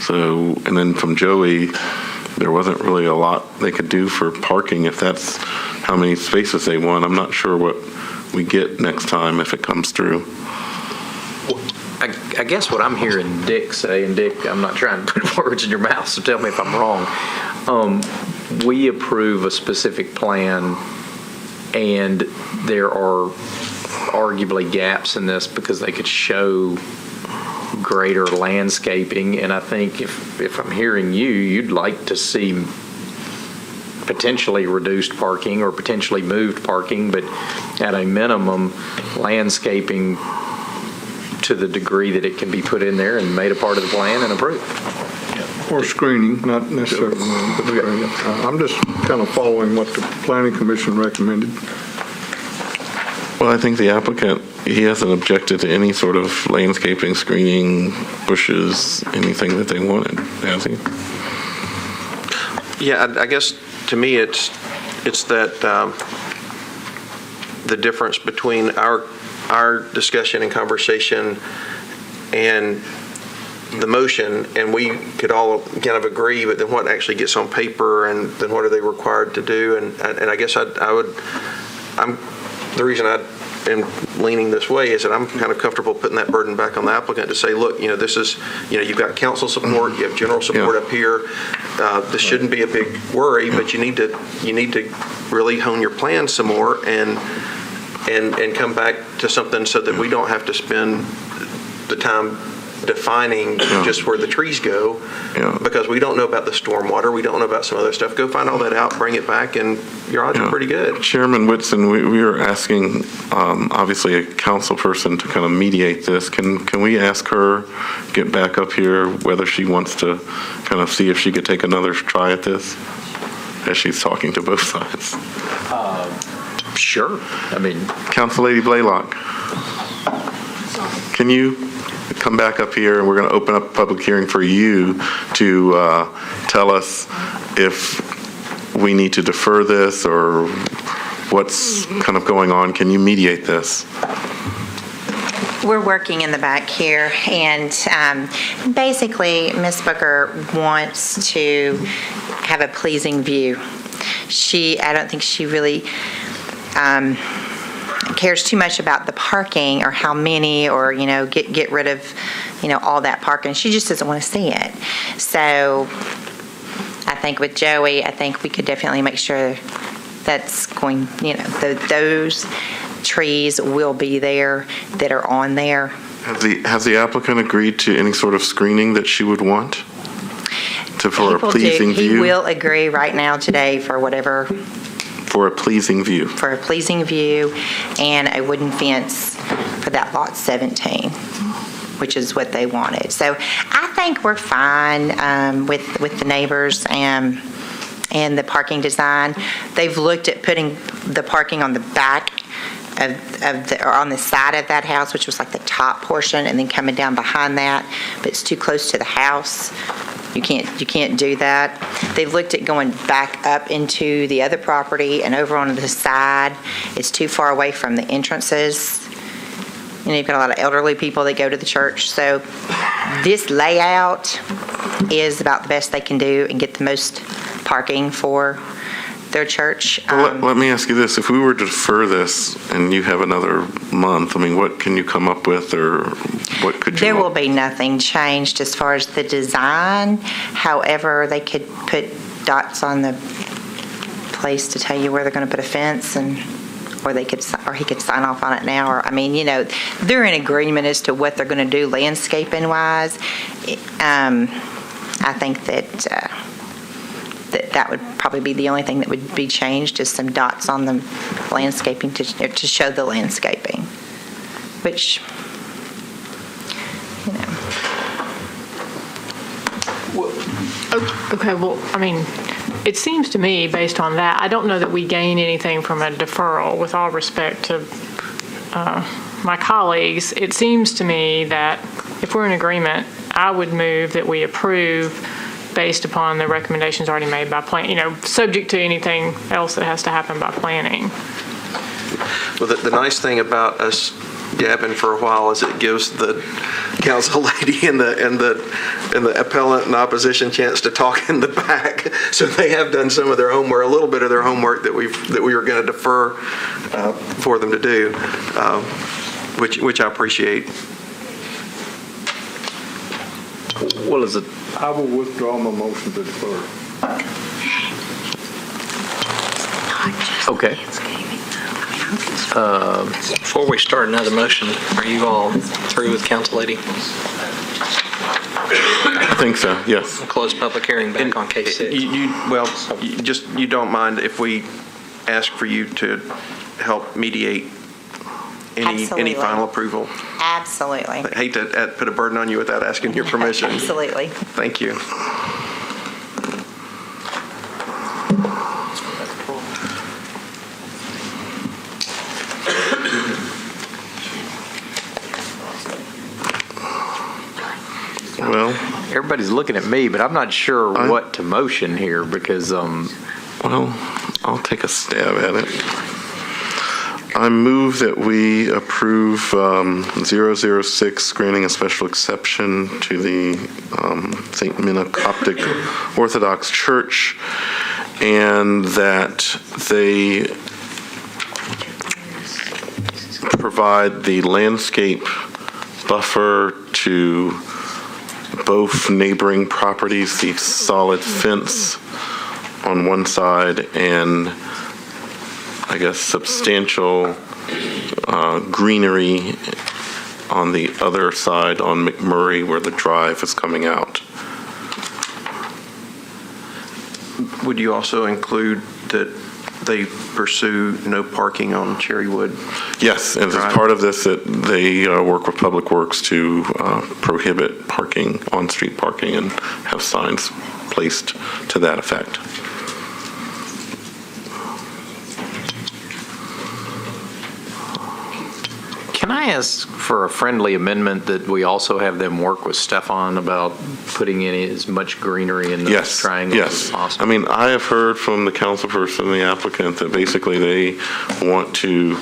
So, and then from Joey, there wasn't really a lot they could do for parking if that's how many spaces they want. I'm not sure what we get next time if it comes through. I guess what I'm hearing Dick say, and Dick, I'm not trying to put words in your mouth, so tell me if I'm wrong. We approve a specific plan, and there are arguably gaps in this because they could show greater landscaping, and I think if I'm hearing you'd like to see potentially reduced parking or potentially moved parking, but at a minimum, landscaping to the degree that it can be put in there and made a part of the plan and approved. Or screening, not necessarily, but screening. I'm just kind of following what the planning commission recommended. Well, I think the applicant, he hasn't objected to any sort of landscaping, screening, bushes, anything that they wanted, has he? Yeah, I guess to me it's that the difference between our discussion and conversation and the motion, and we could all kind of agree, but then what actually gets on paper, and then what are they required to do? And I guess the reason I am leaning this way is that I'm kind of comfortable putting that burden back on the applicant to say, look, this is, you've got council support, you have general support up here. This shouldn't be a big worry, but you need to really hone your plan some more and come back to something so that we don't have to spend the time defining just where the trees go, because we don't know about the stormwater, we don't know about some other stuff. Go find all that out, bring it back, and your odds are pretty good. Chairman Whitson, we are asking, obviously, a council person to kind of mediate this. Can we ask her, get back up here, whether she wants to kind of see if she could take another try at this, as she's talking to both sides? Sure. I mean, Council Lady Blaylock, can you come back up here, and we're going to open up a public hearing for you to tell us if we need to defer this or what's kind of going on. Can you mediate this? We're working in the back here, and basically, Ms. Booker wants to have a pleasing view. I don't think she really cares too much about the parking or how many, or get rid of all that parking. She just doesn't want to see it. So I think with Joey, I think we could definitely make sure that's going, those trees will be there that are on there. Has the applicant agreed to any sort of screening that she would want for a pleasing view? He will agree right now today for whatever. For a pleasing view. For a pleasing view and a wooden fence for that lot 17, which is what they wanted. So I think we're fine with the neighbors and the parking design. They've looked at putting the parking on the back or on the side of that house, which was like the top portion, and then coming down behind that, but it's too close to the house. You can't do that. They've looked at going back up into the other property and over on the side. It's too far away from the entrances. You've got a lot of elderly people that go to the church. So this layout is about the best they can do and get the most parking for their church. Let me ask you this. If we were to defer this and you have another month, what can you come up with, or what could you... There will be nothing changed as far as the design. However, they could put dots on the place to tell you where they're going to put a fence, or he could sign off on it now. Or they're in agreement as to what they're going to do landscaping wise. I think that would probably be the only thing that would be changed, is some dots on the landscaping to show the landscaping, which, Okay, well, it seems to me, based on that, I don't know that we gain anything from a deferral, with all respect to my colleagues. It seems to me that if we're in agreement, I would move that we approve based upon the recommendations already made by subject to anything else that has to happen by planning. Well, the nice thing about us gabbing for a while is it gives the council lady and the appellant and opposition chance to talk in the back. So they have done some of their homework, a little bit of their homework that we were going to defer for them to do, which I appreciate. Well, is it? I will withdraw my motion to defer. Okay. Before we start another motion, are you all through with Council Lady? I think so, yes. We'll close public hearing back on case 6. You don't mind if we ask for you to help mediate any final approval? Absolutely. I hate to put a burden on you without asking your permission. Absolutely. Thank you. Well, everybody's looking at me, but I'm not sure what to motion here because. Well, I'll take a stab at it. I move that we approve 006 granting a special exception to the St. Minna Coptic Orthodox Church, and that they provide the landscape buffer to both neighboring properties, the solid fence on one side and I guess substantial greenery on the other side on McMurray where the drive is coming out. Would you also include that they pursue no parking on Cherrywood? Yes, and as part of this, that they work with Public Works to prohibit parking, on-street parking, and have signs placed to that effect. Can I ask for a friendly amendment that we also have them work with Stefan about putting in as much greenery in the triangle as possible? I mean, I have heard from the councilperson and the applicant that basically they want to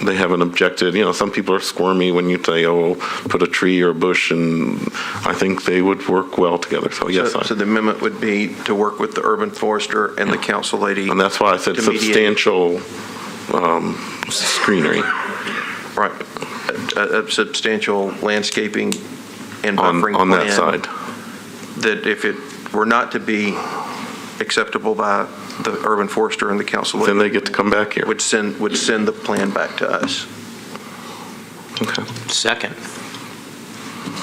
they haven't objected. You know, some people are squirmy when you say, oh, put a tree or a bush, and I think they would work well together. So, yes. So the amendment would be to work with the urban forester and the council lady. And that's why I said substantial greenery. Right. A substantial landscaping and buffering on plan. that side. That if it were not to be acceptable by the urban forester and the council, then they get to come back here. Would send the plan back to us. Okay. Second.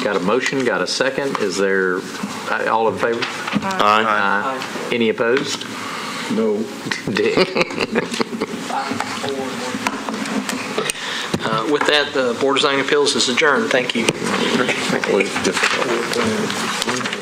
Got a motion, got a second. Is there, all in favor? Aye. Any opposed? No. Dick. With that, the Board of Zoning Appeals is adjourned. Thank you. That was difficult.